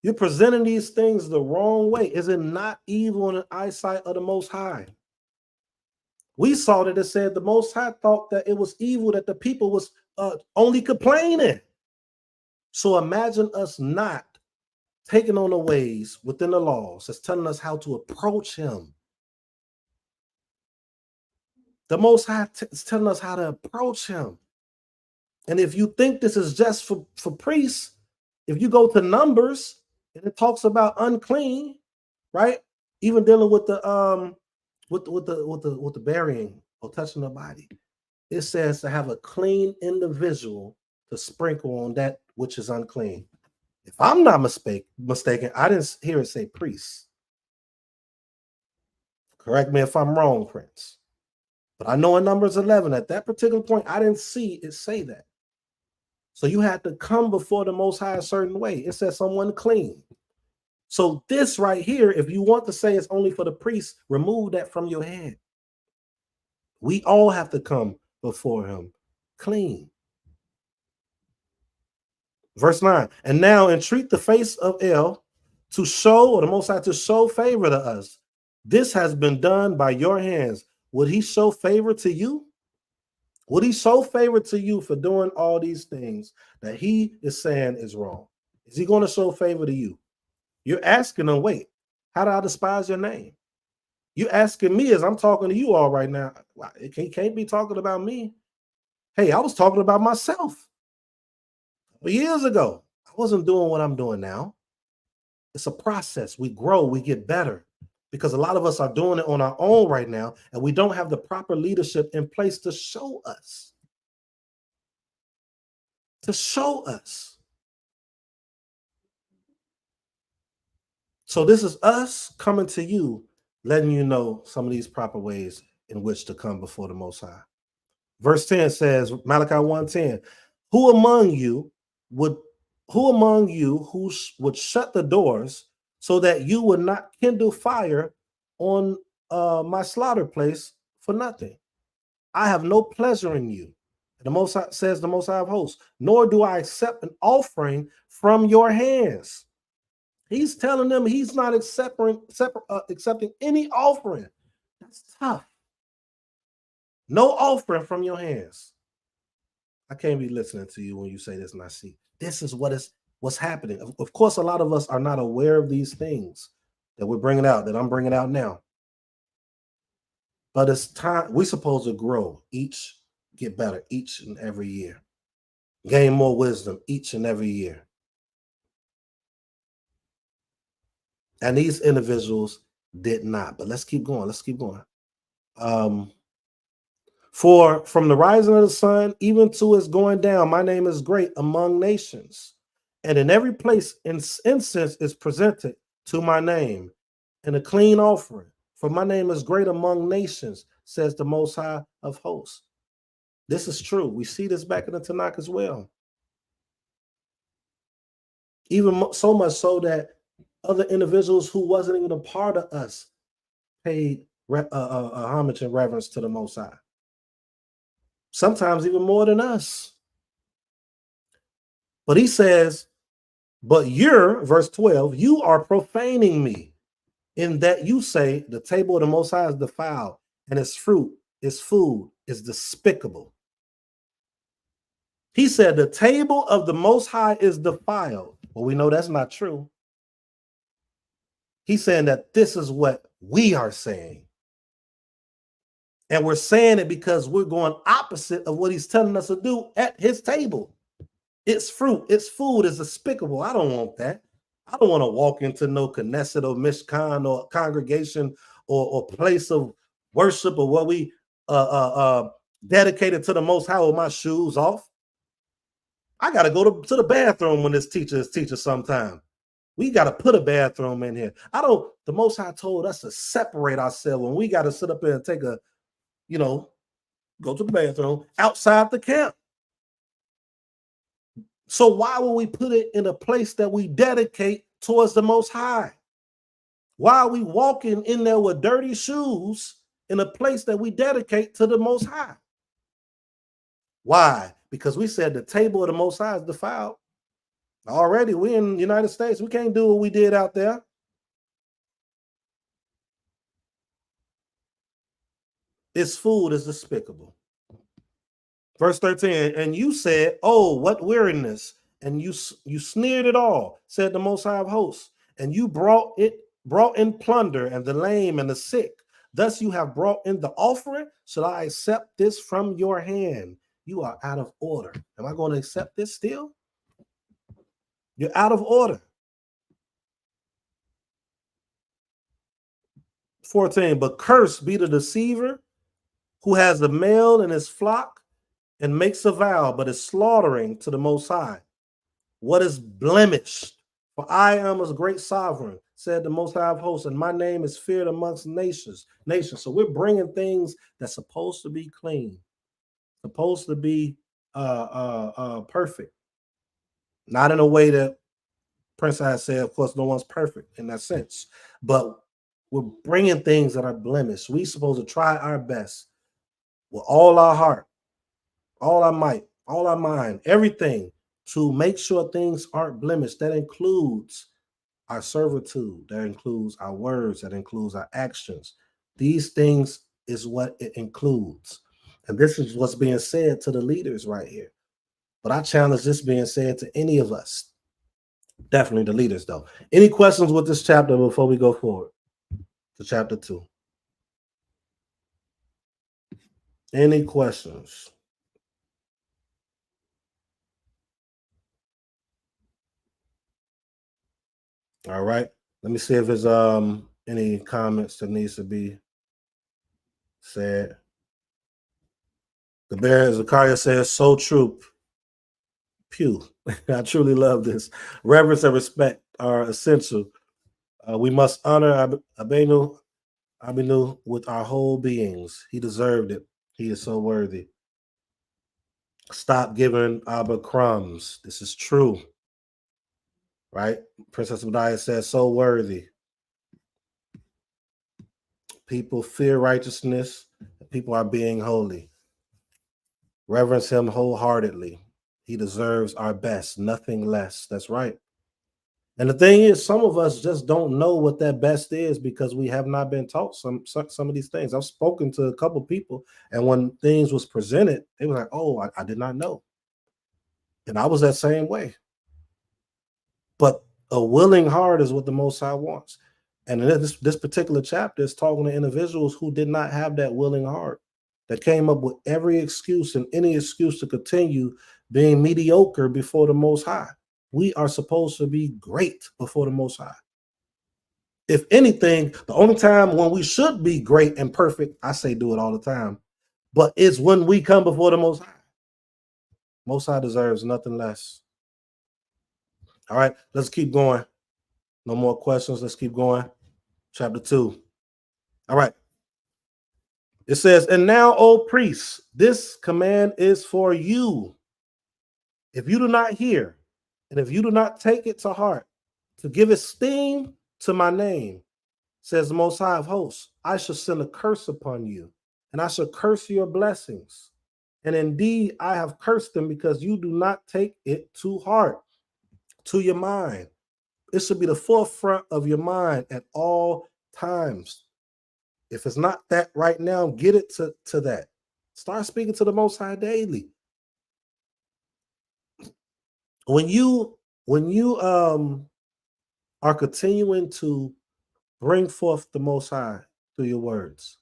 S1: You're presenting these things the wrong way. Is it not evil in the eyesight of the Most High? We saw that it said the Most High thought that it was evil that the people was only complaining. So imagine us not taking on the ways within the laws. It's telling us how to approach him. The Most High is telling us how to approach him. And if you think this is just for priests, if you go to Numbers and it talks about unclean, right? Even dealing with the burying or touching the body, it says to have a clean individual to sprinkle on that which is unclean. If I'm not mistaken, I didn't hear it say priests. Correct me if I'm wrong, Prince. But I know in Numbers 11, at that particular point, I didn't see it say that. So you had to come before the Most High a certain way. It says someone clean. So this right here, if you want to say it's only for the priests, remove that from your head. We all have to come before him clean. Verse 9, and now entreat the face of El to show, or the Most High to show favor to us. This has been done by your hands. Would he show favor to you? Would he show favor to you for doing all these things that he is saying is wrong? Is he going to show favor to you? You're asking him, wait, how do I despise your name? You're asking me as I'm talking to you all right now. It can't be talking about me. Hey, I was talking about myself. But years ago, I wasn't doing what I'm doing now. It's a process. We grow, we get better. Because a lot of us are doing it on our own right now, and we don't have the proper leadership in place to show us. To show us. So this is us coming to you, letting you know some of these proper ways in which to come before the Most High. Verse 10 says, Malachi 1:10, who among you would shut the doors so that you would not kindle fire on my slaughter place for nothing? I have no pleasure in you. And the Most High says, the Most High of hosts, nor do I accept an offering from your hands. He's telling them he's not accepting any offering. That's tough. No offering from your hands. I can't be listening to you when you say this, Naseekh. This is what's happening. Of course, a lot of us are not aware of these things that we're bringing out, that I'm bringing out now. But it's time. We're supposed to grow, get better each and every year. Gain more wisdom each and every year. And these individuals did not. But let's keep going. For from the rising of the sun even to its going down, my name is great among nations. And in every place incense is presented to my name, and a clean offering. For my name is great among nations, says the Most High of hosts. This is true. We see this back in the Tanakh as well. Even so much so that other individuals who wasn't even a part of us paid homage and reverence to the Most High. Sometimes even more than us. But he says, but you're, verse 12, you are profaning me in that you say the table of the Most High is defiled and its fruit, its food is despicable. He said the table of the Most High is defiled. Well, we know that's not true. He's saying that this is what we are saying. And we're saying it because we're going opposite of what he's telling us to do at his table. Its fruit, its food is despicable. I don't want that. I don't want to walk into no Knesset or Mishkan or congregation or place of worship or what we dedicated to the Most High with my shoes off. I got to go to the bathroom when this teacher is teaching sometime. We got to put a bathroom in here. The Most High told us to separate ourselves when we got to sit up there and take a, go to the bathroom outside the camp. So why would we put it in a place that we dedicate towards the Most High? Why are we walking in there with dirty shoes in a place that we dedicate to the Most High? Why? Because we said the table of the Most High is defiled. Already, we in the United States, we can't do what we did out there. Its food is despicable. Verse 13, and you said, oh, what weariness and you sneered it all, said the Most High of Hosts, and you brought in plunder and the lame and the sick. Thus you have brought in the offering. Shall I accept this from your hand? You are out of order. Am I going to accept this still? You're out of order. 14, but cursed be the deceiver who has the male in his flock and makes a vow, but is slaughtering to the Most High what is blemished. For I am a great sovereign, said the Most High of Hosts, and my name is feared amongst nations. So we're bringing things that's supposed to be clean, supposed to be perfect. Not in a way that Prince has said, of course, no one's perfect in that sense, but we're bringing things that are blemished. We're supposed to try our best with all our heart, all our might, all our mind, everything to make sure things aren't blemished. That includes our servitude, that includes our words, that includes our actions. These things is what it includes. And this is what's being said to the leaders right here. But I challenge this being said to any of us. Definitely the leaders, though. Any questions with this chapter before we go forward to chapter 2? Any questions? All right. Let me see if there's any comments that needs to be said. The bear Zachariah says, so true. Pew. I truly love this. Reverence and respect are essential. We must honor Abenu with our whole beings. He deserved it. He is so worthy. Stop giving Abba crumbs. This is true. Right? Princess Beulah says, so worthy. People fear righteousness. People are being holy. Reverence him wholeheartedly. He deserves our best, nothing less. That's right. And the thing is, some of us just don't know what that best is because we have not been taught some of these things. I've spoken to a couple people, and when things was presented, they were like, oh, I did not know. And I was that same way. But a willing heart is what the Most High wants. And this particular chapter is talking to individuals who did not have that willing heart, that came up with every excuse and any excuse to continue being mediocre before the Most High. We are supposed to be great before the Most High. If anything, the only time when we should be great and perfect, I say do it all the time, but it's when we come before the Most High. Most High deserves nothing less. All right, let's keep going. No more questions. Let's keep going. Chapter 2. All right. It says, and now, O priests, this command is for you. If you do not hear, and if you do not take it to heart, to give esteem to my name, says the Most High of Hosts, I shall send a curse upon you, and I shall curse your blessings. And indeed, I have cursed them because you do not take it to heart, to your mind. It should be the forefront of your mind at all times. If it's not that right now, get it to that. Start speaking to the Most High daily. When you are continuing to bring forth the Most High through your words,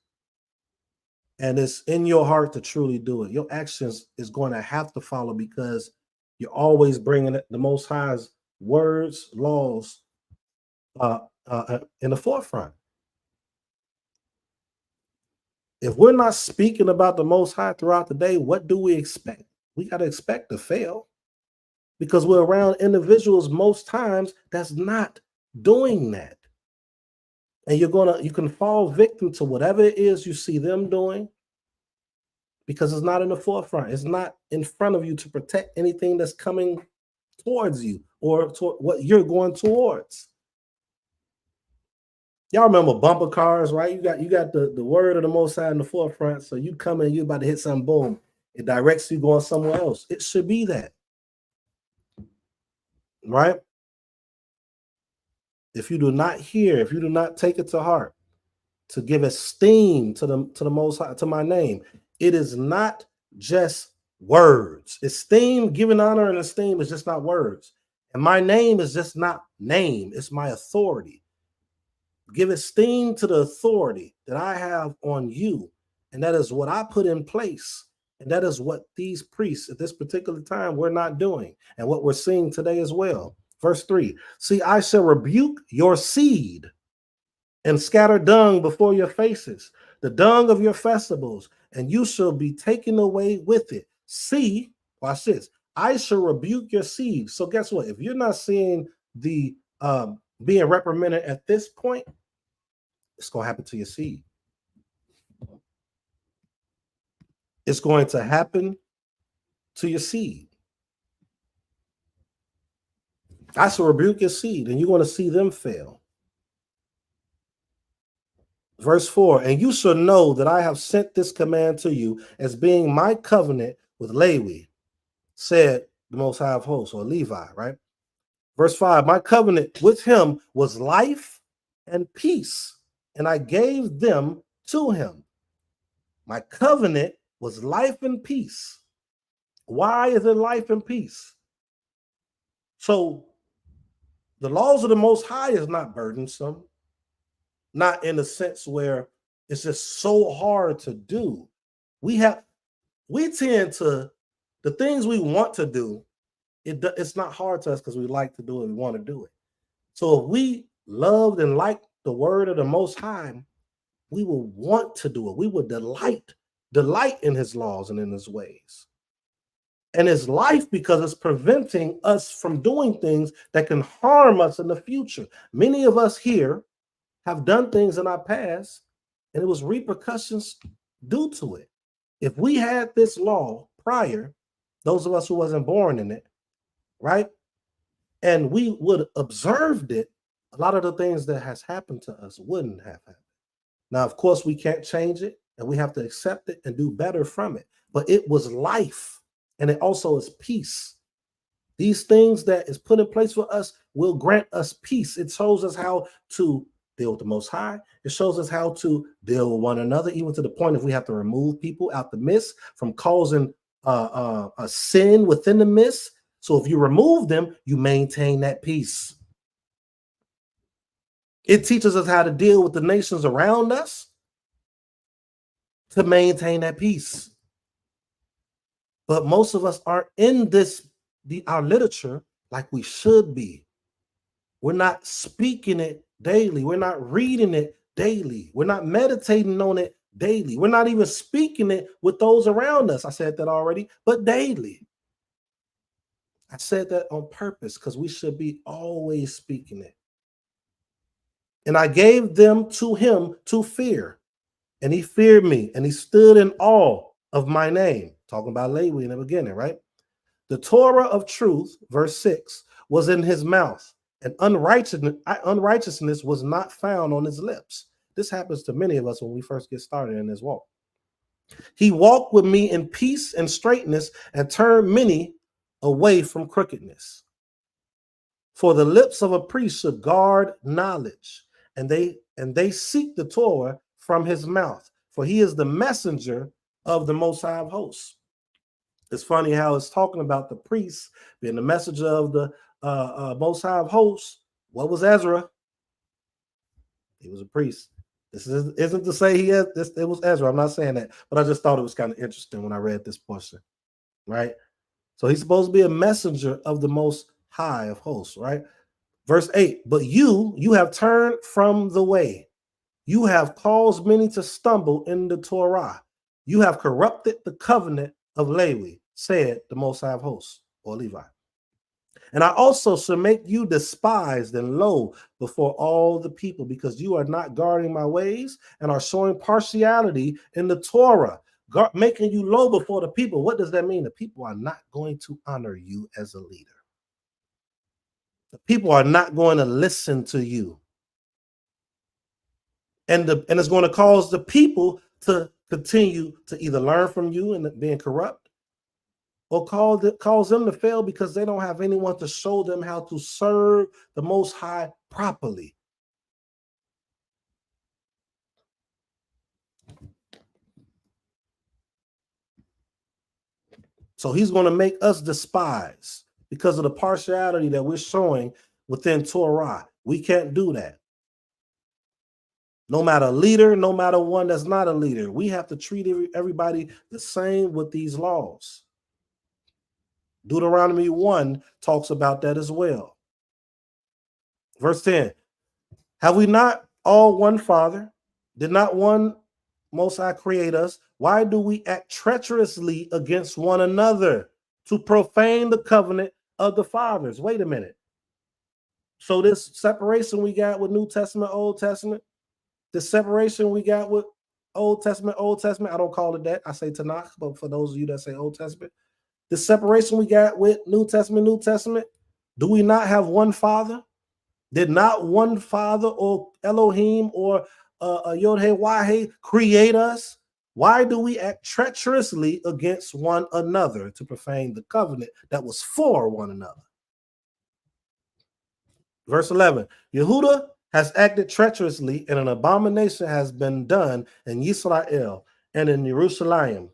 S1: and it's in your heart to truly do it, your actions is going to have to follow because you're always bringing the Most High's words, laws in the forefront. If we're not speaking about the Most High throughout the day, what do we expect? We got to expect to fail because we're around individuals most times that's not doing that. And you can fall victim to whatever it is you see them doing because it's not in the forefront. It's not in front of you to protect anything that's coming towards you or to what you're going towards. Y'all remember bumper cars, right? You got the word of the Most High in the forefront. So you come in, you about to hit something, boom. It directs you going somewhere else. It should be that. Right? If you do not hear, if you do not take it to heart, to give esteem to the Most High, to my name, it is not just words. Esteem, giving honor and esteem is just not words. And my name is just not name, it's my authority. Give esteem to the authority that I have on you. And that is what I put in place. And that is what these priests at this particular time we're not doing. And what we're seeing today as well. Verse 3, see, I shall rebuke your seed and scatter dung before your faces, the dung of your festivals, and you shall be taken away with it. See, watch this. I shall rebuke your seed. So guess what? If you're not seeing the being reprimanded at this point, it's going to happen to your seed. It's going to happen to your seed. I shall rebuke your seed, and you're going to see them fail. Verse 4, and you shall know that I have sent this command to you as being my covenant with Levi, said the Most High of Hosts, or Levi, right? Verse 5, my covenant with him was life and peace, and I gave them to him. My covenant was life and peace. Why is it life and peace? So the laws of the Most High is not burdensome, not in a sense where it's just so hard to do. We tend to, the things we want to do, it's not hard to us because we like to do it, we want to do it. So if we loved and liked the word of the Most High, we will want to do it. We would delight in his laws and in his ways. And it's life because it's preventing us from doing things that can harm us in the future. Many of us here have done things in our past, and it was repercussions due to it. If we had this law prior, those of us who wasn't born in it, right, and we would have observed it, a lot of the things that has happened to us wouldn't have happened. Now, of course, we can't change it, and we have to accept it and do better from it. But it was life. And it also is peace. These things that is put in place for us will grant us peace. It shows us how to deal with the Most High. It shows us how to deal with one another, even to the point if we have to remove people out the midst from causing a sin within the midst. So if you remove them, you maintain that peace. It teaches us how to deal with the nations around us to maintain that peace. But most of us aren't in our literature like we should be. We're not speaking it daily. We're not reading it daily. We're not meditating on it daily. We're not even speaking it with those around us. I said that already, but daily. I said that on purpose because we should be always speaking it. And I gave them to him to fear. And he feared me, and he stood in awe of my name. Talking about Levi in the beginning, right? The Torah of truth, verse 6, was in his mouth, and unrighteousness was not found on his lips. This happens to many of us when we first get started in this walk. He walked with me in peace and straightness and turned many away from crookedness. For the lips of a priest should guard knowledge, and they seek the Torah from his mouth, for he is the messenger of the Most High of Hosts. It's funny how it's talking about the priests being the messenger of the Most High of Hosts. What was Ezra? He was a priest. This isn't to say he had this. It was Ezra. I'm not saying that, but I just thought it was kind of interesting when I read this portion, right? So he's supposed to be a messenger of the Most High of Hosts, right? Verse 8, but you have turned from the way. You have caused many to stumble in the Torah. You have corrupted the covenant of Levi, said the Most High of Hosts, or Levi. And I also shall make you despised and low before all the people, because you are not guarding my ways and are showing partiality in the Torah, making you low before the people. What does that mean? The people are not going to honor you as a leader. The people are not going to listen to you. And it's going to cause the people to continue to either learn from you and being corrupt, or cause them to fail because they don't have anyone to show them how to serve the Most High properly. So he's going to make us despise because of the partiality that we're showing within Torah. We can't do that. No matter a leader, no matter one that's not a leader, we have to treat everybody the same with these laws. Deuteronomy 1 talks about that as well. Verse 10, have we not all one Father? Did not one Most High create us? Why do we act treacherously against one another to profane the covenant of the fathers? Wait a minute. So this separation we got with New Testament, Old Testament, the separation we got with Old Testament, I don't call it that. I say Tanakh, but for those of you that say Old Testament, the separation we got with New Testament, do we not have one Father? Did not one Father or Elohim or Yod-Heh-Wah-Heh create us? Why do we act treacherously against one another to profane the covenant that was for one another? Verse 11, Yehuda has acted treacherously, and an abomination has been done in Israel and in Jerusalem.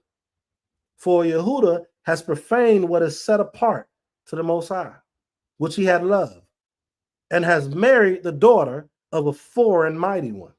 S1: For Yehuda has profaned what is set apart to the Most High, which he had loved, and has married the daughter of a foreign mighty one.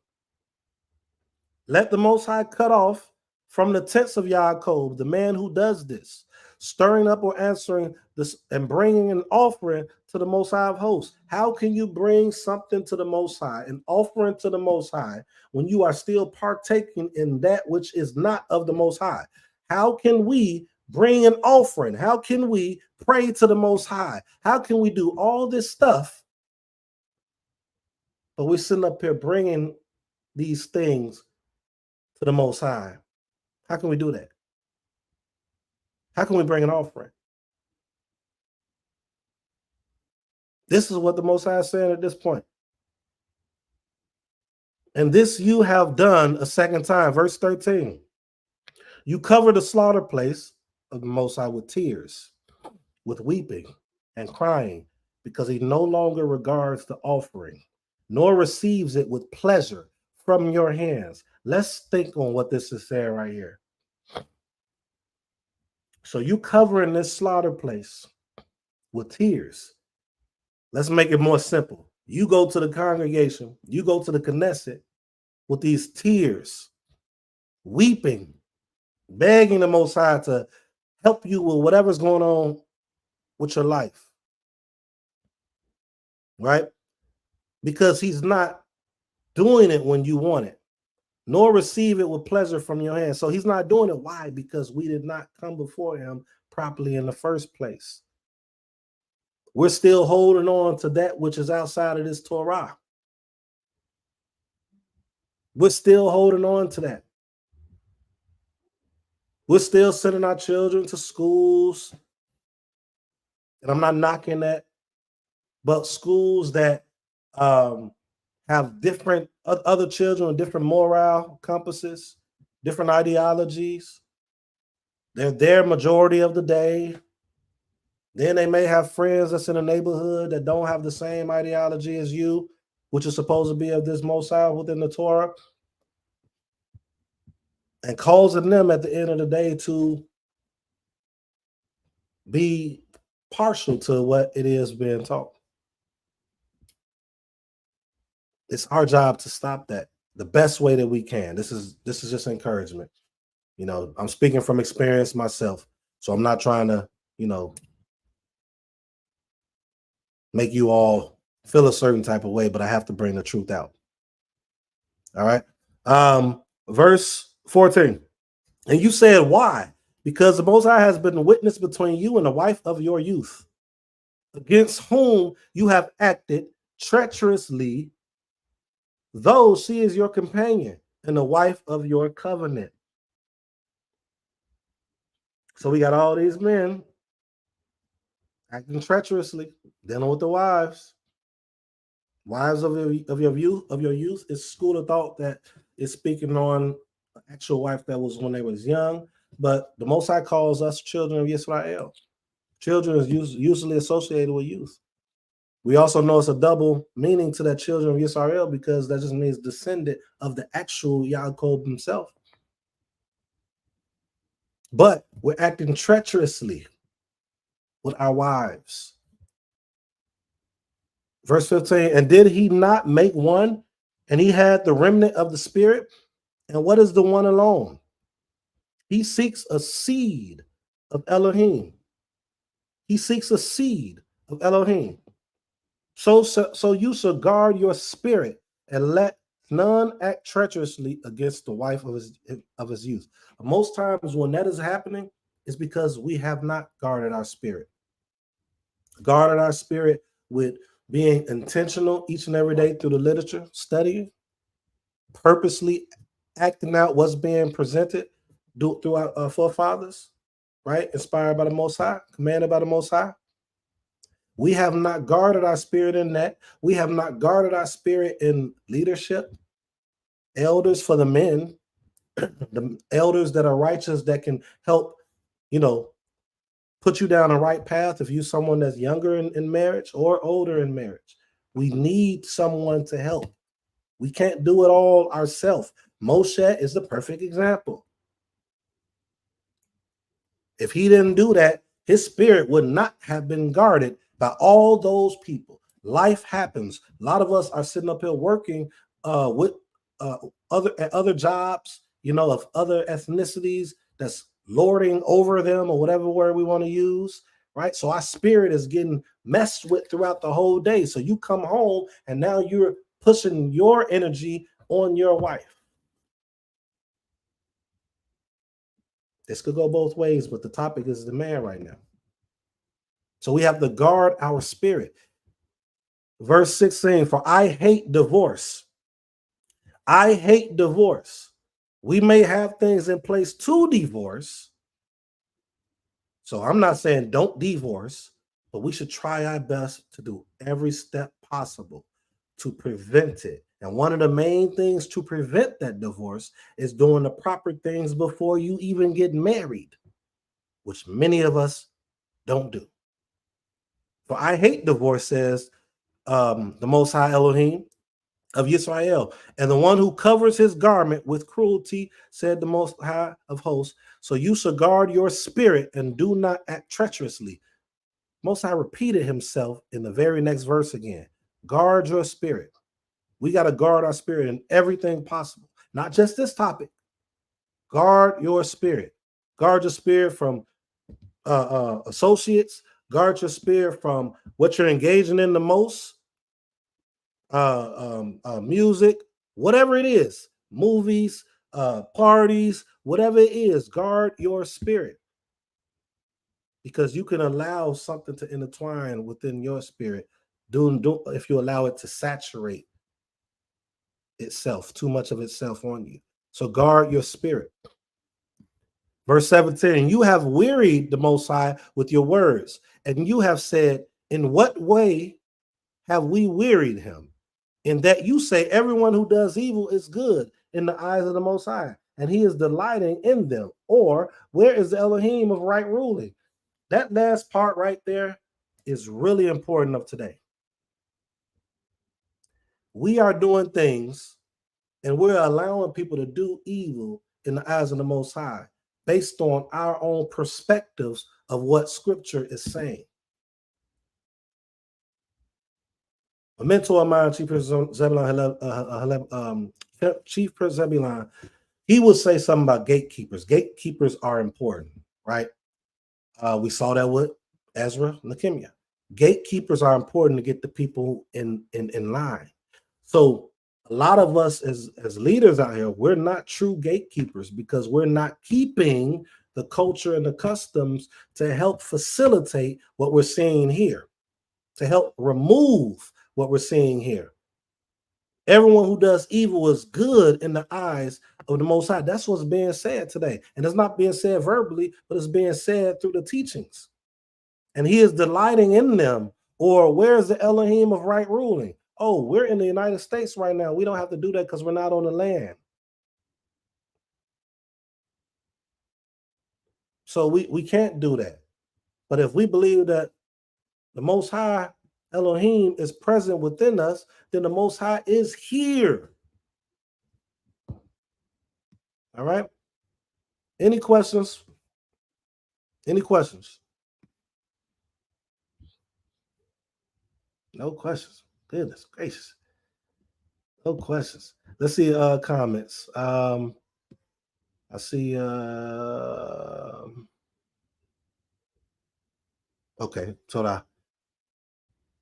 S1: Let the Most High cut off from the tents of Yaakov the man who does this, stirring up or answering this and bringing an offering to the Most High of hosts. How can you bring something to the Most High, an offering to the Most High, when you are still partaking in that which is not of the Most High? How can we bring an offering? How can we pray to the Most High? How can we do all this stuff, but we're sitting up here bringing these things to the Most High? How can we do that? How can we bring an offering? This is what the Most High is saying at this point. And this you have done a second time. Verse 13. You cover the slaughter place of the Most High with tears, with weeping and crying, because he no longer regards the offering, nor receives it with pleasure from your hands. Let's think on what this is saying right here. So you covering this slaughter place with tears. Let's make it more simple. You go to the congregation, you go to the Knesset with these tears, weeping, begging the Most High to help you with whatever's going on with your life, right? Because he's not doing it when you want it, nor receive it with pleasure from your hand. So he's not doing it. Why? Because we did not come before him properly in the first place. We're still holding on to that which is outside of this Torah. We're still holding on to that. We're still sending our children to schools. And I'm not knocking that, but schools that have different other children with different moral compasses, different ideologies. They're there majority of the day. Then they may have friends that's in the neighborhood that don't have the same ideology as you, which is supposed to be of this Most High within the Torah, and causing them at the end of the day to be partial to what it is being taught. It's our job to stop that the best way that we can. This is just encouragement. You know, I'm speaking from experience myself, so I'm not trying to, make you all feel a certain type of way, but I have to bring the truth out. All right. Verse 14. And you said, why? Because the Most High has been witness between you and the wife of your youth, against whom you have acted treacherously, though she is your companion and the wife of your covenant. So we got all these men acting treacherously, dealing with the wives. Wives of your youth is school of thought that is speaking on an actual wife that was when they was young. But the Most High calls us children of Israel. Children is usually associated with youth. We also know it's a double meaning to that children of Israel, because that just means descendant of the actual Yaakov himself. But We're acting treacherously with our wives. Verse 15, and did he not make one, and he had the remnant of the spirit? And what is the one alone? He seeks a seed of Elohim. He seeks a seed of Elohim. So you shall guard your spirit and let none act treacherously against the wife of his youth. Most times when that is happening is because we have not guarded our spirit. Guarded our spirit with being intentional each and every day through the literature, studying, purposely acting out what's being presented through our forefathers, right? Inspired by the Most High, commanded by the Most High. We have not guarded our spirit in that. We have not guarded our spirit in leadership, elders for the men, the elders that are righteous that can help, put you down the right path if you're someone that's younger in marriage or older in marriage. We need someone to help. We can't do it all ourselves. Moshe is the perfect example. If he didn't do that, his spirit would not have been guarded by all those people. Life happens. A lot of us are sitting up here working with other jobs, of other ethnicities that's lording over them, or whatever word we want to use, right? So our spirit is getting messed with throughout the whole day. So you come home and now you're pushing your energy on your wife. This could go both ways, but the topic is the man right now. So we have to guard our spirit. Verse 16, for I hate divorce. I hate divorce. We may have things in place to divorce. So I'm not saying don't divorce, but we should try our best to do every step possible to prevent it. And one of the main things to prevent that divorce is doing the proper things before you even get married, which many of us don't do. For I hate divorce, says the Most High Elohim of Israel, and the one who covers his garment with cruelty, said the Most High of hosts. So you shall guard your spirit and do not act treacherously. Most High repeated himself in the very next verse again. Guard your spirit. We got to guard our spirit in everything possible, not just this topic. Guard your spirit. Guard your spirit from associates. Guard your spirit from what you're engaging in the most. Music, whatever it is, movies, parties, whatever it is, guard your spirit, because you can allow something to intertwine within your spirit. If you allow it to saturate itself, too much of itself on you. So guard your spirit. Verse 17, you have wearied the Most High with your words, and you have said, in what way have we wearied him? In that you say everyone who does evil is good in the eyes of the Most High, and he is delighting in them. Or where is the Elohim of right ruling? That last part right there is really important of today. We are doing things and we're allowing people to do evil in the eyes of the Most High based on our own perspectives of what Scripture is saying. A mentor of mine, Chief Priest Zebulon, he would say something about gatekeepers. Gatekeepers are important, right? We saw that with Ezra and Nehemiah. Gatekeepers are important to get the people in line. So a lot of us as leaders out here, we're not true gatekeepers because we're not keeping the culture and the customs to help facilitate what we're seeing here, to help remove what we're seeing here. Everyone who does evil is good in the eyes of the Most High. That's what's being said today. And it's not being said verbally, but it's being said through the teachings. And he is delighting in them. Or where's the Elohim of right ruling? Oh, we're in the United States right now. We don't have to do that because we're not on the land. So we can't do that. But if we believe that the Most High Elohim is present within us, then the Most High is here. All right. Any questions? Any questions? No questions. Goodness gracious. No questions. Let's see comments. I see okay, Torah.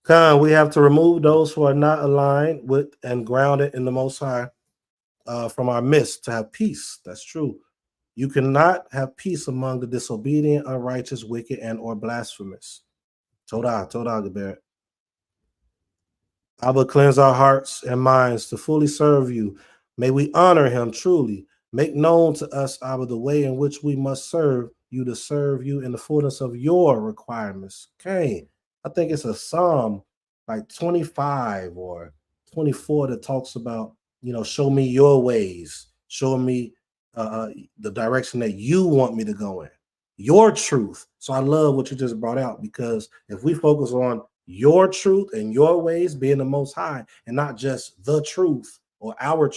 S1: Khan, we have to remove those who are not aligned with and grounded in the Most High from our midst to have peace. That's true. You cannot have peace among the disobedient, unrighteous, wicked, and or blasphemous. Torah, Geber. Abba, cleanse our hearts and minds to fully serve you. May we honor him truly. Make known to us, Abba, the way in which we must serve you to serve you in the fullness of your requirements. Okay. I think it's a Psalm like 25 or 24 that talks about, show me your ways. Show me the direction that you want me to go in. Your truth. So I love what you just brought out, because if we focus on your truth and your ways being the Most High and not just the truth or our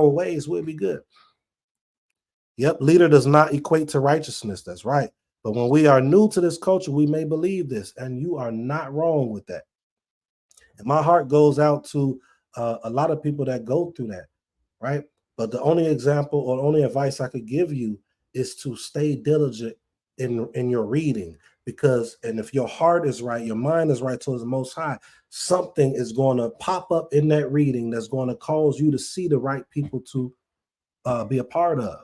S1: ways, we'll be good. Yep, leader does not equate to righteousness. That's right. But when we are new to this culture, we may believe this, and you are not wrong with that. And my heart goes out to a lot of people that go through that, right? But the only example or only advice I could give you is to stay diligent in your reading, because, and if your heart is right, your mind is right towards the Most High, something is going to pop up in that reading that's going to cause you to see the right people to be a part of.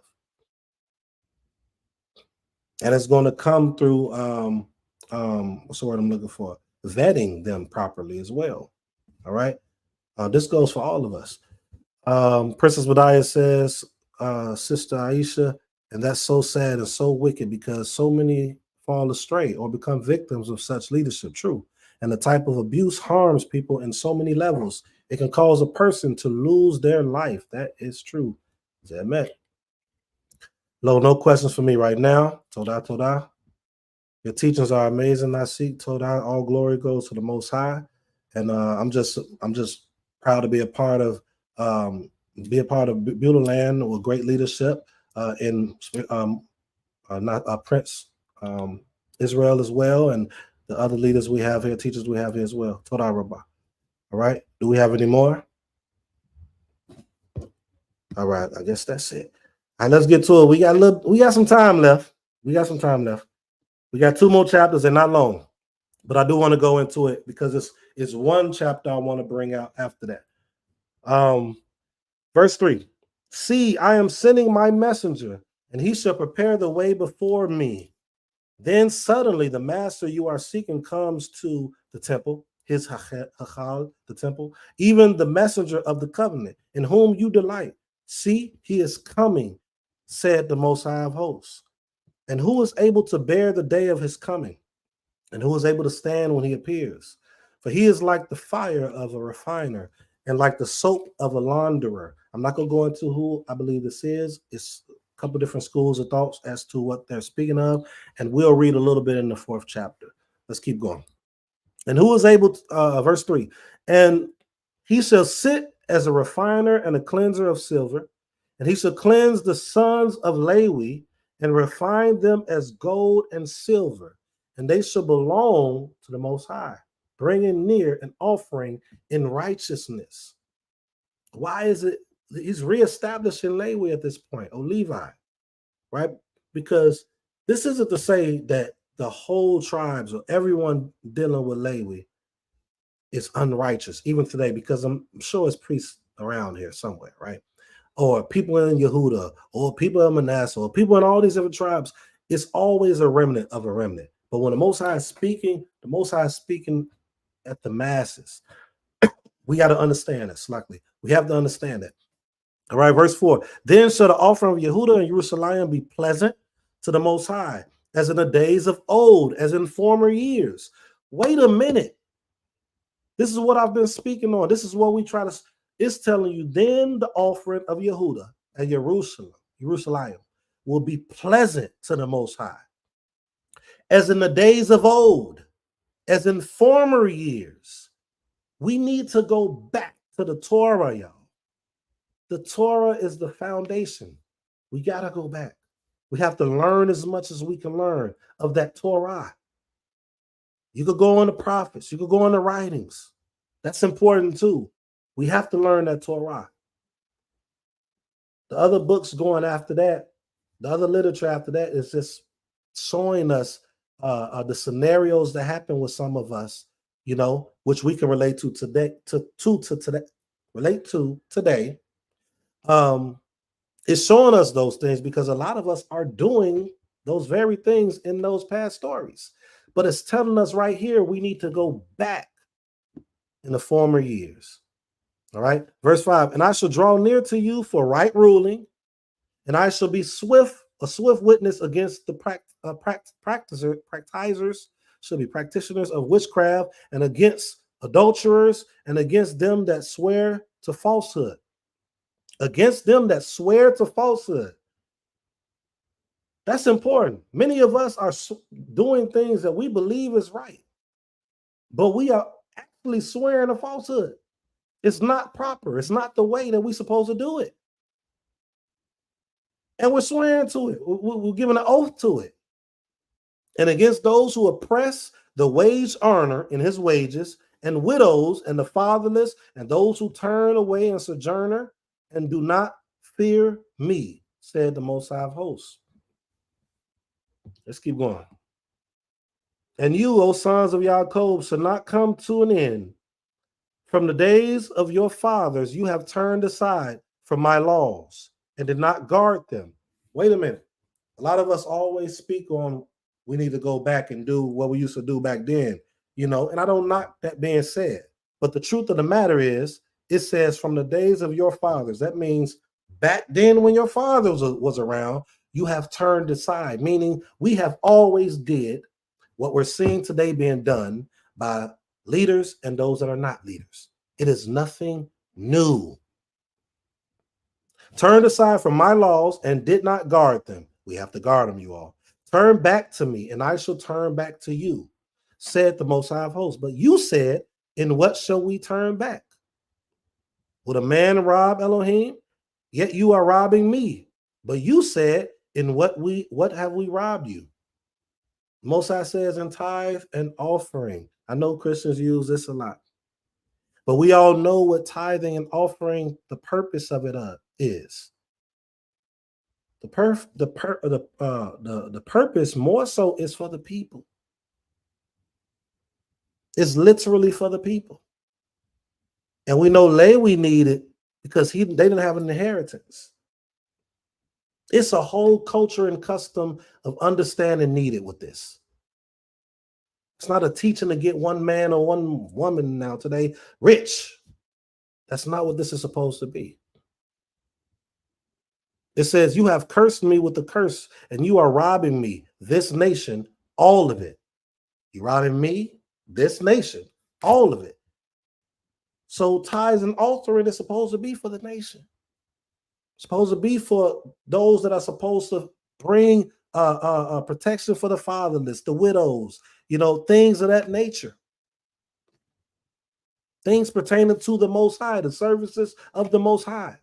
S1: And it's going to come through, what's the word I'm looking for? Vetting them properly as well. All right. This goes for all of us. Princess Badiah says, Sister Aisha, and that's so sad and so wicked, because so many fall astray or become victims of such leadership. True. And the type of abuse harms people in so many levels. It can cause a person to lose their life. That is true. Zemet. No questions for me right now. Todah. Your teachings are amazing, Naseekh. Todah. All glory goes to the Most High. And I'm just proud to be a part of Beulah land with great leadership in Prince Israel as well, and the other leaders we have here, teachers we have here as well. Todah Rabbah. All right. Do we have any more? All right. I guess that's it. All right, let's get to it. We got some time left. We got 2 more chapters. They're not long, but I do want to go into it because it's one chapter I want to bring out after that. Verse 3. See, I am sending my messenger, and he shall prepare the way before me. Then suddenly the master you are seeking comes to the temple, his hachal, the temple, even the messenger of the covenant, in whom you delight. See, he is coming, said the Most High of hosts. And who is able to bear the day of his coming? And who is able to stand when he appears? For he is like the fire of a refiner and like the soap of a launderer. I'm not going to go into who I believe this is. It's a couple different schools of thoughts as to what they're speaking of. And we'll read a little bit in the 4th chapter. Let's keep going. And who is able to, verse 3, and he shall sit as a refiner and a cleanser of silver, and he shall cleanse the sons of Lewi and refine them as gold and silver, and they shall belong to the Most High, bringing near an offering in righteousness. Why is it he's reestablishing Lewi at this point, or Levi, right? Because this isn't to say that the whole tribes or everyone dealing with Lewi is unrighteous, even today, because I'm sure it's priests around here somewhere, right? Or people in Yehuda, or people in Manasseh, or people in all these different tribes. It's always a remnant of a remnant. But when the Most High is speaking, the Most High is speaking at the masses. We got to understand this, luckily. We have to understand that. All right, verse 4. Then shall the offering of Yehuda and Jerusalem be pleasant to the Most High, as in the days of old, as in former years. Wait a minute. This is what I've been speaking on. This is what we try to, it's telling you, then the offering of Yehuda and Jerusalem will be pleasant to the Most High, as in the days of old, as in former years. We need to go back to the Torah, y'all. The Torah is the foundation. We got to go back. We have to learn as much as we can learn of that Torah. You could go on the prophets. You could go on the writings. That's important too. We have to learn that Torah. The other books going after that, the other literature after that is just showing us the scenarios that happen with some of us, you know, which we can relate to today, relate to today. It's showing us those things because a lot of us are doing those very things in those past stories. But it's telling us right here, we need to go back in the former years. All right. Verse 5, and I shall draw near to you for right ruling, and I shall be a swift witness against the practitioners, shall be practitioners of witchcraft, and against adulterers, and against them that swear to falsehood. Against them that swear to falsehood. That's important. Many of us are doing things that we believe is right, but we are actually swearing a falsehood. It's not proper. It's not the way that we're supposed to do it. And we're swearing to it. We're giving an oath to it. And against those who oppress the wage earner in his wages, and widows and the fatherless, and those who turn away and sojourner and do not fear me, said the Most High of Hosts. Let's keep going. And you, O sons of Yaakov, shall not come to an end. From the days of your fathers, you have turned aside from my laws and did not guard them. Wait a minute. A lot of us always speak on we need to go back and do what we used to do back then, you know, and I don't knock that being said. But the truth of the matter is, it says from the days of your fathers. That means back then when your father was around, you have turned aside, meaning we have always did what we're seeing today being done by leaders and those that are not leaders. It is nothing new. Turned aside from my laws and did not guard them. We have to guard them, you all. Turn back to me, and I shall turn back to you, said the Most High of Hosts. But you said, in what shall we turn back? Would a man rob Elohim? Yet you are robbing me. But you said, in what have we robbed you? Most High says in tithe and offering. I know Christians use this a lot, but we all know what tithing and offering, the purpose of it is. The purpose more so is for the people. It's literally for the people. And we know Lewi needed because they didn't have an inheritance. It's a whole culture and custom of understanding needed with this. It's not a teaching to get one man or one woman now today rich. That's not what this is supposed to be. It says, you have cursed me with the curse, and you are robbing me, this nation, all of it. You're robbing me, this nation, all of it. So tithes and offering is supposed to be for the nation. It's supposed to be for those that are supposed to bring protection for the fatherless, the widows, you know, things of that nature. Things pertaining to the Most High, the services of the Most High.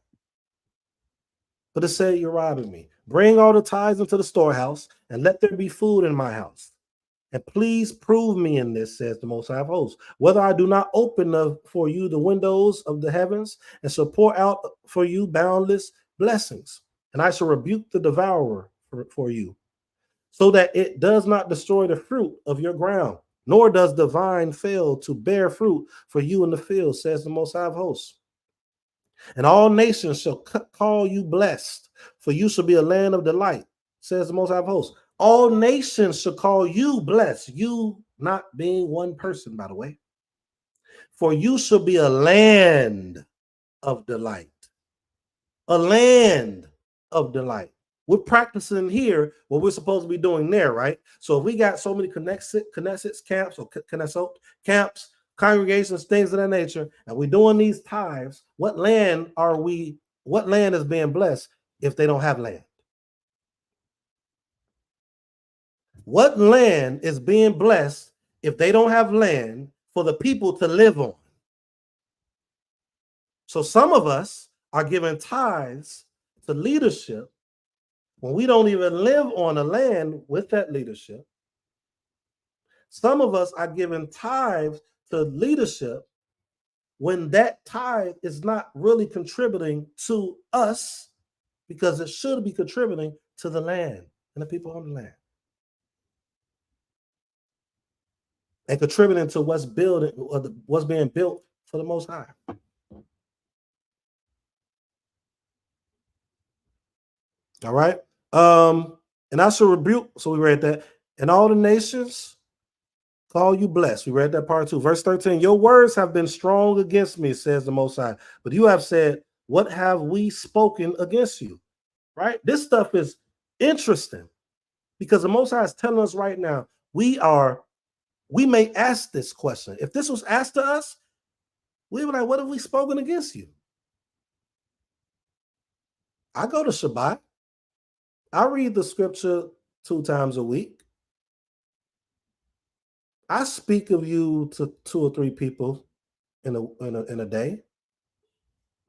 S1: But it said, you're robbing me. Bring all the tithes into the storehouse, and let there be food in my house. And please prove me in this, says the Most High of Hosts, whether I do not open for you the windows of the heavens, and shall pour out for you boundless blessings. And I shall rebuke the devourer for you, so that it does not destroy the fruit of your ground, nor does the vine fail to bear fruit for you in the field, says the Most High of Hosts. And all nations shall call you blessed, for you shall be a land of delight, says the Most High of Hosts. All nations shall call you blessed, you not being one person, by the way. For you shall be a land of delight. A land of delight. We're practicing here what we're supposed to be doing there, right? So if we got so many Knesset camps or Knesset camps, congregations, things of that nature, and we're doing these tithes, what land is being blessed if they don't have land? What land is being blessed if they don't have land for the people to live on? So some of us are giving tithes to leadership when we don't even live on the land with that leadership. Some of us are giving tithes to leadership when that tithe is not really contributing to us, because it should be contributing to the land and the people on the land, and contributing to what's being built for the Most High. All right. And I shall rebuke. So we read that. And all the nations call you blessed. We read that part 2. Verse 13. Your words have been strong against me, says the Most High. But you have said, what have we spoken against you? Right? This stuff is interesting because the Most High is telling us right now, we may ask this question. If this was asked to us, we would like, what have we spoken against you? I go to Shabbat. I read the scripture 2 times a week. I speak of you to 2 or 3 people in a day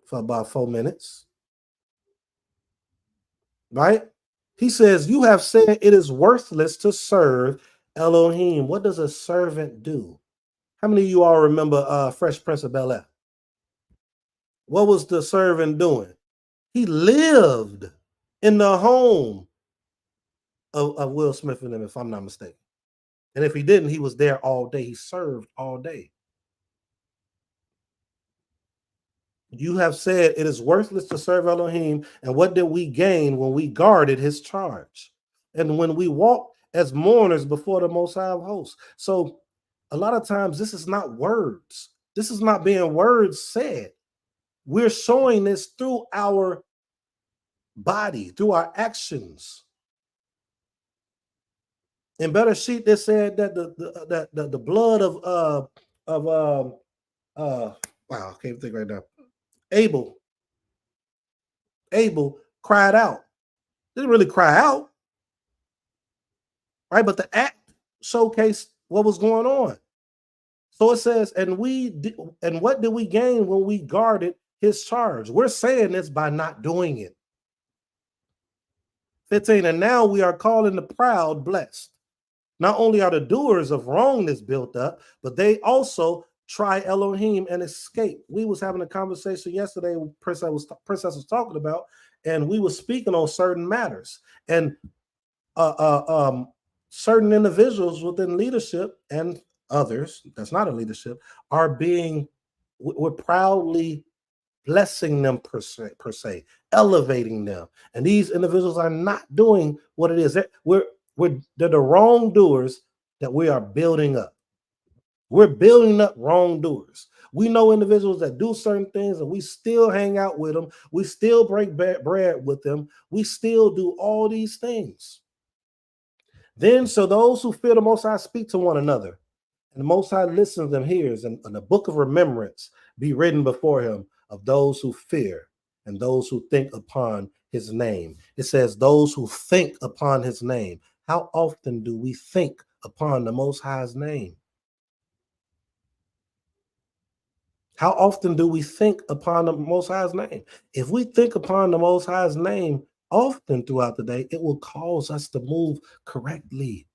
S1: for about 4 minutes. Right? He says, you have said it is worthless to serve Elohim. What does a servant do? How many of you all remember Fresh Prince of Bel-Air? What was the servant doing? He lived in the home of Will Smith and them, if I'm not mistaken. And if he didn't, he was there all day. He served all day. You have said it is worthless to serve Elohim. And what did we gain when we guarded his charge? And when we walked as mourners before the Most High of hosts. So a lot of times this is not words. This is not being words said. We're showing this through our body, through our actions. In Better Sheet, they said that the blood of wow, I can't think right now. Abel cried out. Didn't really cry out, right? But the act showcased what was going on. So it says, and what did we gain when we guarded his charge? We're saying this by not doing it. 15, and now we are calling the proud blessed. Not only are the doers of wrongness built up, but they also try Elohim and escape. We was having a conversation yesterday. Princess was talking about, and we were speaking on certain matters. And certain individuals within leadership and others that's not in leadership are we're proudly blessing them per se, elevating them. And these individuals are not doing what it is. They're the wrongdoers that we are building up. We're building up wrongdoers. We know individuals that do certain things and we still hang out with them. We still break bread with them. We still do all these things. Then, so those who fear the Most High speak to one another, and the Most High listens and hears, and the book of remembrance be written before him of those who fear and those who think upon his name. It says those who think upon his name. How often do we think upon the Most High's name? How often do we think upon the Most High's name? If we think upon the Most High's name often throughout the day, it will cause us to move correctly.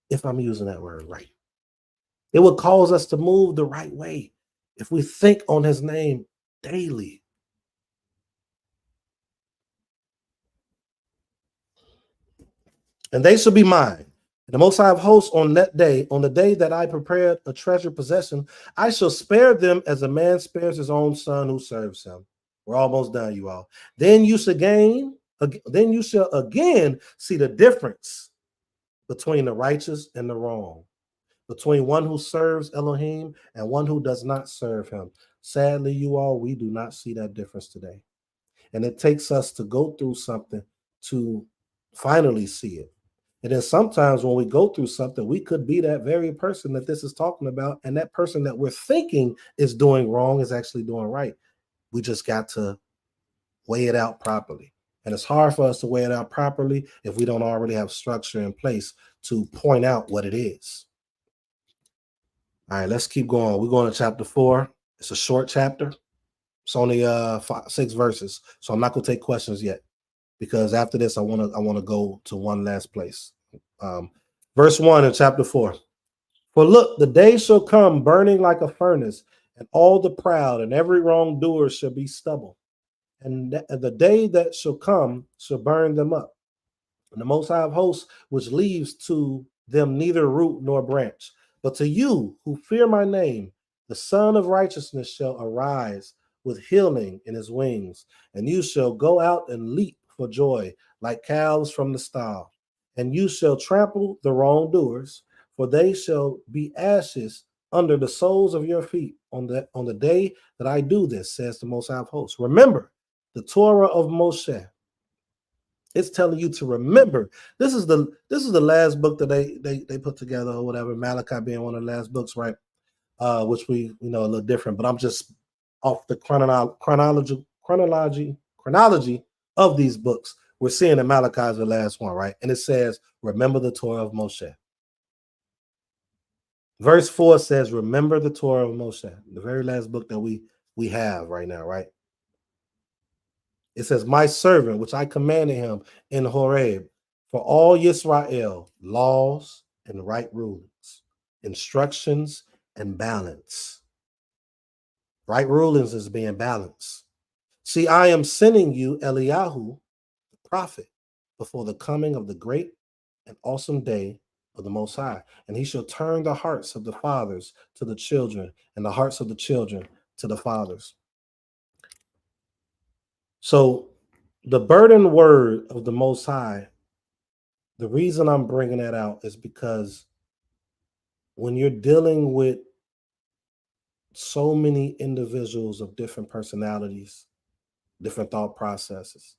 S1: If I'm using that word right, it will cause us to move the right way if we think on his name daily. And they shall be mine. And the Most High of hosts on that day, on the day that I prepared a treasured possession, I shall spare them as a man spares his own son who serves him. We're almost done, you all. Then you shall again see the difference between the righteous and the wrong, between one who serves Elohim and one who does not serve him. Sadly, you all, we do not see that difference today. And it takes us to go through something to finally see it. And then sometimes when we go through something, we could be that very person that this is talking about, and that person that we're thinking is doing wrong is actually doing right. We just got to weigh it out properly. And it's hard for us to weigh it out properly if we don't already have structure in place to point out what it is. All right, let's keep going. We're going to chapter 4. It's a short chapter. It's only 6 verses, so I'm not going to take questions yet because after this, I want to go to one last place. Verse 1 in chapter 4. For look, the day shall come burning like a furnace, and all the proud and every wrongdoer shall be stubble. And the day that shall come shall burn them up. And the Most High of hosts, which leaves to them neither root nor branch. But to you who fear my name, the Son of Righteousness shall arise with healing in his wings, and you shall go out and leap for joy like calves from the stall. And you shall trample the wrongdoers, for they shall be ashes under the soles of your feet on the day that I do this, says the Most High of hosts. Remember the Torah of Moshe. It's telling you to remember. This is the last book that they put together or whatever. Malachi being one of the last books, right? Which we a little different, but I'm just off the chronology of these books. We're seeing that Malachi is the last one, right? And it says, remember the Torah of Moshe. Verse 4 says, remember the Torah of Moshe, the very last book that we have right now, right? It says, my servant, which I commanded him in Horeb, for all Yisrael, laws and right rulings, instructions and balance. Right rulings is being balanced. See, I am sending you Eliyahu, the prophet, before the coming of the great and awesome day of the Most High. And he shall turn the hearts of the fathers to the children, and the hearts of the children to the fathers. So the burden word of the Most High, the reason I'm bringing that out is because when you're dealing with so many individuals of different personalities, different thought processes,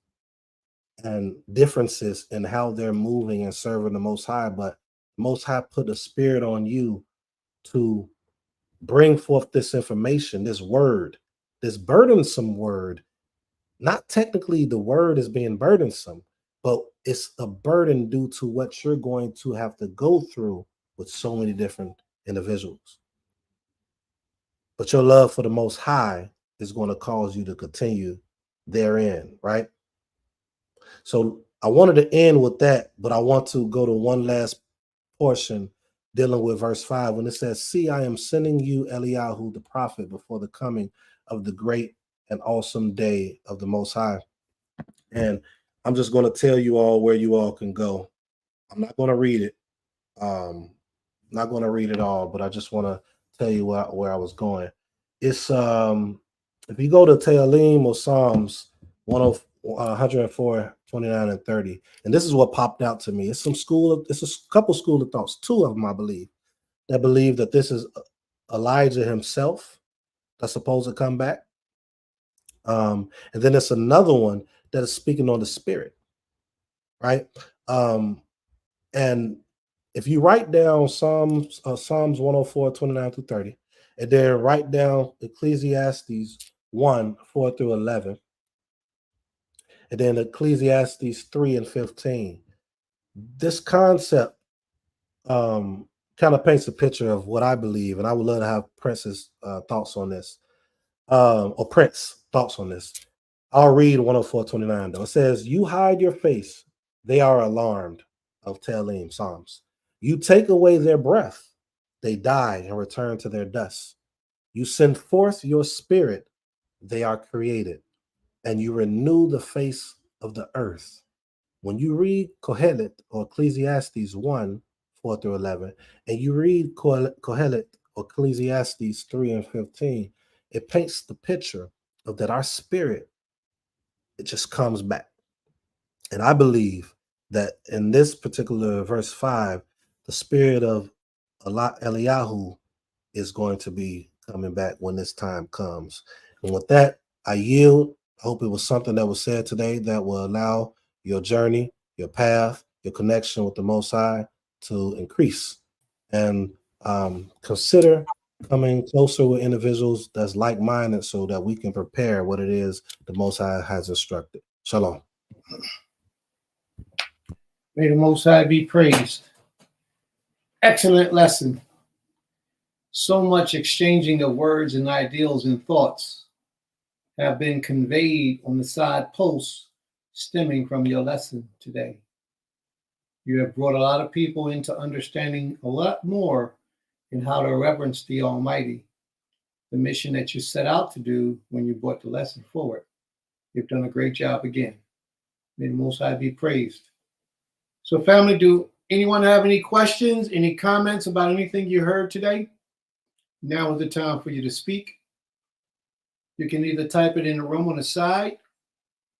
S1: and differences in how they're moving and serving the Most High, but Most High put a spirit on you to bring forth this information, this word, this burdensome word. Not technically the word is being burdensome, but it's a burden due to what you're going to have to go through with so many different individuals. But your love for the Most High is going to cause you to continue therein, right? So I wanted to end with that, but I want to go to one last portion dealing with verse 5 when it says, see, I am sending you Eliyahu, the prophet, before the coming of the great and awesome day of the Most High. And I'm just going to tell you all where you all can go. I'm not going to read it. Not going to read it all, but I just want to tell you where I was going. It's if you go to Tehillim or Psalms 104, 29 and 30, and this is what popped out to me. It's a couple school of thoughts, two of them, I believe, that believe that this is Elijah himself that's supposed to come back. And then there's another one that is speaking on the spirit, right? And if you write down Psalms 104, 29 through 30, and then write down Ecclesiastes 1, 4 through 11, and then Ecclesiastes 3 and 15, this concept kind of paints a picture of what I believe, and I would love to have Prince's thoughts on this, or Prince thoughts on this. I'll read 104:29 though. It says, you hide your face, they are alarmed, of Tehillim, Psalms. You take away their breath, they die and return to their dust. You send forth your spirit, they are created, and you renew the face of the earth. When you read Kohelet or Ecclesiastes 1, 4 through 11, and you read Kohelet or Ecclesiastes 3 and 15, it paints the picture of that our spirit, it just comes back. And I believe that in this particular verse 5, the spirit of Eliyahu is going to be coming back when this time comes. And with that, I yield. I hope it was something that was said today that will allow your journey, your path, your connection with the Most High to increase. And consider coming closer with individuals that's like-minded so that we can prepare what it is the Most High has instructed. Shalom.
S3: May the Most High be praised. Excellent lesson. So much exchanging of words and ideals and thoughts have been conveyed on the side posts stemming from your lesson today. You have brought a lot of people into understanding a lot more in how to reverence the Almighty, the mission that you set out to do when you brought the lesson forward. You've done a great job again. May the Most High be praised. So family, do anyone have any questions, any comments about anything you heard today? Now is the time for you to speak. You can either type it in the room on the side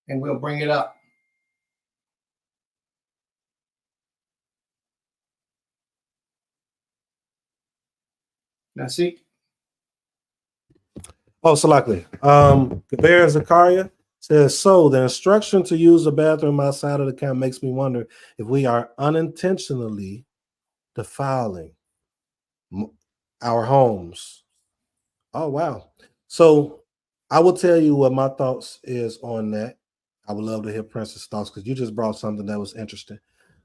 S3: and we'll bring it up. Naseekh?
S1: Oh, Salakli. Gaber Zakaria says, so the instruction to use the bathroom outside of the camp makes me wonder if we are unintentionally defiling our homes. Oh, wow. So I will tell you what my thoughts is on that. I would love to hear Prince's thoughts because you just brought something that was interesting.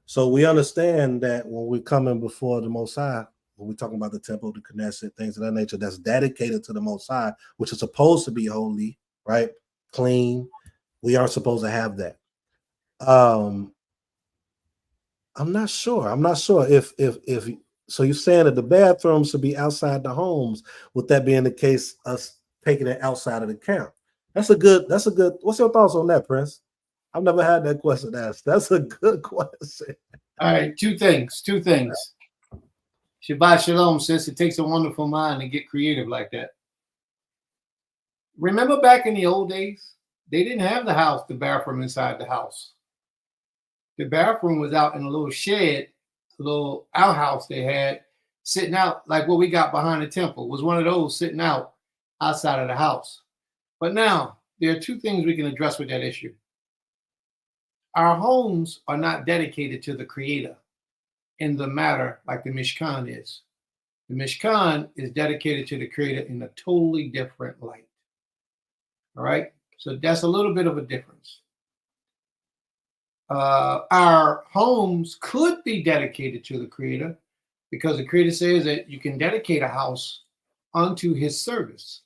S1: So we understand that when we're coming before the Most High, when we're talking about the temple, the Knesset, things of that nature, that's dedicated to the Most High, which is supposed to be holy, right? Clean. We aren't supposed to have that. I'm not sure. I'm not sure if so you're saying that the bathrooms should be outside the homes. With that being the case, us taking it outside of the camp. That's a good. What's your thoughts on that, Prince? I've never had that question asked. That's a good question.
S3: All right, two things. Shabbat Shalom, sis. It takes a wonderful mind to get creative like that. Remember back in the old days, they didn't have the bathroom inside the house. The bathroom was out in a little shed, a little outhouse they had sitting out, like what we got behind the temple. It was one of those sitting out outside of the house. But now, there are two things we can address with that issue. Our homes are not dedicated to the Creator in the matter like the Mishkan is. The Mishkan is dedicated to the Creator in a totally different light. All right? So that's a little bit of a difference. Our homes could be dedicated to the Creator because the Creator says that you can dedicate a house unto His service.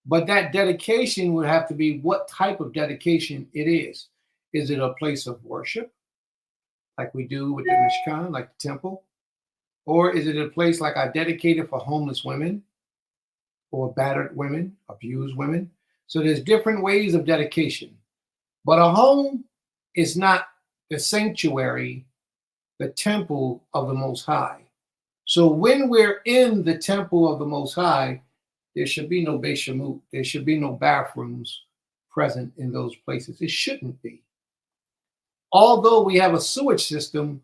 S3: But that dedication would have to be what type of dedication it is. Is it a place of worship, like we do with the Mishkan, like the temple? Or is it a place like I dedicated for homeless women or battered women, abused women? So there's different ways of dedication. But a home is not the sanctuary, the temple of the Most High. So when we're in the temple of the Most High, there should be no Beit Shamut. There should be no bathrooms present in those places. It shouldn't be. Although we have a sewage system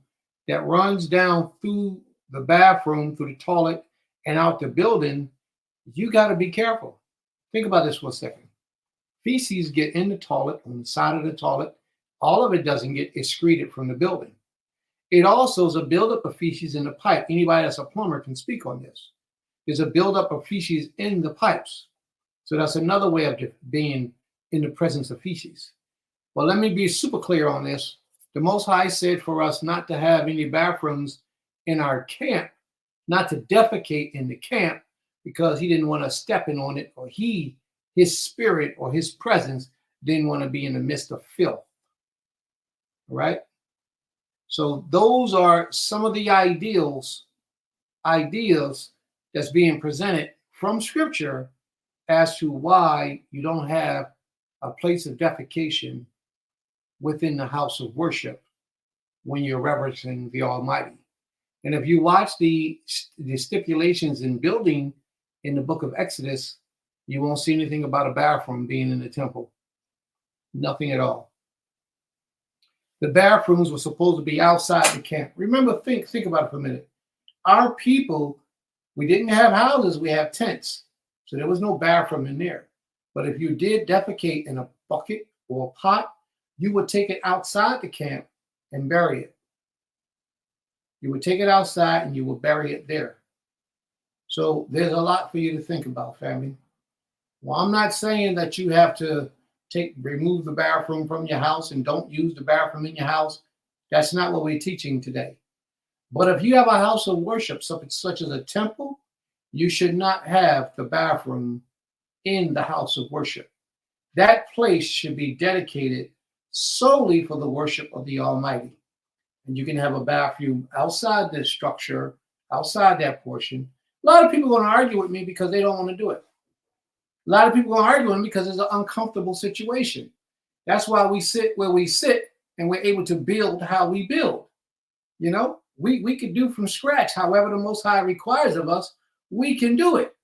S3: that runs down through the bathroom, through the toilet, and out the building, you got to be careful. Think about this for a second. Feces get in the toilet, on the side of the toilet. All of it doesn't get excreted from the building. It also is a buildup of feces in the pipe. Anybody that's a plumber can speak on this. There's a buildup of feces in the pipes. So that's another way of being in the presence of feces. Well, let me be super clear on this. The Most High said for us not to have any bathrooms in our camp, not to defecate in the camp, because He didn't want us stepping on it, or His spirit or His presence didn't want to be in the midst of filth. All right? So those are some of the ideas that's being presented from Scripture as to why you don't have a place of defecation within the house of worship when you're reverencing the Almighty. And if you watch the stipulations in building in the book of Exodus, you won't see anything about a bathroom being in the temple. Nothing at all. The bathrooms were supposed to be outside the camp. Remember, think about it for a minute. Our people, we didn't have houses, we have tents. So there was no bathroom in there. But if you did defecate in a bucket or a pot, you would take it outside the camp and bury it. You would take it outside and you would bury it there. So there's a lot for you to think about, family. Well, I'm not saying that you have to remove the bathroom from your house and don't use the bathroom in your house. That's not what we're teaching today. But if you have a house of worship, such as a temple, you should not have the bathroom in the house of worship. That place should be dedicated solely for the worship of the Almighty. And you can have a bathroom outside this structure, outside that portion. A lot of people are going to argue with me because they don't want to do it. A lot of people are arguing because it's an uncomfortable situation. That's why we sit where we sit and we're able to build how we build. You know, we can do from scratch. However, the Most High requires of us, we can do it.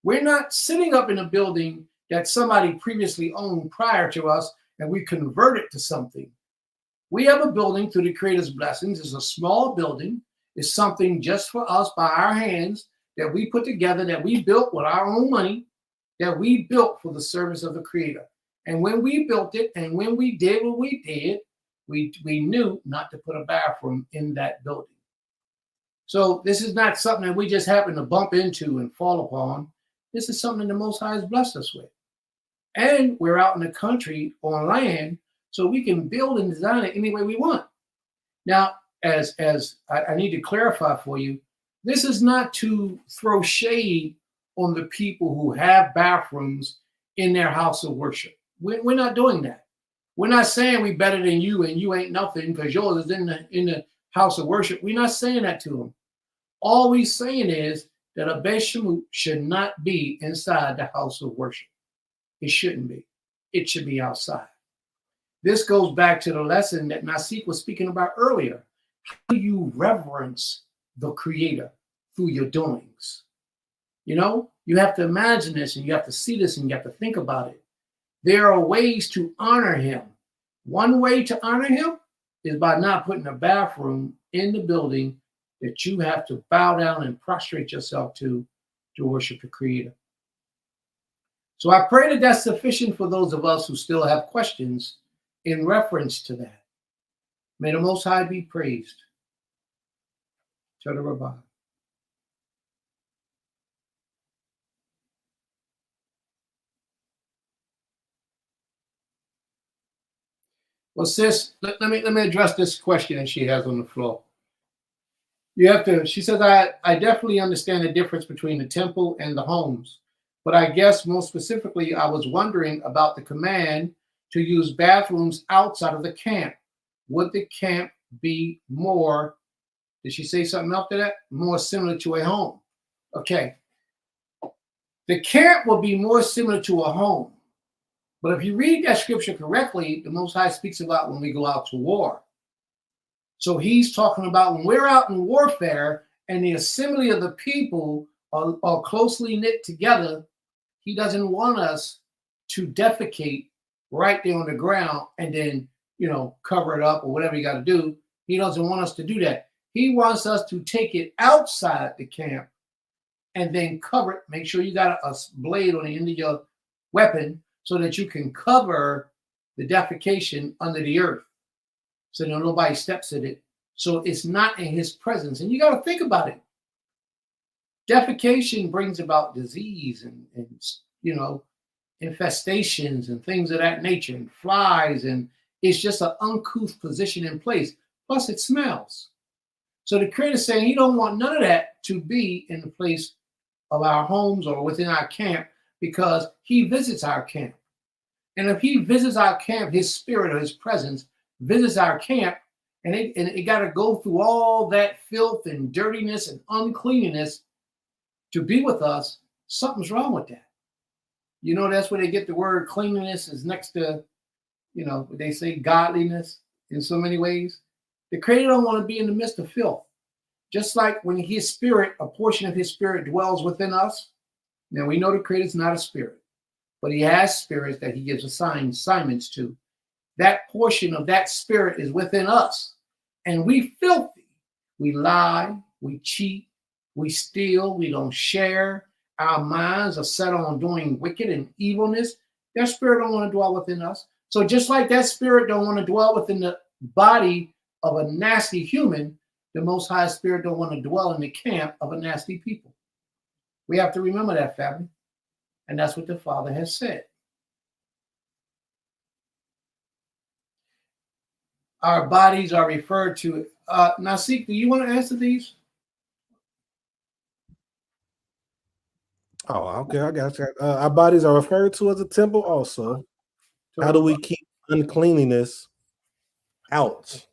S3: We're not sitting up in a building that somebody previously owned prior to us and we convert it to something. We have a building through the Creator's blessings. It's a small building. It's something just for us by our hands that we put together, that we built with our own money, that we built for the service of the Creator. And when we built it and when we did what we did, we knew not to put a bathroom in that building. So this is not something that we just happen to bump into and fall upon. This is something the Most High has blessed us with. And we're out in the country on land, so we can build and design it any way we want. Now, as I need to clarify for you, this is not to throw shade on the people who have bathrooms in their house of worship. We're not doing that. We're not saying we better than you and you ain't nothing because yours is in the house of worship. We're not saying that to them. All we're saying is that a Beit Shemut should not be inside the house of worship. It shouldn't be. It should be outside. This goes back to the lesson that Naseekh was speaking about earlier. How do you reverence the Creator through your doings? You know, you have to imagine this and you have to see this and you have to think about it. There are ways to honor Him. One way to honor Him is by not putting a bathroom in the building that you have to bow down and prostrate yourself to worship the Creator. So I pray that that's sufficient for those of us who still have questions in reference to that. May the Most High be praised. To the Rabbi. Well, sis, let me address this question that she has on the floor. You have to, she says, I definitely understand the difference between the temple and the homes, but I guess more specifically, I was wondering about the command to use bathrooms outside of the camp. Would the camp be more, did she say something after that? More similar to a home. Okay. The camp will be more similar to a home. But if you read that scripture correctly, the Most High speaks about when we go out to war. So he's talking about when we're out in warfare and the assembly of the people are closely knit together, he doesn't want us to defecate right there on the ground and then, you know, cover it up or whatever you got to do. He doesn't want us to do that. He wants us to take it outside the camp and then cover it. Make sure you got a blade on the end of your weapon so that you can cover the defecation under the earth so that nobody steps in it. So it's not in his presence. And you got to think about it. Defecation brings about disease and you know, infestations and things of that nature and flies. And it's just an uncouth position in place. Plus it smells. So the Creator is saying he don't want none of that to be in the place of our homes or within our camp because he visits our camp. And if he visits our camp, his spirit or his presence visits our camp, and it got to go through all that filth and dirtiness and uncleanness to be with us, something's wrong with that. You know, that's where they get the word cleanliness is next to, you know, they say godliness in so many ways. The Creator don't want to be in the midst of filth. Just like when his spirit, a portion of his spirit dwells within us. Now we know the Creator is not a spirit, but he has spirits that he gives assignments to. That portion of that spirit is within us. And we filthy. We lie, we cheat, we steal, we don't share. Our minds are set on doing wicked and evilness. That spirit don't want to dwell within us. So just like that spirit don't want to dwell within the body of a nasty human, the Most High Spirit don't want to dwell in the camp of a nasty people. We have to remember that, family. And that's what the Father has said. Our bodies are referred to. Naseekh, do you want to answer these?
S1: Oh, okay, I got you. Our bodies are referred to as a temple also. How do we keep uncleanliness out.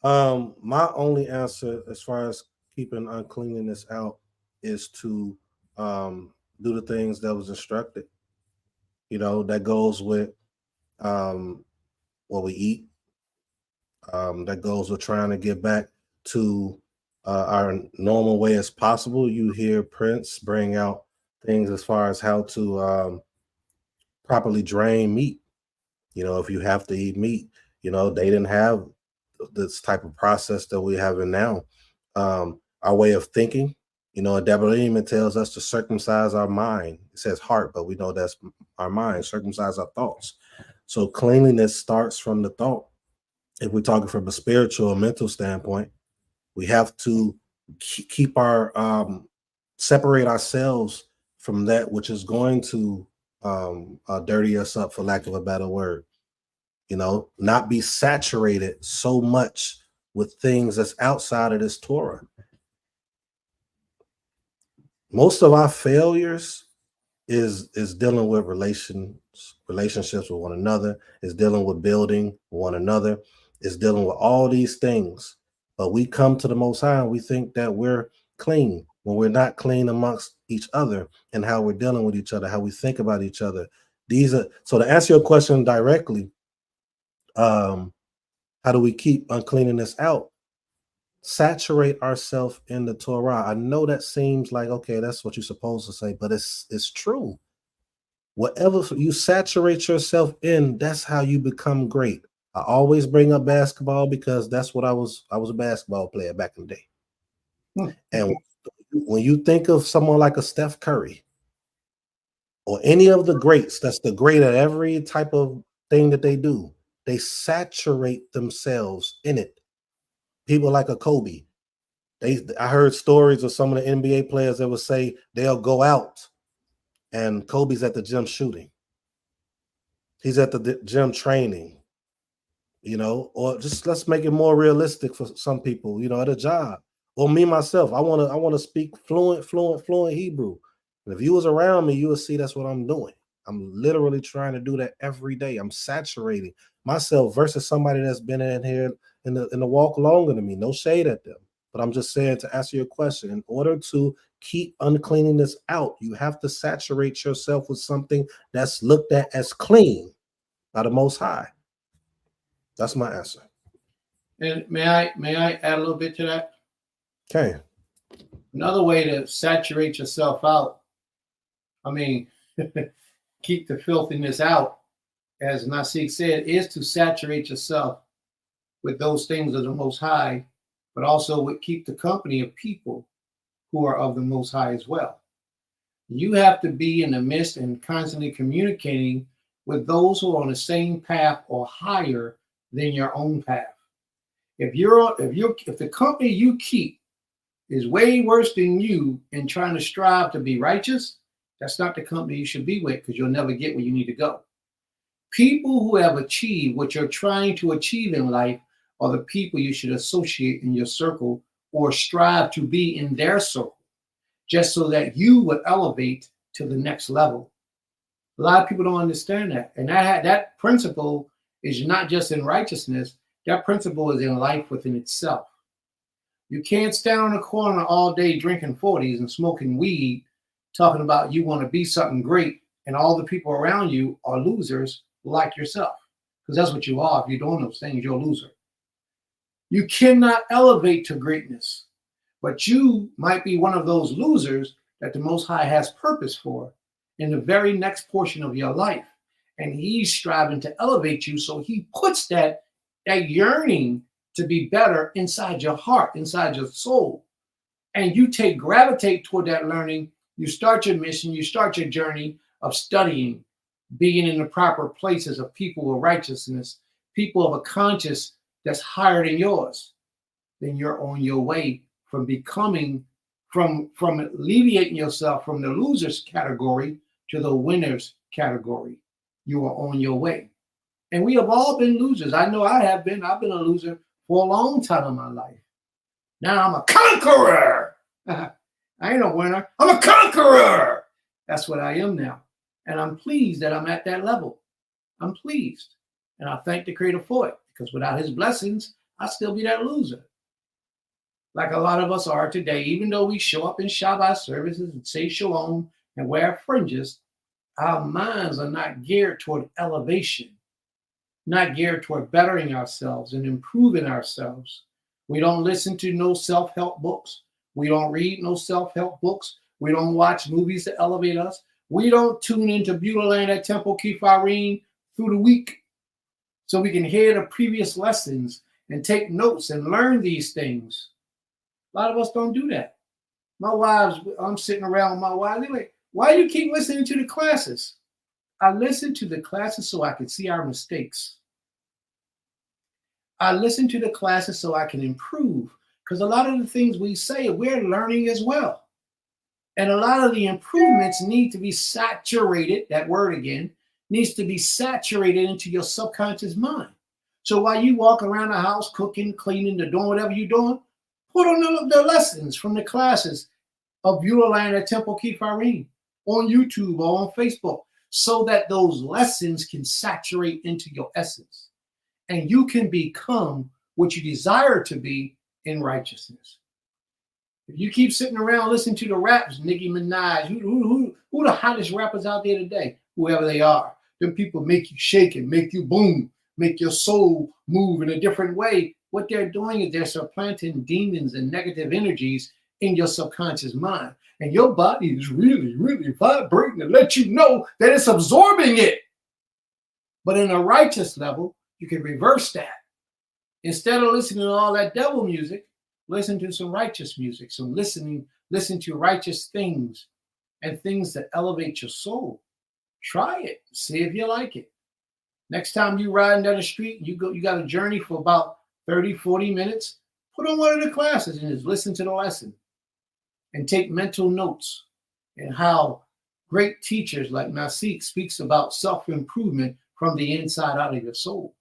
S1: My only answer as far as keeping uncleanliness out is to do the things that was instructed. You know, that goes with what we eat. That goes with trying to get back to our normal way as possible. You hear Prince bring out things as far as how to properly drain meat. You know, if you have to eat meat, you know, they didn't have this type of process that we have in now. Our way of thinking, you know, Deborah tells us to circumcise our mind. It says heart, but we know that's our mind, circumcise our thoughts. So cleanliness starts from the thought. If we're talking from a spiritual or mental standpoint, we have to keep our separate ourselves from that which is going to dirty us up, for lack of a better word. You know, not be saturated so much with things that's outside of this Torah. Most of our failures is dealing with relationships with one another, is dealing with building one another, is dealing with all these things. But we come to the Most High and we think that we're clean when we're not clean amongst each other and how we're dealing with each other, how we think about each other. So to answer your question directly, how do we keep uncleanness out? Saturate ourselves in the Torah. I know that seems like, okay, that's what you're supposed to say, but it's true. Whatever you saturate yourself in, that's how you become great. I always bring up basketball because that's what I was a basketball player back in the day. And when you think of someone like a Steph Curry or any of the greats, that's the great at every type of thing that they do, they saturate themselves in it. People like a Kobe, I heard stories of some of the NBA players that would say they'll go out and Kobe's at the gym shooting. He's at the gym training, you know, or just let's make it more realistic for some people, you know, at a job. Or me, myself, I want to speak fluent Hebrew. And if you was around me, you would see that's what I'm doing. I'm literally trying to do that every day. I'm saturating myself versus somebody that's been in here in the walk longer than me. No shade at them. But I'm just saying, to answer your question, in order to keep uncleanliness out, you have to saturate yourself with something that's looked at as clean by the Most High. That's my answer.
S3: And may I add a little bit to that?
S1: Okay.
S3: Another way to saturate yourself out, I mean, keep the filthiness out, as Naseekh said, is to saturate yourself with those things of the Most High, but also keep the company of people who are of the Most High as well. You have to be in the midst and constantly communicating with those who are on the same path or higher than your own path. If the company you keep is way worse than you and trying to strive to be righteous, that's not the company you should be with, because you'll never get where you need to go. People who have achieved what you're trying to achieve in life are the people you should associate in your circle or strive to be in their circle, just so that you would elevate to the next level. A lot of people don't understand that. And that principle is not just in righteousness, that principle is in life within itself. You can't stand on a corner all day drinking 40s and smoking weed, talking about you want to be something great, and all the people around you are losers like yourself. Because that's what you are. If you're doing those things, you're a loser. You cannot elevate to greatness, but you might be one of those losers that the Most High has purpose for in the very next portion of your life. And he's striving to elevate you, so he puts that yearning to be better inside your heart, inside your soul. And you gravitate toward that learning. You start your mission, you start your journey of studying, being in the proper places of people of righteousness, people of a conscience that's higher than yours. Then you're on your way from becoming, from alleviating yourself from the losers category to the winners category. You are on your way. And we have all been losers. I know I have been. I've been a loser for a long time in my life. Now I'm a conqueror. I ain't a winner. I'm a conqueror. That's what I am now. And I'm pleased that I'm at that level. I'm pleased. And I thank the Creator for it, because without his blessings, I'd still be that loser. Like a lot of us are today, even though we show up in Shabbat services and say shalom and wear fringes, our minds are not geared toward elevation, not geared toward bettering ourselves and improving ourselves. We don't listen to no self-help books. We don't read no self-help books. We don't watch movies to elevate us. We don't tune into Beulah at TempleKefarym through the week so we can hear the previous lessons and take notes and learn these things. A lot of us don't do that. My wives, I'm sitting around with my wives, they're like, why do you keep listening to the classes? I listen to the classes so I can see our mistakes. I listen to the classes so I can improve, because a lot of the things we say, we're learning as well. And a lot of the improvements need to be saturated, that word again, needs to be saturated into your subconscious mind. So while you walk around the house, cooking, cleaning, doing whatever you're doing, put on the lessons from the classes of Beulah at TempleKefarym on YouTube or on Facebook, so that those lessons can saturate into your essence and you can become what you desire to be in righteousness. If you keep sitting around listening to the raps, Nicki Minaj, who the hottest rappers out there today, whoever they are, them people make you shake and make you boom, make your soul move in a different way. What they're doing is they're supplanting demons and negative energies in your subconscious mind. And your body is really, really vibrating to let you know that it's absorbing it. But in a righteous level, you can reverse that. Instead of listening to all that devil music, listen to some righteous music. So listen to righteous things and things that elevate your soul. Try it. See if you like it. Next time you riding down the street, you got a journey for about 30, 40 minutes, put on one of the classes and just listen to the lesson and take mental notes and how great teachers like Naseekh speaks about self-improvement from the inside out of your soul.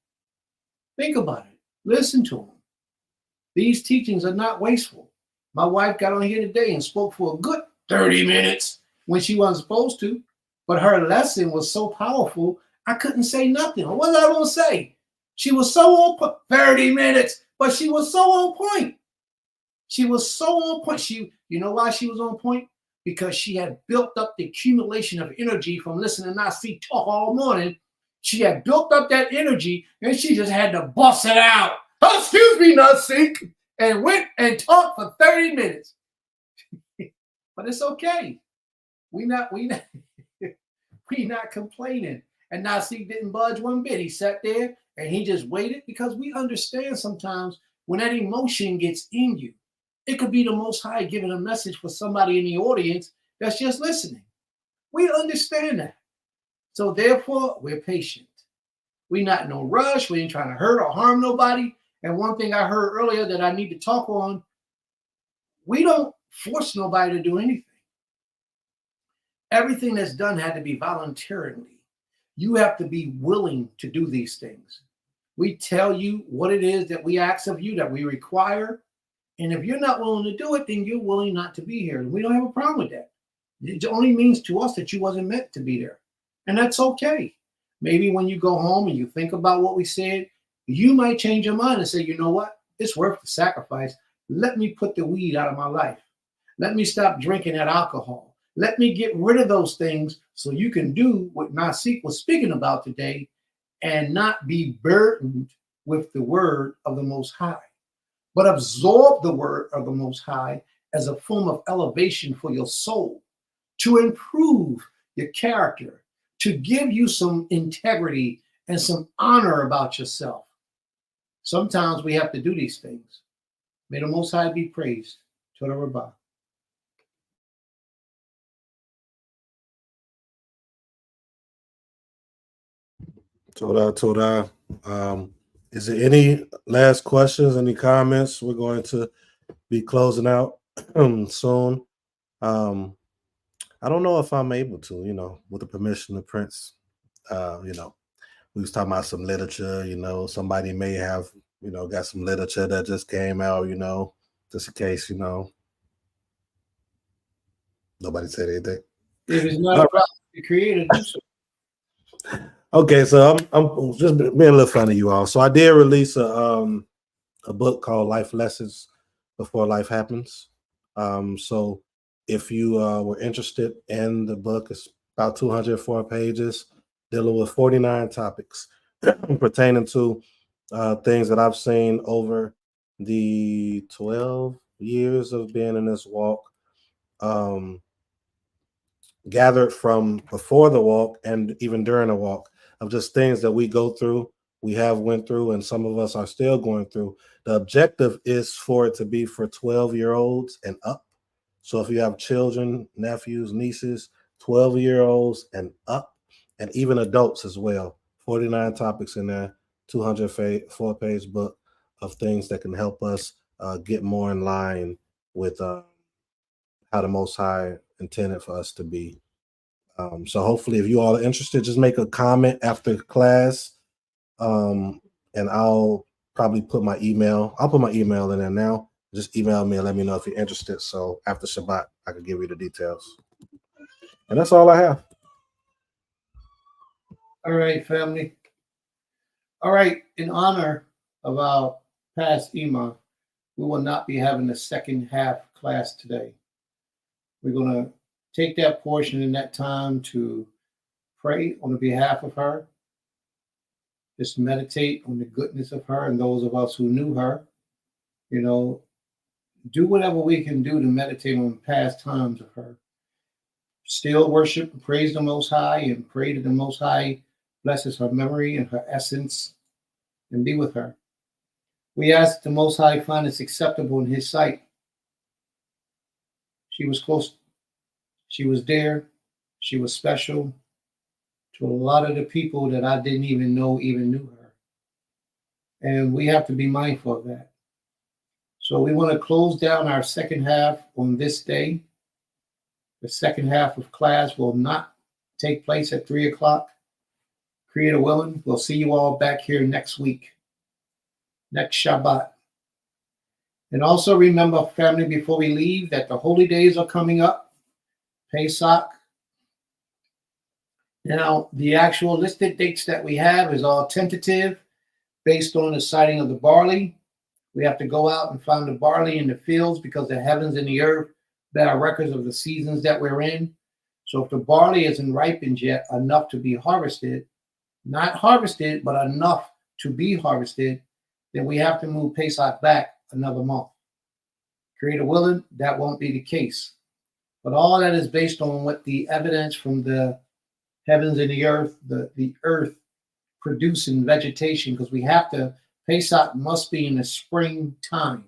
S3: Think about it. Listen to them. These teachings are not wasteful. My wife got on here today and spoke for a good 30 minutes when she wasn't supposed to, but her lesson was so powerful, I couldn't say nothing. What was I going to say? She was so on point, 30 minutes, but she was so on point. She was so on point. You know why she was on point? Because she had built up the accumulation of energy from listening to Naseekh talk all morning. She had built up that energy and she just had to bust it out. Oh, excuse me, Naseekh, and went and talked for 30 minutes. But it's okay. We not complaining. And Naseekh didn't budge one bit. He sat there and he just waited, because we understand sometimes when that emotion gets in you, it could be the Most High giving a message for somebody in the audience that's just listening. We understand that. So therefore, we're patient. We're not in no rush. We ain't trying to hurt or harm nobody. And one thing I heard earlier that I need to talk on, we don't force nobody to do anything. Everything that's done had to be voluntarily. You have to be willing to do these things. We tell you what it is that we ask of you, that we require. And if you're not willing to do it, then you're willing not to be here. And we don't have a problem with that. It only means to us that you wasn't meant to be there. And that's okay. Maybe when you go home and you think about what we said, you might change your mind and say, you know what? It's worth the sacrifice. Let me put the weed out of my life. Let me stop drinking that alcohol. Let me get rid of those things so you can do what Naseekh was speaking about today and not be burdened with the word of the Most High, but absorb the word of the Most High as a form of elevation for your soul, to improve your character, to give you some integrity and some honor about yourself. Sometimes we have to do these things. May the Most High be praised. Toda Rabbah.
S1: Toda. Is there any last questions, any comments? We're going to be closing out soon. I don't know if I'm able to, with the permission of Prince. We was talking about some literature, somebody may have, got some literature that just came out, just in case, nobody said anything.
S3: If it's not a problem, the creator do so.
S1: Okay, so I'm just being a little funny, you all. So I did release a book called Life Lessons Before Life Happens. So if you were interested in the book, it's about 204 pages, dealing with 49 topics pertaining to things that I've seen over the 12 years of being in this walk. Gathered from before the walk and even during the walk, of just things that we go through, we have went through, and some of us are still going through. The objective is for it to be for 12-year-olds and up. So if you have children, nephews, nieces, 12-year-olds and up, and even adults as well, 49 topics in there, 204-page book of things that can help us get more in line with how the Most High intended for us to be. So hopefully, if you all are interested, just make a comment after class, and I'll probably put my email. I'll put my email in there now. Just email me and let me know if you're interested. So after Shabbat, I can give you the details. And that's all I have.
S3: All right, family. All right, in honor of our past Imam, we will not be having the second half class today. We're going to take that portion in that time to pray on the behalf of her, just meditate on the goodness of her and those of us who knew her. You know, do whatever we can do to meditate on past times of her. Still worship and praise the Most High and pray that the Most High blesses her memory and her essence and be with her. We ask the Most High find us acceptable in His sight. She was close. She was there. She was special to a lot of the people that I didn't even know even knew her. And we have to be mindful of that. So we want to close down our second half on this day. The second half of class will not take place at 3 o'clock. Creator willing, we'll see you all back here next week, next Shabbat. And also remember, family, before we leave, that the holy days are coming up. Pesach. Now, the actual listed dates that we have is all tentative based on the sighting of the barley. We have to go out and find the barley in the fields because the heavens and the earth bear records of the seasons that we're in. So if the barley isn't ripened yet enough to be harvested, not harvested, but enough to be harvested, then we have to move Pesach back another month. Creator willing, that won't be the case. But all that is based on what the evidence from the heavens and the earth producing vegetation, because we have to, Pesach must be in the springtime.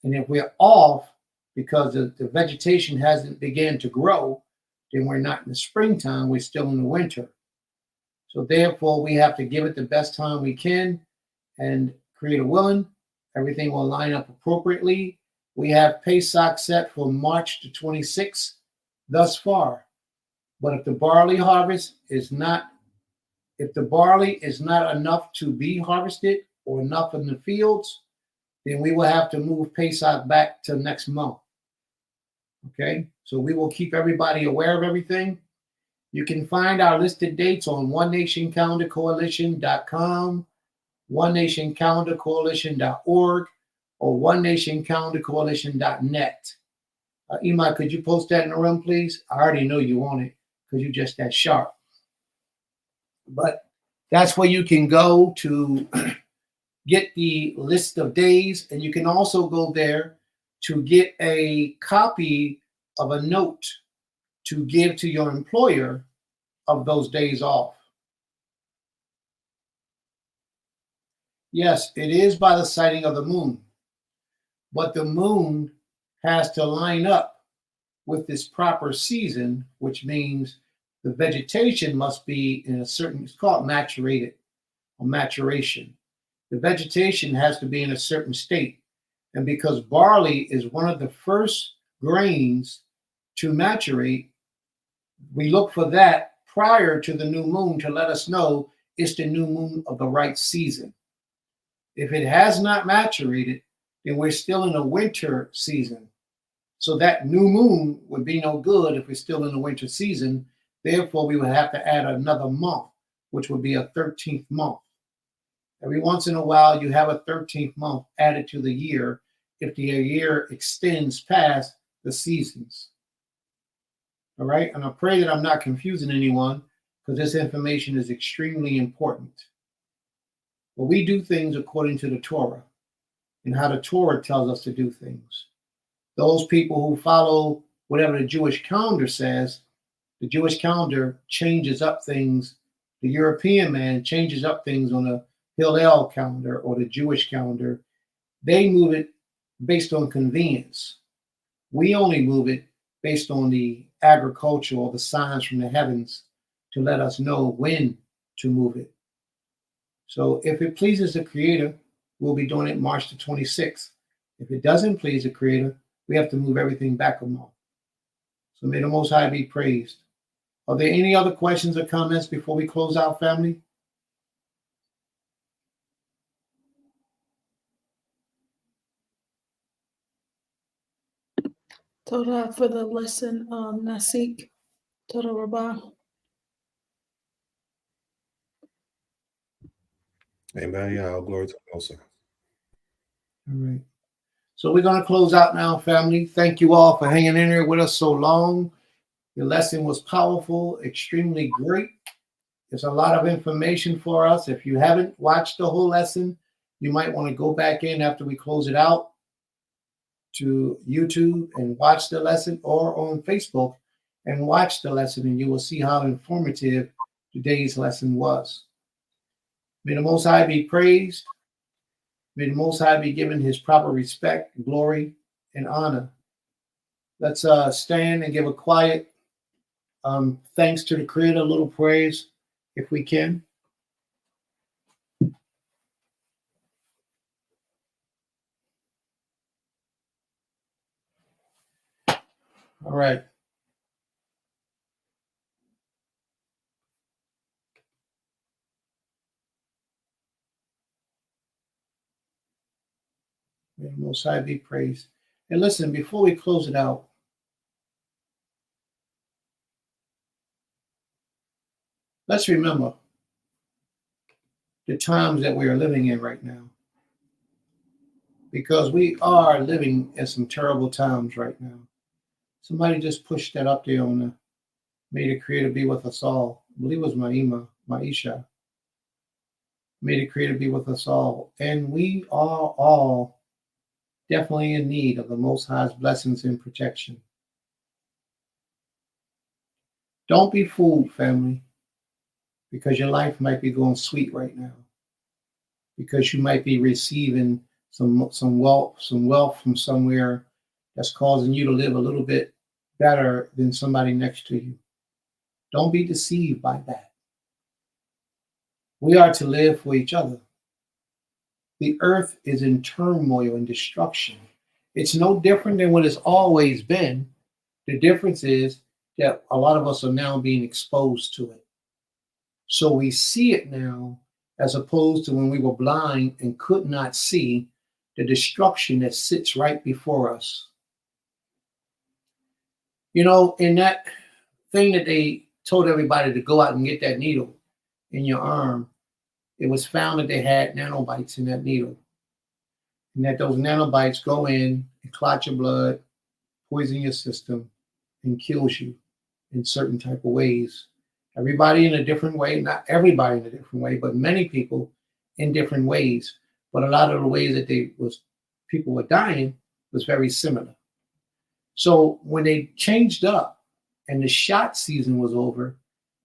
S3: And if we're off because the vegetation hasn't begun to grow, then we're not in the springtime, we're still in the winter. So therefore, we have to give it the best time we can, and Creator willing, everything will line up appropriately. We have Pesach set for March the 26th thus far. But if the barley harvest is not, if the barley is not enough to be harvested or enough in the fields, then we will have to move Pesach back to next month. Okay, so we will keep everybody aware of everything. You can find our listed dates on OneNationCalendarCoalition.com, OneNationCalendarCoalition.org, or OneNationCalendarCoalition.net. Imai, could you post that in the room, please? I already know you want it because you're just that sharp. But that's where you can go to get the list of days, and you can also go there to get a copy of a note to give to your employer of those days off. Yes, it is by the sighting of the moon, but the moon has to line up with this proper season, which means the vegetation must be in a certain, it's called maturated or maturation. The vegetation has to be in a certain state. And because barley is one of the first grains to maturate, we look for that prior to the new moon to let us know it's the new moon of the right season. If it has not maturated, then we're still in a winter season. So that new moon would be no good if we're still in the winter season. Therefore, we would have to add another month which would be a 13th month. Every once in a while, you have a 13th month added to the year if the year extends past the seasons. All right, and I pray that I'm not confusing anyone, because this information is extremely important. But we do things according to the Torah and how the Torah tells us to do things. Those people who follow whatever the Jewish calendar says, the Jewish calendar changes up things. The European man changes up things on the Hillel calendar or the Jewish calendar. They move it based on convenience. We only move it based on the agriculture or the signs from the heavens to let us know when to move it. So if it pleases the Creator, we'll be doing it March the 26th. If it doesn't please the Creator, we have to move everything back a month. So may the Most High be praised. Are there any other questions or comments before we close out, family?
S2: Torah for the lesson, Naseekh. Torah Rabbah.
S1: Amen. Yeah, all glory to the Most High.
S3: All right. So we're going to close out now, family. Thank you all for hanging in there with us so long. The lesson was powerful, extremely great. There's a lot of information for us. If you haven't watched the whole lesson, you might want to go back in after we close it out to YouTube and watch the lesson, or on Facebook and watch the lesson, and you will see how informative today's lesson was. May the Most High be praised. May the Most High be given his proper respect, glory, and honor. Let's stand and give a quiet thanks to the Creator, a little praise, if we can. All right. May the Most High be praised. And listen, before we close it out, let's remember the times that we are living in right now. Because we are living in some terrible times right now. Somebody just pushed that up there on the May the Creator be with us all. I believe it was Maisha. May the Creator be with us all. And we are all definitely in need of the Most High's blessings and protection. Don't be fooled, family, because your life might be going sweet right now. Because you might be receiving some wealth from somewhere that's causing you to live a little bit better than somebody next to you. Don't be deceived by that. We are to live for each other. The earth is in turmoil and destruction. It's no different than what it's always been. The difference is that a lot of us are now being exposed to it. So we see it now, as opposed to when we were blind and could not see the destruction that sits right before us. You know, in that thing that they told everybody to go out and get that needle in your arm, it was found that they had nanobites in that needle. And that those nanobites go in and clot your blood, poison your system, and kills you in certain type of ways. Everybody in a different way, not everybody in a different way, but many people in different ways. But a lot of the ways that people were dying was very similar. So when they changed up and the shot season was over,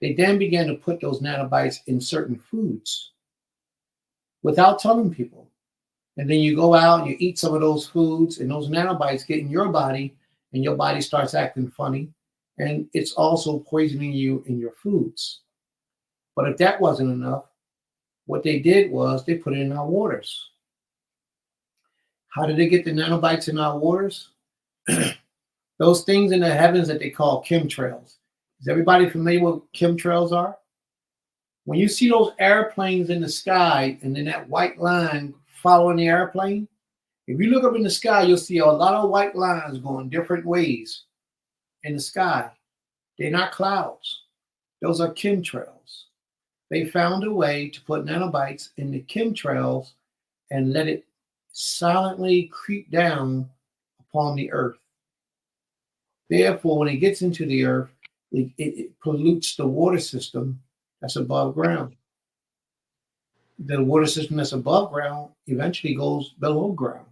S3: they then began to put those nanobites in certain foods without telling people. And then you go out and you eat some of those foods, and those nanobites get in your body, and your body starts acting funny. And it's also poisoning you in your foods. But if that wasn't enough, what they did was they put it in our waters. How did they get the nanobites in our waters? Those things in the heavens that they call chemtrails. Is everybody familiar with what chemtrails are? When you see those airplanes in the sky and then that white line following the airplane, if you look up in the sky, you'll see a lot of white lines going different ways in the sky. They're not clouds. Those are chemtrails. they found a way to put nanobites in the chemtrails and let it silently creep down upon the earth. Therefore, when it gets into the earth, it pollutes the water system that's above ground. The water system that's above ground eventually goes below ground.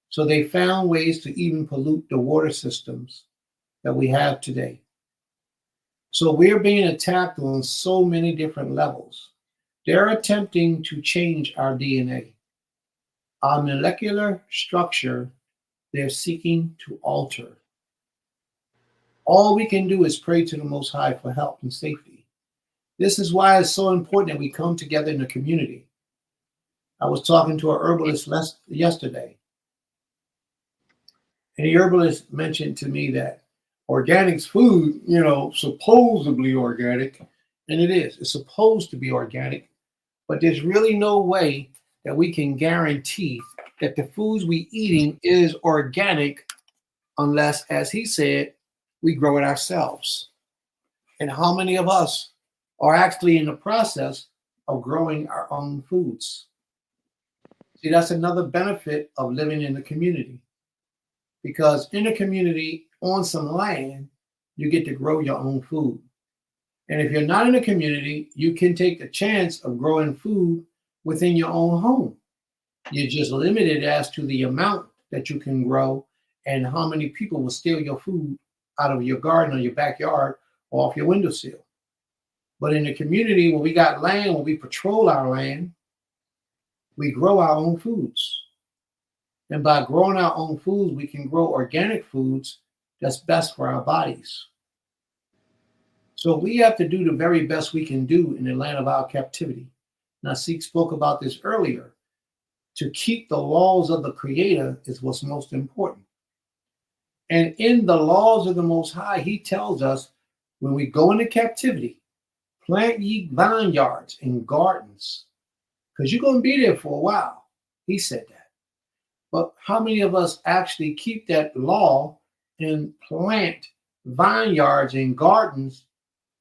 S3: So they found ways to even pollute the water systems that we have today. So we're being attacked on so many different levels. They're attempting to change our DNA. Our molecular structure, they're seeking to alter. All we can do is pray to the Most High for help and safety. This is why it's so important that we come together in the community. I was talking to a herbalist yesterday, and the herbalist mentioned to me that organic's food, supposedly organic, and it is. It's supposed to be organic, but there's really no way that we can guarantee that the foods we eating is organic unless, as he said, we grow it ourselves. And how many of us are actually in the process of growing our own foods? See, that's another benefit of living in the community. Because in a community on some land, you get to grow your own food. And if you're not in a community, you can take the chance of growing food within your own home. You're just limited as to the amount that you can grow and how many people will steal your food out of your garden or your backyard or off your windowsill. But in the community where we got land, where we patrol our land, we grow our own foods. And by growing our own foods, we can grow organic foods that's best for our bodies. So we have to do the very best we can do in the land of our captivity. Naseekh spoke about this earlier. To keep the laws of the Creator is what's most important. And in the laws of the Most High, he tells us when we go into captivity, plant ye vineyards and gardens, because you're going to be there for a while. He said that. But how many of us actually keep that law and plant vineyards and gardens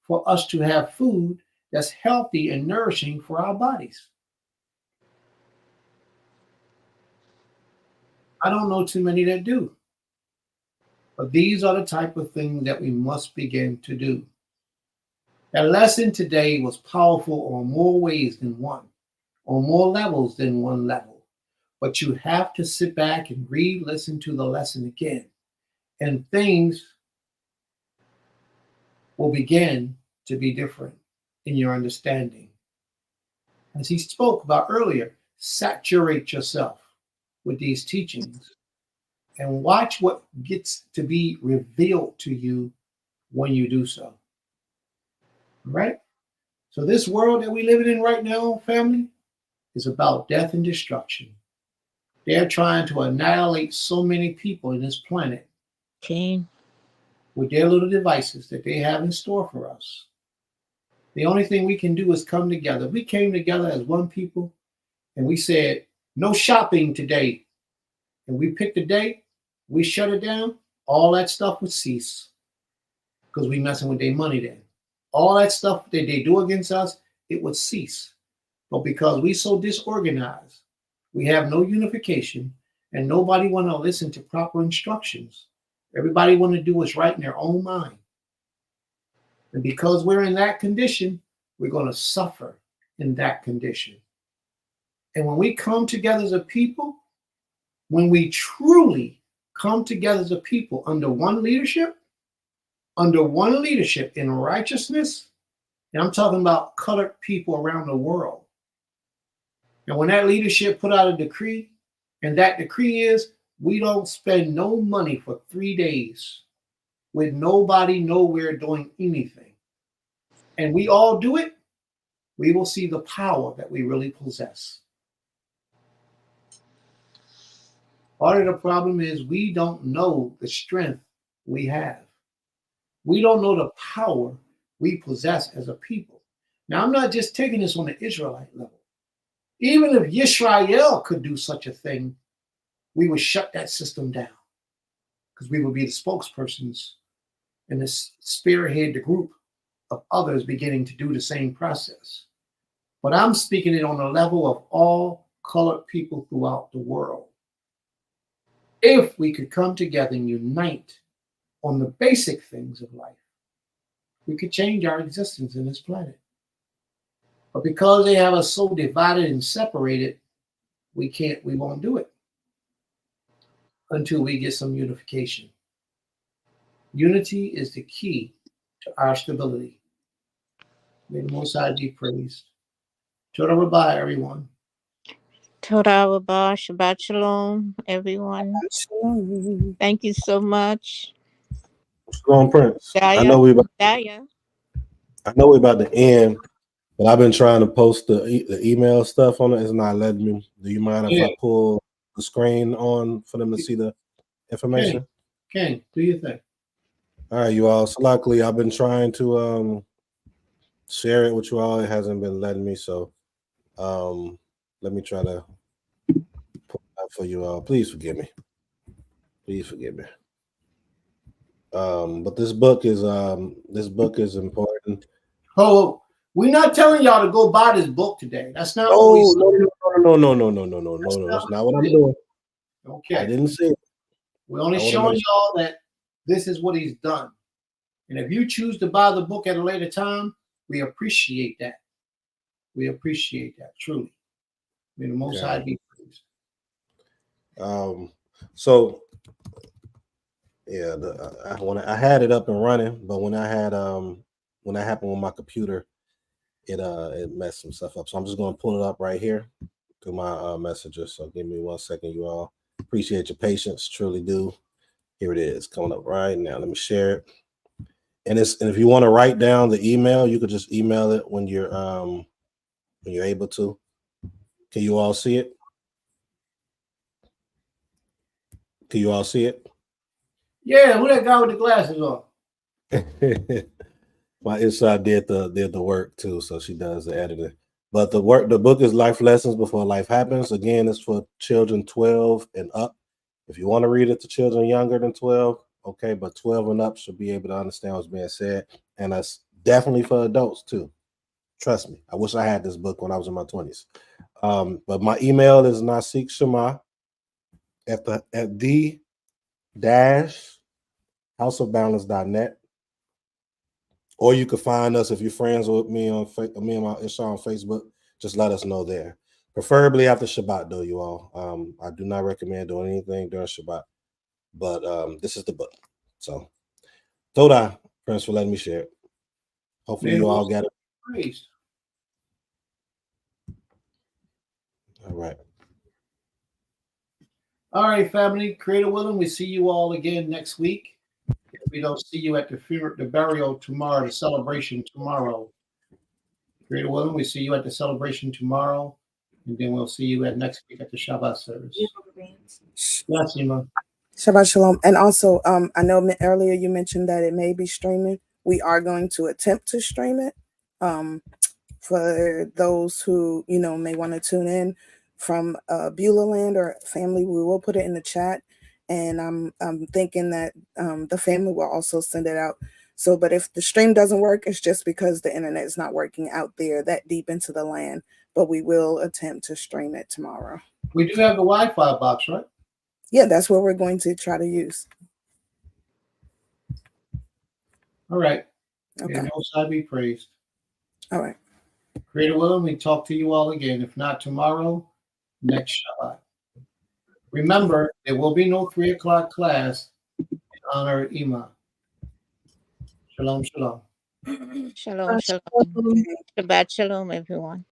S3: for us to have food that's healthy and nourishing for our bodies? I don't know too many that do. But these are the type of things that we must begin to do. That lesson today was powerful on more ways than one, on more levels than one level. But you have to sit back and listen to the lesson again. And things will begin to be different in your understanding. As he spoke about earlier, saturate yourself with these teachings and watch what gets to be revealed to you when you do so. All right? So this world that we live in right now, family, is about death and destruction. They're trying to annihilate so many people in this planet with their little devices that they have in store for us. The only thing we can do is come together. We came together as one people and we said, no shopping today. And we picked a date, we shut it down, all that stuff would cease because we messing with their money then. All that stuff that they do against us, it would cease. But because we so disorganized, we have no unification, and nobody want to listen to proper instructions. Everybody want to do what's right in their own mind. And because we're in that condition, we're going to suffer in that condition. And when we come together as a people, when we truly come together as a people under one leadership in righteousness, and I'm talking about colored people around the world. And when that leadership put out a decree, and that decree is, we don't spend no money for 3 days with nobody nowhere doing anything. And we all do it, we will see the power that we really possess. Part of the problem is we don't know the strength we have. We don't know the power we possess as a people. Now, I'm not just taking this on the Israelite level. Even if Yisrael could do such a thing, we would shut that system down because we would be the spokespersons and spearhead the group of others beginning to do the same process. But I'm speaking it on the level of all colored people throughout the world. If we could come together and unite on the basic things of life, we could change our existence in this planet. But because they have us so divided and separated, we won't do it until we get some unification. Unity is the key to our stability. May the Most High be praised. Toda Rabbi, everyone.
S5: Toda Rabah, Shabbat Shalom, everyone.
S4: Shalom.
S5: Thank you so much.
S1: What's going on, Prince? I
S5: Daya.
S1: know we about to end, but I've been trying to post the email stuff on it. It's not letting me. Do you mind if I pull the screen on for them to see the information?
S3: Okay, do your thing.
S1: All right, you all. So luckily, I've been trying to share it with you all. It hasn't been letting me. So let me try to pull it out for you all. Please forgive me. Please forgive me. But this book is important.
S3: Oh, we're not telling y'all to go buy this book today. That's not
S1: No.
S3: what
S1: That's not what I'm doing.
S3: Okay.
S1: I didn't say it.
S3: We're only showing y'all that this is what he's done. And if you choose to buy the book at a later time, we appreciate that. We appreciate that, truly. May the Most High be praised.
S1: So yeah, when I had it up and running, but when that happened with my computer, it messed some stuff up. So I'm just gonna pull it up right here through my messenger. So give me 1 second, you all. Appreciate your patience, truly do. Here it is, coming up right now. Let me share it. And if you want to write down the email, you could just email it when you're able to. Can you all see it? Can you all see it?
S3: Yeah, who that guy with the glasses on?
S1: My inside did the work too, so she does the editing. But the book is Life Lessons Before Life Happens. Again, it's for children 12 and up. If you want to read it to children younger than 12, okay, but 12 and up should be able to understand what's being said. And that's definitely for adults too. Trust me. I wish I had this book when I was in my 20s. But my email is Naseekh Shama at the houseofbalance.net. Or you can find us if you're friends with me on me and my Isha on Facebook. Just let us know there. Preferably after Shabbat, though, you all. I do not recommend doing anything during Shabbat, but this is the book. So, Toda, Prince, for letting me share it. Hopefully, you all got it.
S3: Praise.
S1: All right.
S3: All right, family. Creator willing, we see you all again next week. If we don't see you at the burial tomorrow, the celebration tomorrow. Creator willing, we see you at the celebration tomorrow, and then we'll see you at next week at the Shabbat service. Yes, Ima.
S4: Shabbat Shalom. And also, I know earlier you mentioned that it may be streaming. We are going to attempt to stream it. For those who, may want to tune in from Beulah land or family, we will put it in the chat. And I'm thinking that the family will also send it out. So, but if the stream doesn't work, it's just because the internet is not working out there that deep into the land. But we will attempt to stream it tomorrow.
S3: We do have the Wi-Fi box, right?
S4: Yeah, that's what we're going to try to use.
S3: All right.
S4: Okay.
S3: May the Most High be praised.
S4: All right.
S3: Creator willing, we talk to you all again. If not tomorrow, next Shabbat. Remember, there will be no 3 o'clock class in honor of Ima. Shalom, shalom.
S5: Shalom, shalom. Shabbat shalom, everyone.